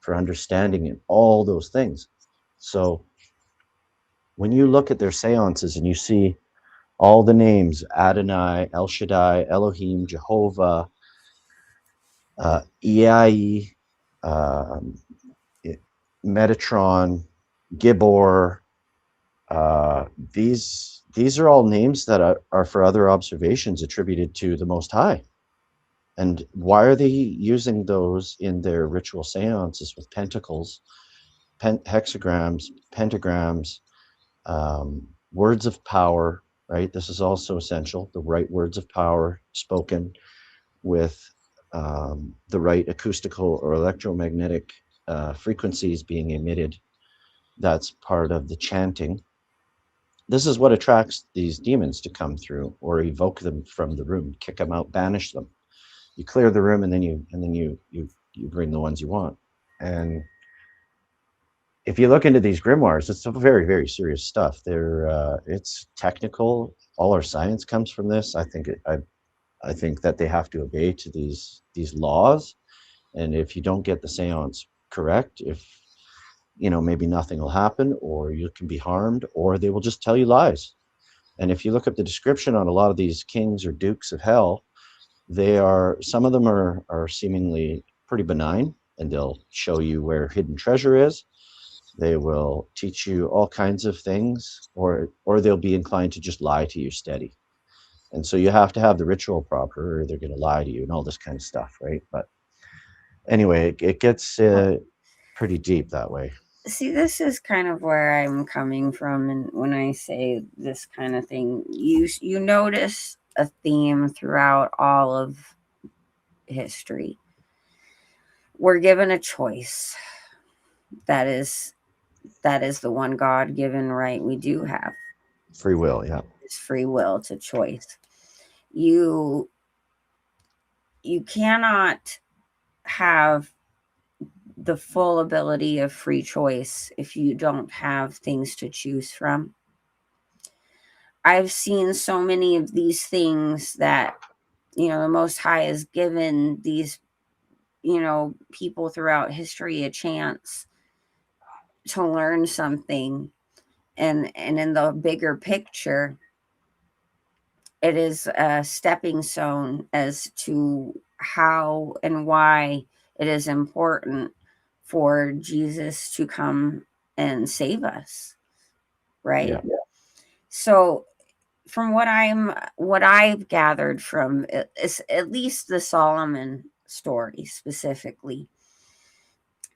for understanding it, all those things? So when you look at their seances and you see all the names, Adonai, El Shaddai, Elohim, Jehovah, Iai, um, Metatron, Gibor, these are all names that are for other observations attributed to the Most High. And why are they using those in their ritual seances with pentacles, hexagrams, pentagrams, words of power, right? This is also essential. The right words of power spoken with the right acoustical or electromagnetic frequencies being emitted. That's part of the chanting. This is what attracts these demons to come through, or evoke them from the room, kick them out, banish them. You clear the room, and then you bring the ones you want. And if you look into these grimoires, it's very, very serious stuff. It's technical. All our science comes from this. I think that they have to obey to these laws. And if you don't get the seance correct, if maybe nothing will happen, or you can be harmed, or they will just tell you lies. And if you look up the description on a lot of these kings or dukes of hell, some of them are seemingly pretty benign, and they'll show you where hidden treasure is. They will teach you all kinds of things, or they'll be inclined to just lie to you steady. And so you have to have the ritual proper, or they're going to lie to you and all this kind of stuff, right? But anyway, it gets pretty deep that way. See, this is kind of where I'm coming from, and when I say this kind of thing, you notice a theme throughout all of history. We're given a choice. That is the one God-given right we do have. Free will, yeah. It's free will to choice. You cannot have the full ability of free choice if you don't have things to choose from. I've seen so many of these things that, the Most High has given these, people throughout history a chance to learn something. And in the bigger picture, it is a stepping stone as to how and why it is important for Jesus to come and save us, right? Yeah. So from what I've gathered from at least the Solomon story specifically,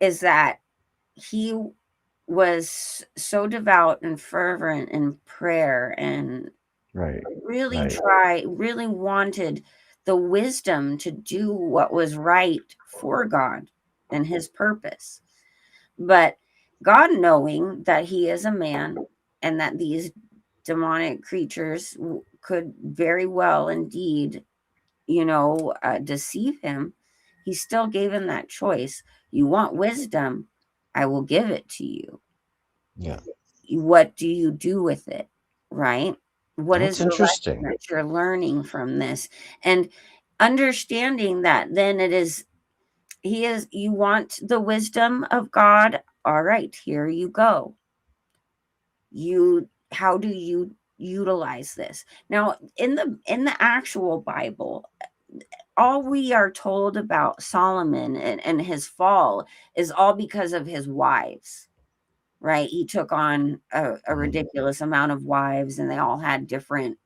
is that he was so devout and fervent in prayer, and really wanted the wisdom to do what was right for God and his purpose. But God, knowing that he is a man and that these demonic creatures could very well indeed, deceive him, he still gave him that choice. You want wisdom? I will give it to you. Yeah. What do you do with it? Right? What That's is the interesting lesson that you're learning from this? And understanding that then you want the wisdom of God. All right, here you go. How do you utilize this? Now, in the actual Bible, all we are told about Solomon and his fall is all because of his wives, right? He took on a ridiculous amount of wives, and they all had different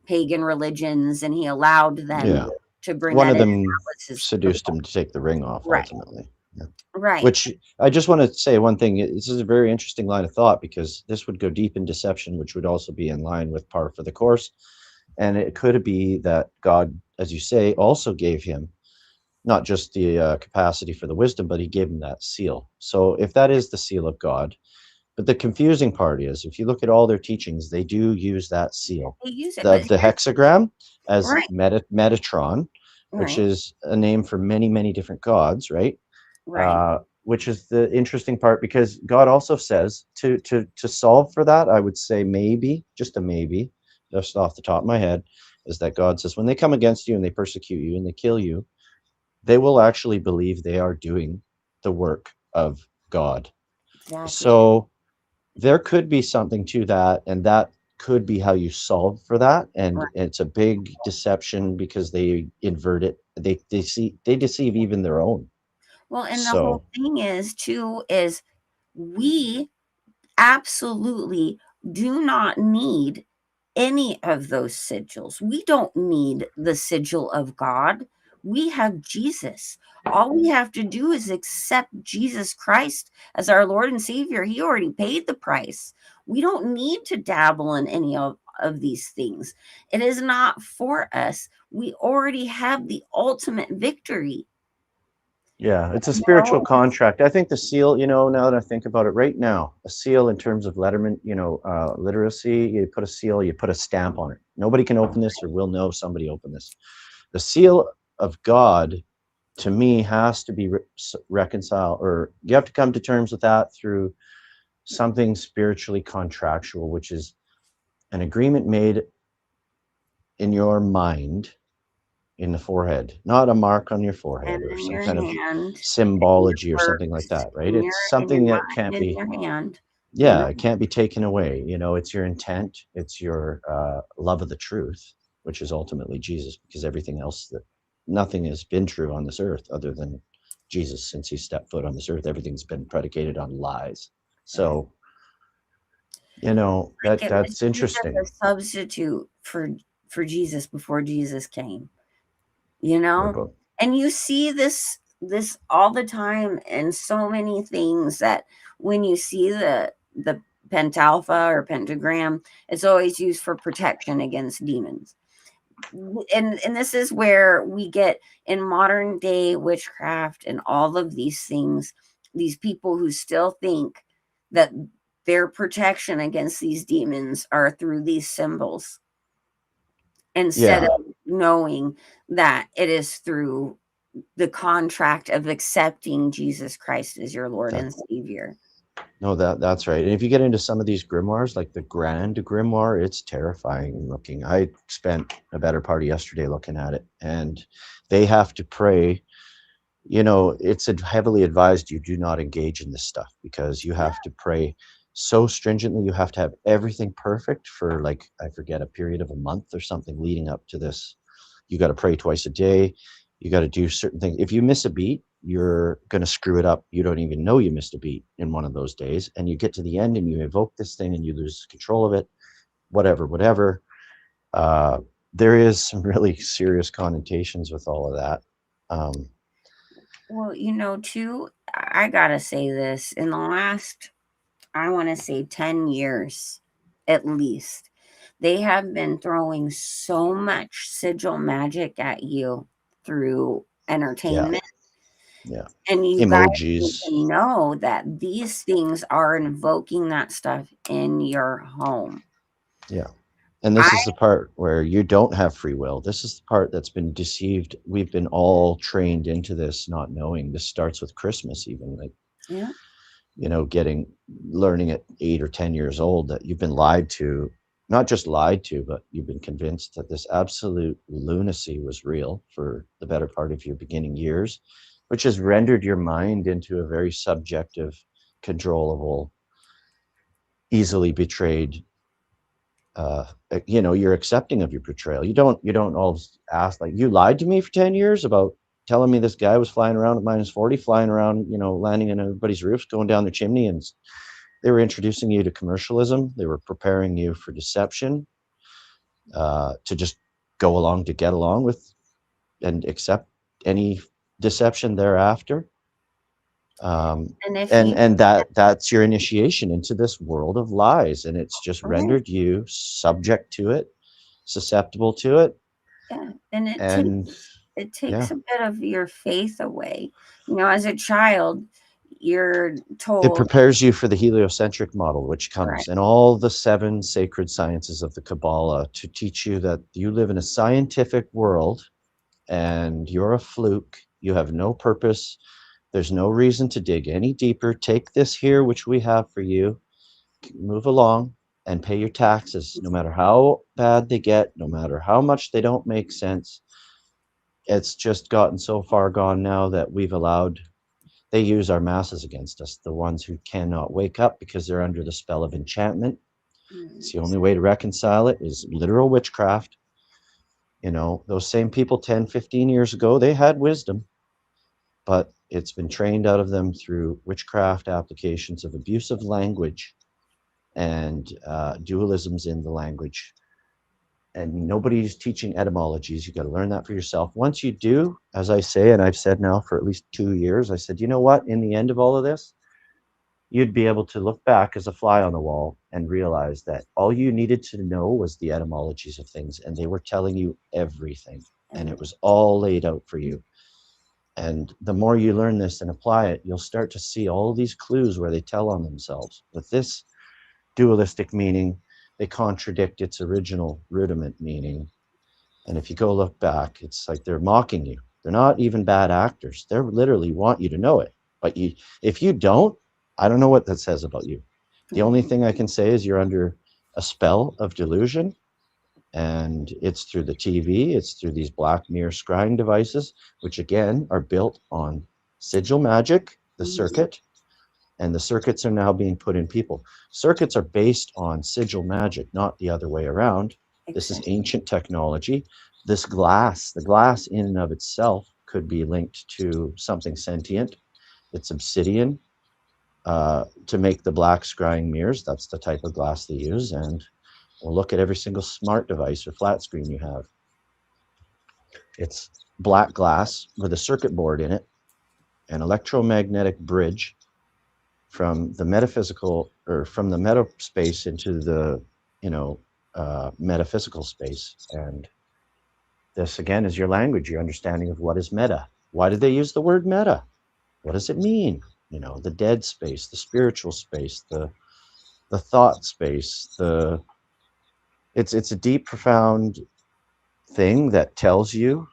pagan religions, and he allowed them to bring one that of them in. seduced him to take the ring off, Right. ultimately. Yeah. Right. Which I just want to say one thing. This is a very interesting line of thought, because this would go deep in deception, which would also be in line with par for the course. And it could be that God, as you say, also gave him not just the capacity for the wisdom, but he gave him that seal. So if that is the seal of God, but the confusing part is, if you look at all their teachings, they do use that seal, They use it, the hexagram, as Right. Metatron, which Right. is a name for many, many different gods, right? Right. which is the interesting part, because God also says to solve for that, I would say maybe, just a maybe, just off the top of my head, is that God says when they come against you and they persecute you and they kill you, they will actually believe they are doing the work of God. Exactly. So there could be something to that, and that could be how you solve for that. And Right. it's a big deception because they invert it. They deceive even their own. Well, and the whole So thing is too is we absolutely do not need any of those sigils. We don't need the sigil of God. We have Jesus. All we have to do is accept Jesus Christ as our Lord and Savior. He already paid the price. We don't need to dabble in any of these things. It is not for us. We already have the ultimate victory. yeah, it's a You spiritual know? contract. I think the seal, now that I think about it right now, a seal in terms of letterman, literacy, you put a seal, you put a stamp on it. Nobody can open this or will know somebody opened this. The seal of God, to me, has to be reconciled, or you have to come to terms with that through something spiritually contractual, which is an agreement made in your mind, in the forehead, not a mark on your forehead And or in some your kind of hand, in your symbology or something like works, that, right? It's in your something that mind, can't in be, your hand. yeah, it can't be taken away. It's your intent, it's your love of the truth, which is ultimately Jesus, because everything else, that nothing has been true on this earth other than Jesus. Since he stepped foot on this earth, everything's been predicated on lies. So Like it was that's used as interesting. a substitute for Jesus before Jesus came. You know? But And you see this all the time in so many things, that when you see the pentalpha or pentagram, it's always used for protection against demons. And this is where we get in modern day witchcraft and all of these things, these people who still think that their protection against these demons are through these symbols, instead yeah, of knowing that it is through the contract of accepting Jesus Christ as your Lord that and Savior. no, that's right. And if you get into some of these grimoires, like the Grand Grimoire, it's terrifying looking. I spent a better part of yesterday looking at it, and they have to pray. It's heavily advised you do not engage in this stuff, because you have to pray so stringently. You have to have everything perfect for, like, I forget, a period of a month or something leading up to this. You got to pray twice a day. You got to do certain things. If you miss a beat, you're going to screw it up. You don't even know you missed a beat in one of those days. And you get to the end and you evoke this thing and you lose control of it, whatever. Uh, there is some really serious connotations with all of that. Well, too, I gotta say this. In the last, I want to say 10 years at least, they have been throwing so much sigil magic at you through Yeah, entertainment. yeah. And you guys need Emojis. to know that these things are invoking that stuff in your home. Yeah. And I this is the part where you don't have free will. This is the part that's been deceived. We've been all trained into this, not knowing. This starts with Christmas, even, like, Yeah. learning at 8 or 10 years old that you've been lied to, not just lied to, but you've been convinced that this absolute lunacy was real for the better part of your beginning years, which has rendered your mind into a very subjective, controllable, easily betrayed, you're accepting of your portrayal. You don't always ask, like, you lied to me for 10 years about telling me this guy was flying around at -40, flying around, landing in everybody's roofs, going down their chimney. And they were introducing you to commercialism. They were preparing you for deception, to just go along to get along with and accept any deception thereafter. And if and you, and that's your initiation into this world of lies, and it's just right, rendered you subject to it, susceptible to it. yeah, and And it yeah, takes a bit of your faith away. As a child, you're it told, prepares you for the heliocentric model, which right, comes in all the 7 sacred sciences of the Kabbalah, to teach you that you live in a scientific world and you're a fluke. You have no purpose. There's no reason to dig any deeper. Take this here, which we have for you, move along and pay your taxes, no matter how bad they get, no matter how much they don't make sense. It's just gotten so far gone now that we've allowed, they use our masses against us, the ones who cannot wake up because they're under the spell of enchantment. It's the only way to reconcile it is literal witchcraft. You know, those same people 10, 15 years ago, they had wisdom, but it's been trained out of them through witchcraft applications of abusive language and dualisms in the language. And nobody's teaching etymologies. You got to learn that for yourself. Once you do, as I say, and I've said now for at least 2 years, I said, you know what, in the end of all of this, you'd be able to look back as a fly on the wall and realize that all you needed to know was the etymologies of things, and they were telling you everything, and it was all laid out for you. And the more you learn this and apply it, you'll start to see all these clues where they tell on themselves. With this dualistic meaning, they contradict its original rudiment meaning. And if you go look back, it's like they're mocking you. They're not even bad actors. They literally want you to know it. But if you don't, I don't know what that says about you. The only thing I can say is you're under a spell of delusion, and it's through the TV, it's through these black mirror scrying devices, which again are built on sigil magic, the circuit, and the circuits are now being put in people. Circuits are based on sigil magic, not the other way around. This is ancient technology. This glass, the glass in and of itself could be linked to something sentient. It's obsidian to make the black scrying mirrors. That's the type of glass they use. And we'll look at every single smart device or flat screen you have. It's black glass with a circuit board in it, an electromagnetic bridge from the metaphysical, or from the meta space into the, metaphysical space. And this again is your language, your understanding of what is meta. Why did they use the word meta? What does it mean? The dead space, the spiritual space, the thought space, it's a deep, profound thing that tells you,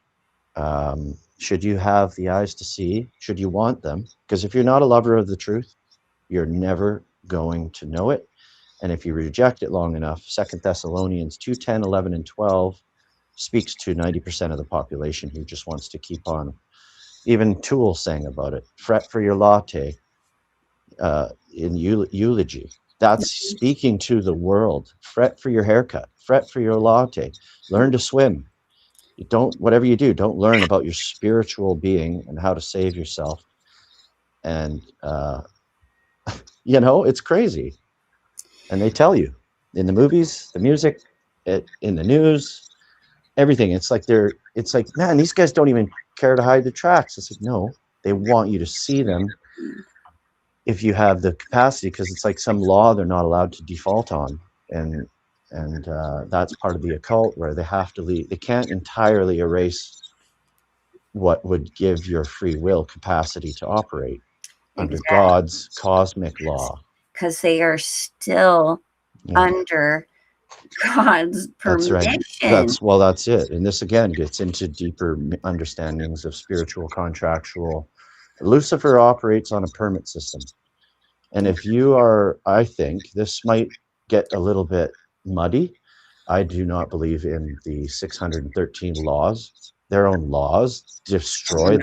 should you have the eyes to see, should you want them? Because if you're not a lover of the truth, you're never going to know it. And if you reject it long enough, 2 Thessalonians 2:10, 11, and 12 speaks to 90% of the population who just wants to keep on. Even Toole sang about it. Fret for your latte in eulogy. That's speaking to the world. Fret for your haircut. Fret for your latte. Learn to swim. You don't, whatever you do, don't learn about your spiritual being and how to save yourself. And, it's crazy. And they tell you in the movies, the music, in the news, everything. It's like, man, these guys don't even care to hide the tracks. It's like, no, they want you to see them if you have the capacity, because it's like some law they're not allowed to default on. And that's part of the occult, where they have to leave. They can't entirely erase what would give your free will capacity to operate under God's cosmic law. Because they are still under God's permission. That's right. That's it. And this again gets into deeper understandings of spiritual, contractual. Lucifer operates on a permit system. And if you are, I think this might get a little bit muddy. I do not believe in the 613 laws. Their own laws destroy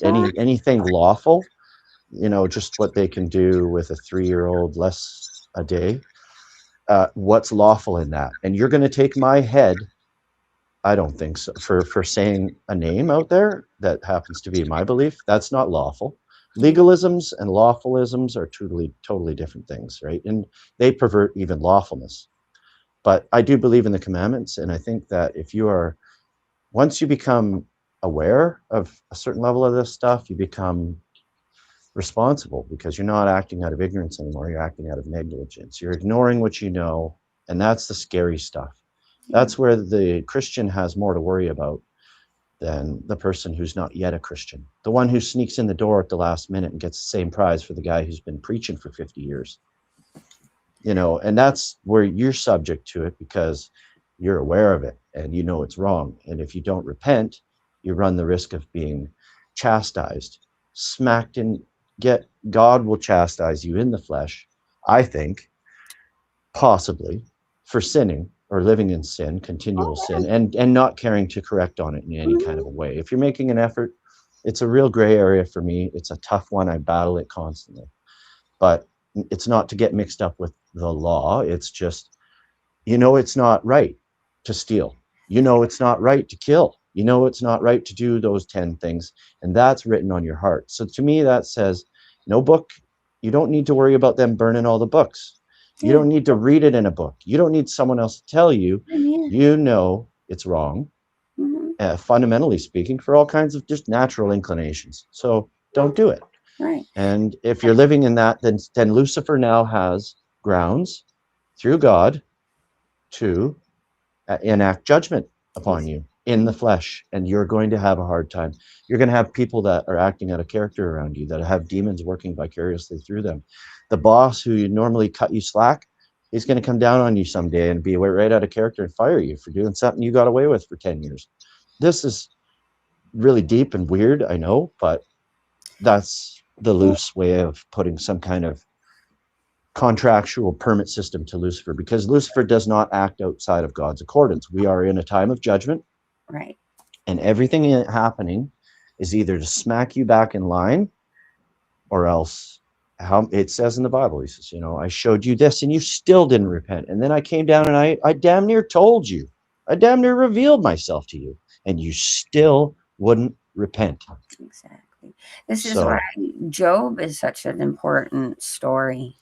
anything lawful. Just what they can do with a 3-year-old less a day. What's lawful in that? And you're going to take my head? I don't think so. For saying a name out there that happens to be my belief, that's not lawful. Legalisms and lawfulisms are totally different things, right? And they pervert even lawfulness. But I do believe in the commandments, and I think that once you become aware of a certain level of this stuff, you become responsible, because you're not acting out of ignorance anymore. You're acting out of negligence. You're ignoring what you know, and that's the scary stuff. That's where the Christian has more to worry about than the person who's not yet a Christian. The one who sneaks in the door at the last minute and gets the same prize for the guy who's been preaching for 50 years. And that's where you're subject to it, because you're aware of it and you know it's wrong. And if you don't repent, you run the risk of being chastised. smacked in, God will chastise you in the flesh, I think, possibly, for sinning or living in sin, continual sin, and not caring to correct on it in any kind of a way. If you're making an effort, it's a real gray area for me. It's a tough one. I battle it constantly. But it's not to get mixed up with the law. It's just, it's not right to steal. It's not right to kill. It's not right to do those 10 things. And that's written on your heart. So to me, that says, no book. You don't need to worry about them burning all the books. You don't need to read it in a book. You don't need someone else to tell you. It's wrong, fundamentally speaking, for all kinds of just natural inclinations. So don't do it. Right. And if you're living in that, then Lucifer now has grounds through God to enact judgment upon you in the flesh, and you're going to have a hard time. You're going to have people that are acting out of character around you, that have demons working vicariously through them. The boss who you normally cut you slack, he's going to come down on you someday and be right out of character and fire you for doing something you got away with for 10 years. This is really deep and weird, I know, but that's the loose way of putting some kind of contractual permit system to Lucifer, because Lucifer does not act outside of God's accordance. We are in a time of judgment. Right. And everything happening is either to smack you back in line, or else, how it says in the Bible, he says, I showed you this and you still didn't repent. And then I came down and I damn near told you. I damn near revealed myself to you, and you still wouldn't repent. Exactly. This is why Job is such an important story.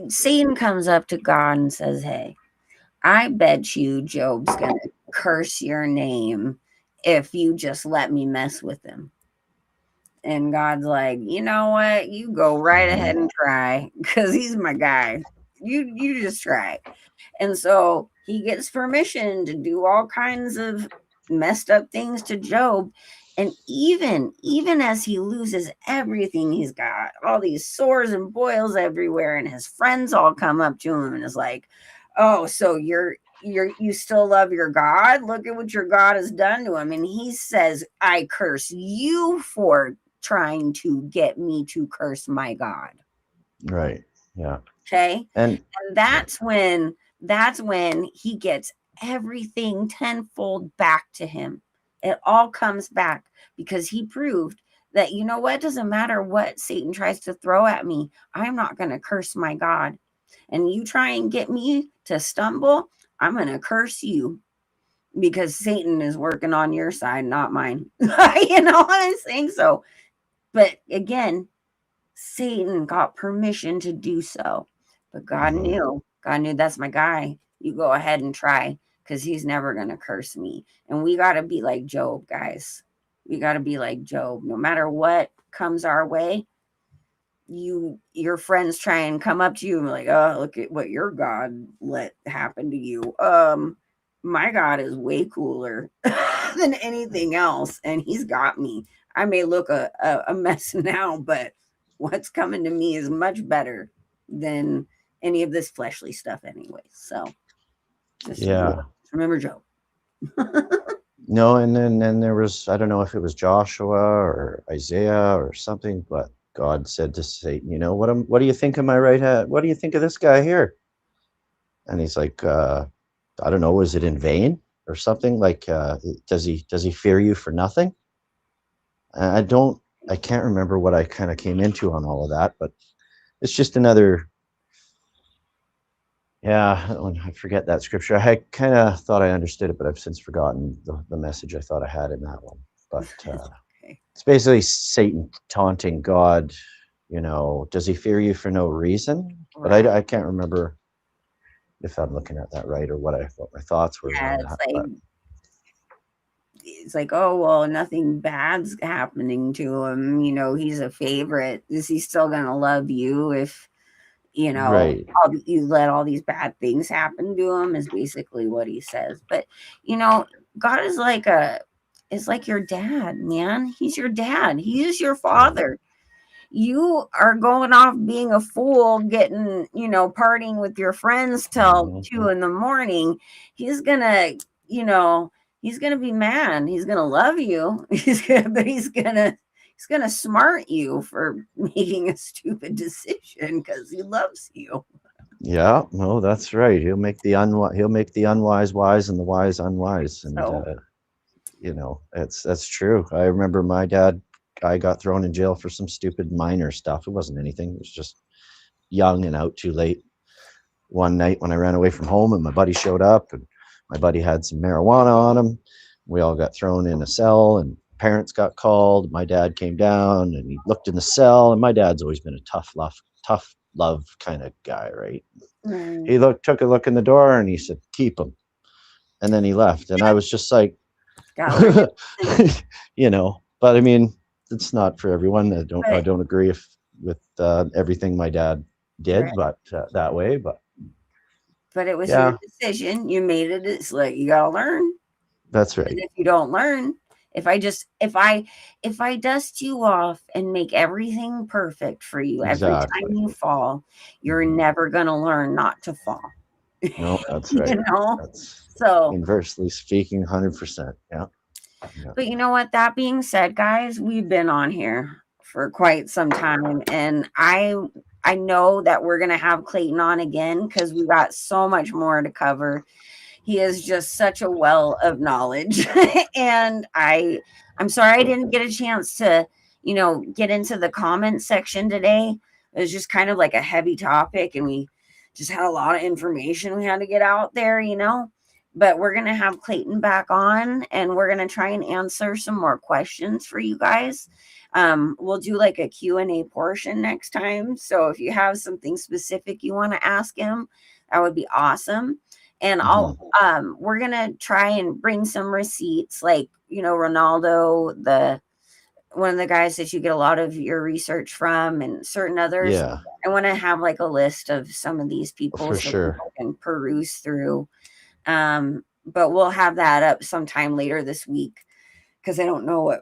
Satan comes up to God and says, hey, I bet you Job's going to curse your name if you just let me mess with him. And God's like, you know what? You go right ahead and try, because he's my guy. You just try. And so he gets permission to do all kinds of messed up things to Job. And even as he loses everything he's got, all these sores and boils everywhere, and his friends all come up to him and is like, oh, so you still love your God? Look at what your God has done to him. And he says, I curse you for trying to get me to curse my God. Right. Yeah. Okay. And that's when he gets everything tenfold back to him. It all comes back, because he proved that, it doesn't matter what Satan tries to throw at me. I'm not going to curse my God. And you try and get me to stumble, I'm going to curse you, because Satan is working on your side, not mine. You know what I'm saying? So, but again, Satan got permission to do so. But God knew that's my guy. You go ahead and try, because he's never going to curse me. And we got to be like Job, guys. We got to be like Job. No matter what comes our way, your friends try and come up to you and be like, oh, look at what your God let happen to you. My God is way cooler than anything else, and he's got me. I may look a mess now, but what's coming to me is much better than any of this fleshly stuff anyway. So just remember Job. No, and then there was, I don't know if it was Joshua or Isaiah or something, but God said to Satan, what do you think of my right hand? What do you think of this guy here? And he's like, I don't know, is it in vain or something? Like, does he fear you for nothing? I can't remember what I kind of came into on all of that, but it's just another, I forget that scripture. I kind of thought I understood it, but I've since forgotten the message I thought I had in that one. But it's basically Satan taunting God, does he fear you for no reason? But I can't remember if I'm looking at that right, or what my thoughts were. Yeah, it's like, oh, well, nothing bad's happening to him. He's a favorite. Is he still going to love you if, right. You let all these bad things happen to him, is basically what he says. But, God is like your dad, man. He's your dad. He is your father. You are going off being a fool, getting, partying with your friends till 2 a.m. He's gonna he's gonna be mad. He's gonna love you. He's gonna smart you for making a stupid decision because he loves you. Yeah, no, that's right. He'll make the unwise wise and the wise unwise. And So you know, that's true. I remember my dad, I got thrown in jail for some stupid minor stuff. It wasn't anything. It was just young and out too late. One night when I ran away from home and my buddy showed up and my buddy had some marijuana on him. We all got thrown in a cell and parents got called. My dad came down and he looked in the cell, and my dad's always been a tough love kind of guy, right? right. He took a look in the door and he said, "Keep him." And then he left. And I was just like, Gotta learn. you know, but I mean, it's not for everyone. I But, don't agree with everything my dad did, right. but that way, but But it was yeah, your decision. You made it. It's like you gotta learn. that's And right. if you don't learn, if I dust you off and make everything perfect for you every time Exactly. you fall, you're Mhm. never gonna learn not to fall. No, that's You right. know? That's So, inversely speaking, 100%. Yeah. Yeah. but you know what? That being said, guys, we've been on here for quite some time, and I know that we're gonna have Clayton on again because we got so much more to cover. He is just such a well of knowledge, and I'm sorry I didn't get a chance to get into the comment section today. It was just kind of like a heavy topic, and we just had a lot of information we had to get out there. But we're going to have Clayton back on, and we're going to try and answer some more questions for you guys. We'll do like a Q&A portion next time. So if you have something specific you want to ask him, that would be awesome. And we're going to try and bring some receipts, like, Ronaldo, one of the guys that you get a lot of your research from, and certain others. Yeah, I want to have like a list of some of these people for so sure. people can peruse through. But we'll have that up sometime later this week, because I don't know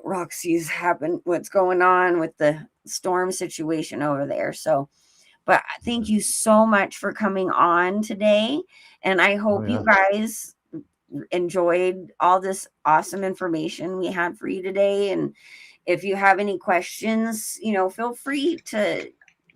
what's going on with the storm situation over there. So, but thank you so much for coming on today. And I Oh, hope you yeah. guys enjoyed all this awesome information we had for you today. And if you have any questions, feel free to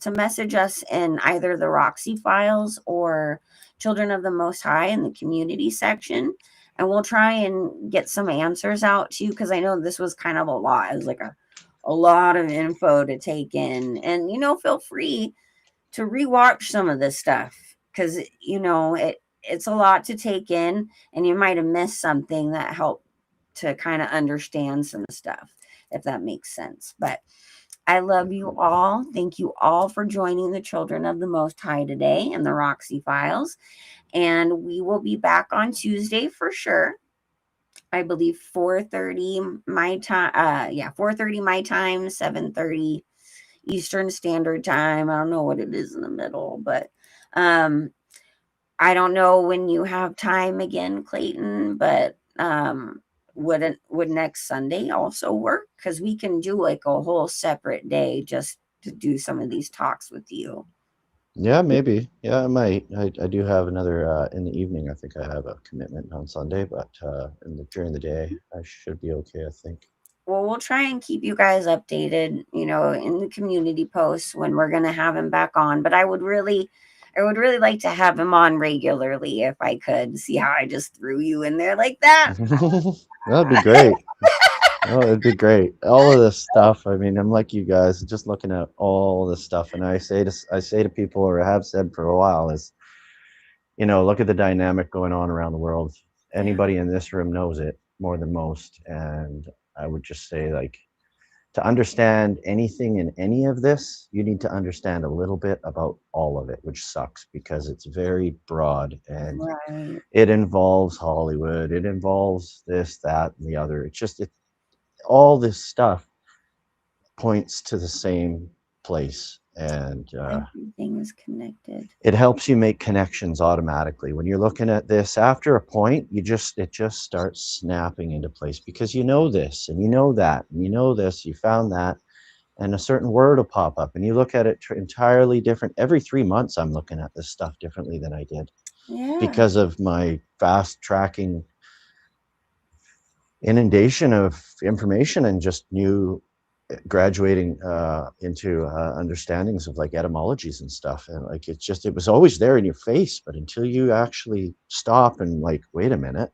message us in either the Roxy Files or Children of the Most High in the community section. And we'll try and get some answers out to you, because I know this was kind of a lot. It was like a lot of info to take in. And, feel free to rewatch some of this stuff, because, it's a lot to take in, and you might have missed something that helped to kind of understand some stuff, if that makes sense. But I love you all. Thank you all for joining the Children of the Most High today and the Roxy Files. And we will be back on Tuesday for sure. I believe 4:30 my time. 4:30 my time, 7:30 Eastern Standard Time. I don't know what it is in the middle, but I don't know when you have time again, Clayton, but would next Sunday also work? Because we can do like a whole separate day just to do some of these talks with you. Yeah, maybe. Yeah, I might. I do have another in the evening. I think I have a commitment on Sunday, but during the day, I should be okay, I think. Well, we'll try and keep you guys updated, in the community posts when we're going to have him back on. But I would really like to have him on regularly if I could. See how I just threw you in there like that? That'd be great. Oh, it'd be great. All of this stuff. I mean, I'm like you guys, just looking at all this stuff, and I say to people, or I have said for a while, is, look at the dynamic going on around the world. Anybody in this room knows it more than most, and I would just say, like, to understand anything in any of this, you need to understand a little bit about all of it, which sucks because it's very broad, and Right. it involves Hollywood, it involves this, that, and the other. All this stuff points to the same place, and Everything is connected. it helps you make connections automatically. When you're looking at this, after a point, it just starts snapping into place, because you know this and you know that and you know this, you found that, and a certain word will pop up and you look at it entirely different. Every 3 months I'm looking at this stuff differently than I did, Yeah. because of my fast tracking inundation of information and just new graduating into understandings of like etymologies and stuff, and like it was always there in your face, but until you actually stop and like, wait a minute,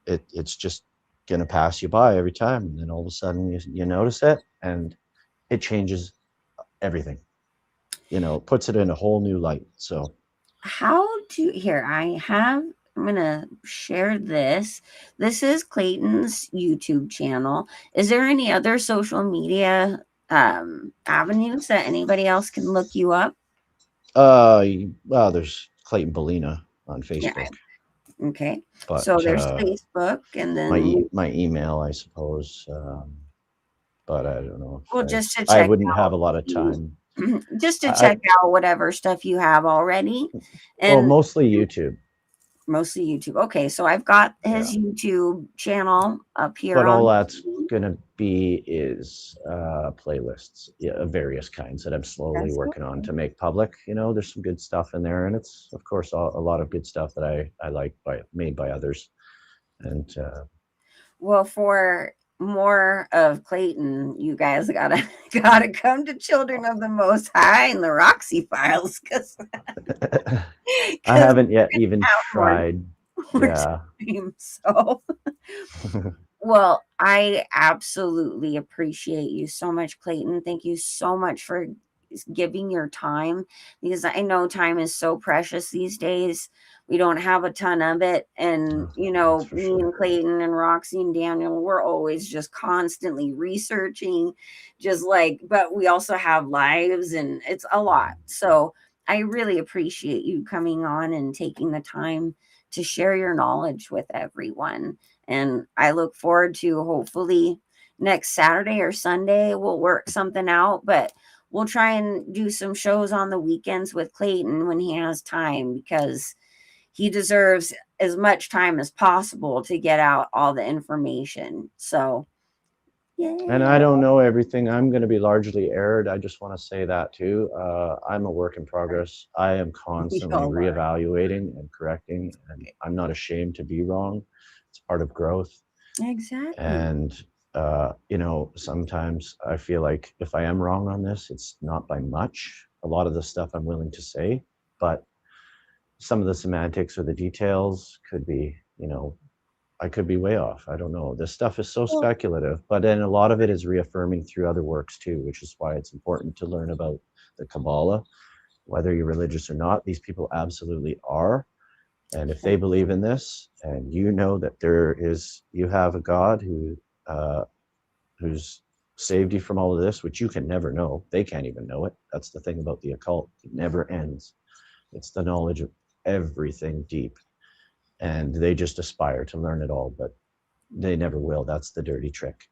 it's just gonna pass you by every time, and then all of a sudden you notice it, and it changes everything, puts it in a whole new light. So I'm gonna share this. This is Clayton's YouTube channel. Is there any other social media avenues that anybody else can look you up? well, there's Clayton Bellina on Yeah. Facebook, Okay. but So there's Facebook, and then my email, I suppose, but I don't know well, if just to I check wouldn't have out a lot of time. just to I check out whatever stuff you have already, Well, and mostly YouTube. mostly YouTube. Okay, so I've got Yeah. his YouTube channel up here But all on that's gonna be is playlists, of various kinds that I'm slowly that's working on okay. to make public. There's some good stuff in there, and it's of course a lot of good stuff that I like made by others. And Well, for more of Clayton, you guys gotta come to Children of the Most High and the Roxy Files, because I haven't yet even more tried. more Yeah. time. So well, I absolutely appreciate you so much, Clayton. Thank you so much for giving your time, because I know time is so precious these days. We don't have a ton of it. And, That's for me sure. and Clayton and Roxy and Daniel, we're always just constantly researching, but we also have lives, and it's a lot. So I really appreciate you coming on and taking the time to share your knowledge with everyone. And I look forward to, hopefully, next Saturday or Sunday, we'll work something out, but we'll try and do some shows on the weekends with Clayton when he has time, because he deserves as much time as possible to get out all the information. So, And yeah. I don't know everything. I'm going to be largely erred. I just want to say that too. I'm a work in progress. I am We constantly all are. reevaluating and correcting, and I'm not ashamed to be wrong. It's part of growth. Exactly. And, sometimes I feel like if I am wrong on this, it's not by much. A lot of the stuff I'm willing to say, but some of the semantics or the details could be, I could be way off. I don't know. This stuff is so Well, speculative, but then a lot of it is reaffirming through other works too, which is why it's important to learn about the Kabbalah, whether you're religious or not. These people absolutely are. And if they believe in this, and you know that you have a God who's saved you from all of this, which you can never know. They can't even know it. That's the thing about the occult. It never ends. It's the knowledge of everything deep. And they just aspire to learn it all, but they never will. That's the dirty trick.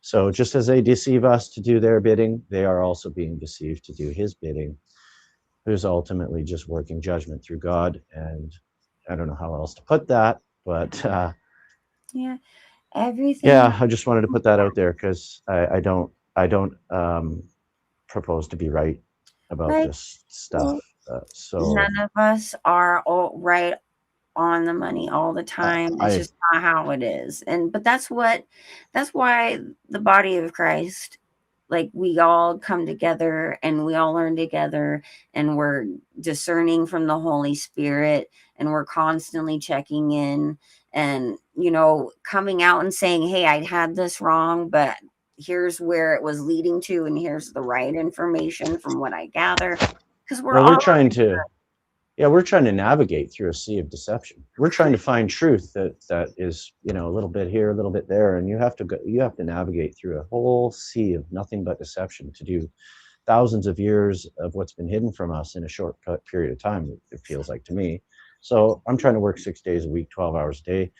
So just as they deceive us to do their bidding, they are also being deceived to do his bidding, who's ultimately just working judgment through God. And I don't know how else to put that, but yeah, everything. yeah, I just wanted to put that out there because I don't propose to be right about Like, this stuff. So none of us are all right on the money all the time. It's I just not how it is. But that's why the body of Christ, like, we all come together and we all learn together, and we're discerning from the Holy Spirit, and we're constantly checking in, and coming out and saying, hey, I had this wrong, but here's where it was leading to, and here's the right information from what I gather, because we're well, all we're trying to navigate through a sea of deception. We're trying to find truth that is, a little bit here, a little bit there, and you have to navigate through a whole sea of nothing but deception to do thousands of years of what's been hidden from us in a short period of time. It feels like to me. So I'm trying to work 6 days a week, 12 hours a day,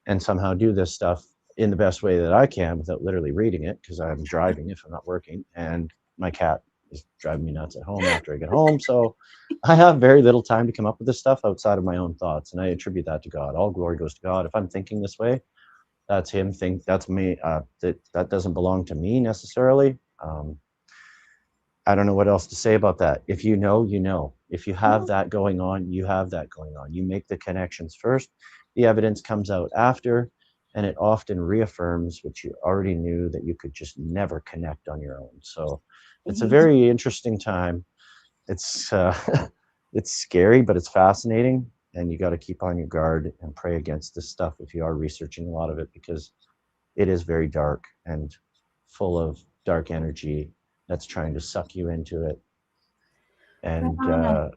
and somehow do this stuff in the best way that I can without literally reading it, because I'm driving if I'm not working, and my cat is driving me nuts at home after I get home. So I have very little time to come up with this stuff outside of my own thoughts, and I attribute that to God. All glory goes to God. If I'm thinking this way, that's him. That's me. That doesn't belong to me necessarily. I don't know what else to say about that. If you know, you know. If you have that going on, you have that going on. You make the connections first. The evidence comes out after, and it often reaffirms what you already knew that you could just never connect on your own. So it's a very interesting time. It's it's scary, but it's fascinating, and you got to keep on your guard and pray against this stuff if you are researching a lot of it, because it is very dark and full of dark energy that's trying to suck you into it. And On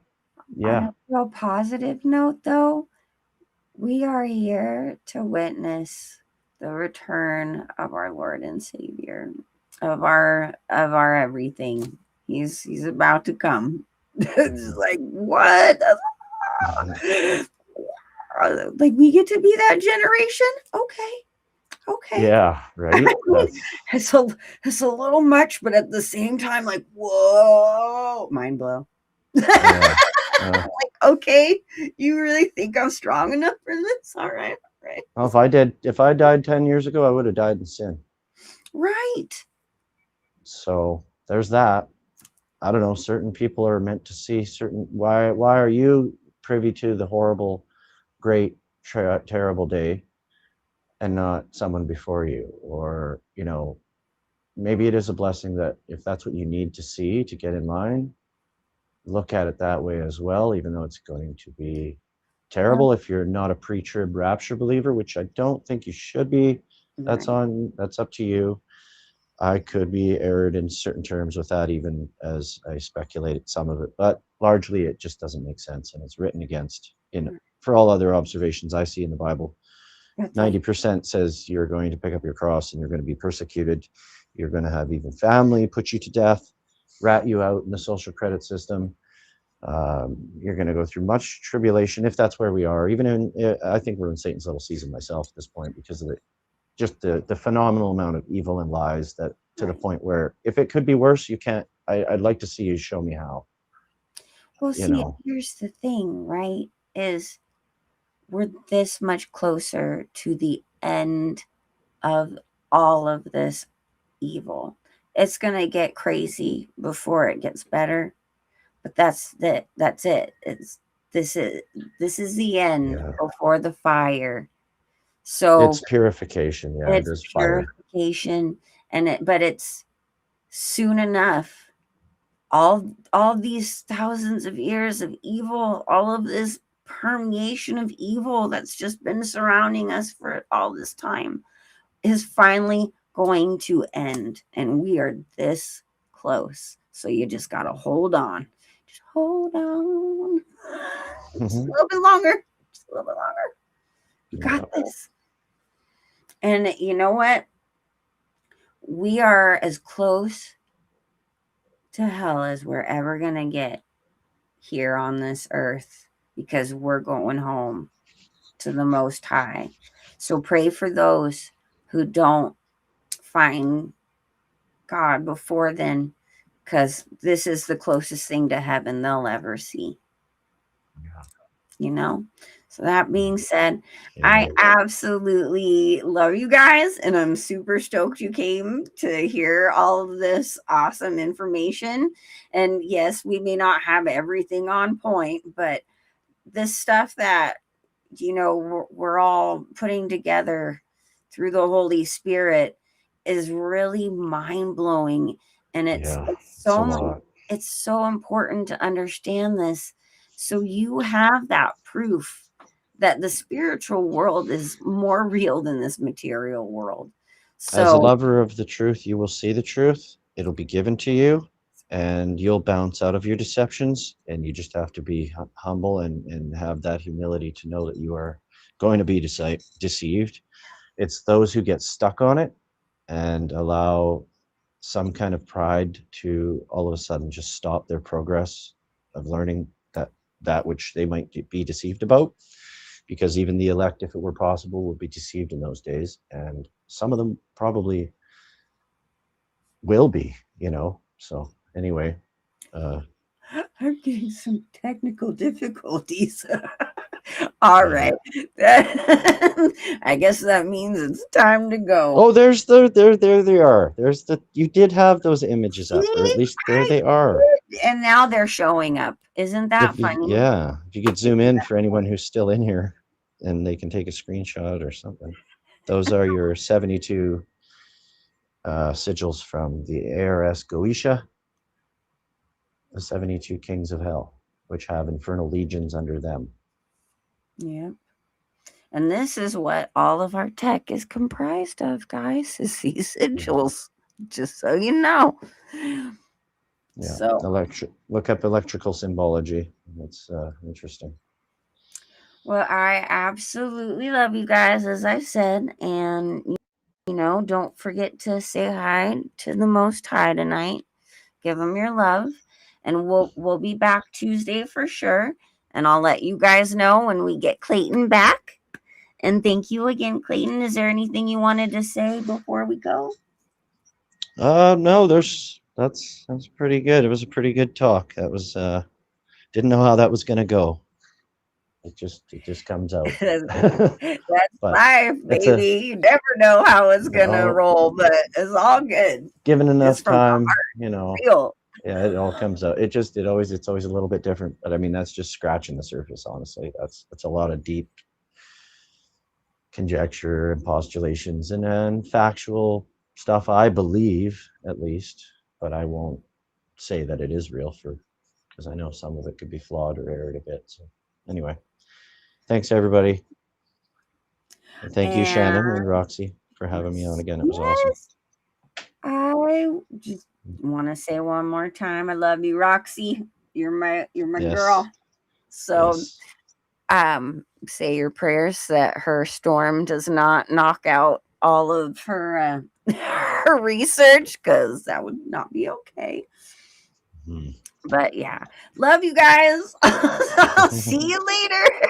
yeah, a real positive note, though, we are here to witness the return of our Lord and Savior, of our everything. He's about to come. It's like, what? Like, we get to be that generation? Okay. yeah, right. It's a little much, but at the same time, like, whoa, mind blow. Yeah. Like, okay, you really think I'm strong enough for this? All right. Well, if I died 10 years ago, I would have died in sin. Right. So there's that. I don't know. Certain people are meant to see certain. Why are you privy to the horrible, great, terrible day, and not someone before you? Or, you know, maybe it is a blessing that if that's what you need to see to get in line, look at it that way as well, even though it's going to be terrible if you're not a pre-trib rapture believer, which I don't think you should be. That's up to you. I could be erred in certain terms with that, even as I speculated some of it, but largely it just doesn't make sense, and it's written against for all other observations I see in the Bible. 90% says you're going to pick up your cross and you're going to be persecuted. You're going to have even family put you to death, rat you out in the social credit system. You're going to go through much tribulation if that's where we are. I think we're in Satan's little season myself at this point, because of the phenomenal amount of evil and lies, that to the point where if it could be worse, you can't. I'd like to see you show me how. Well, here's the thing, right? Is we're this much closer to the end of all of this evil. It's gonna get crazy before it gets better, but that's it. This is the end before the fire. So it's purification. Yeah, it's purification, but it's soon enough. All these thousands of years of evil, all of this permeation of evil that's just been surrounding us for all this time, is finally going to end, and we are this close. So you just gotta hold on. Just hold on. Just a little bit longer. You got this. And you know what? We are as close to hell as we're ever gonna get here on this earth, because we're going home to the Most High. So pray for those who don't find God before then, because this is the closest thing to heaven they'll ever see. You know? So that being said, I absolutely love you guys, and I'm super stoked you came to hear all of this awesome information. And yes, we may not have everything on point, but this stuff that, you know, we're all putting together through the Holy Spirit is really mind-blowing. And it's so important to understand this, so you have that proof that the spiritual world is more real than this material world. So, as a lover of the truth, you will see the truth. It'll be given to you, and you'll bounce out of your deceptions. And you just have to be humble and have that humility to know that you are going to be deceived. It's those who get stuck on it and allow some kind of pride to all of a sudden just stop their progress of learning that which they might be deceived about. Because even the elect, if it were possible, would be deceived in those days. And some of them probably will be, you know. So anyway. I'm getting some technical difficulties. All right. I guess that means it's time to go. Oh, there they are. You did have those images up, or at least there they are. And now they're showing up. Isn't that funny? If you could zoom in for anyone who's still in here, and they can take a screenshot or something. those are your 72 sigils from the ARS Goetia, the 72 kings of hell, which have infernal legions under them. Yeah. And this is what all of our tech is comprised of, guys, is these sigils. Just so you know. Yeah. So look up electrical symbology. It's interesting. well, I absolutely love you guys, as I said, and don't forget to say hi to the Most High tonight. Give them your love, and we'll be back Tuesday for sure. And I'll let you guys know when we get Clayton back. And thank you again, Clayton. Is there anything you wanted to say before we go? No, that's pretty good. It was a pretty good talk. That was didn't know how that was gonna go. It just comes out. That's But life, baby. You never know how it's gonna roll, but it's all good. Given enough It's from the time, heart, real. Yeah, it all comes out. It's always a little bit different. But I mean, that's just scratching the surface, honestly. That's a lot of deep conjecture and postulations and factual stuff, I believe, at least, but I won't say that it is real because I know some of it could be flawed or erred a bit. So anyway, thanks everybody. And thank you, Shannon and Roxy, for having me on again. It was awesome. I just want to say one more time, I love you, Roxy. You're my Yes. girl. So Yes. say your prayers that her storm does not knock out all of her her research, because that would not be okay. But yeah, love you guys. I'll see you later.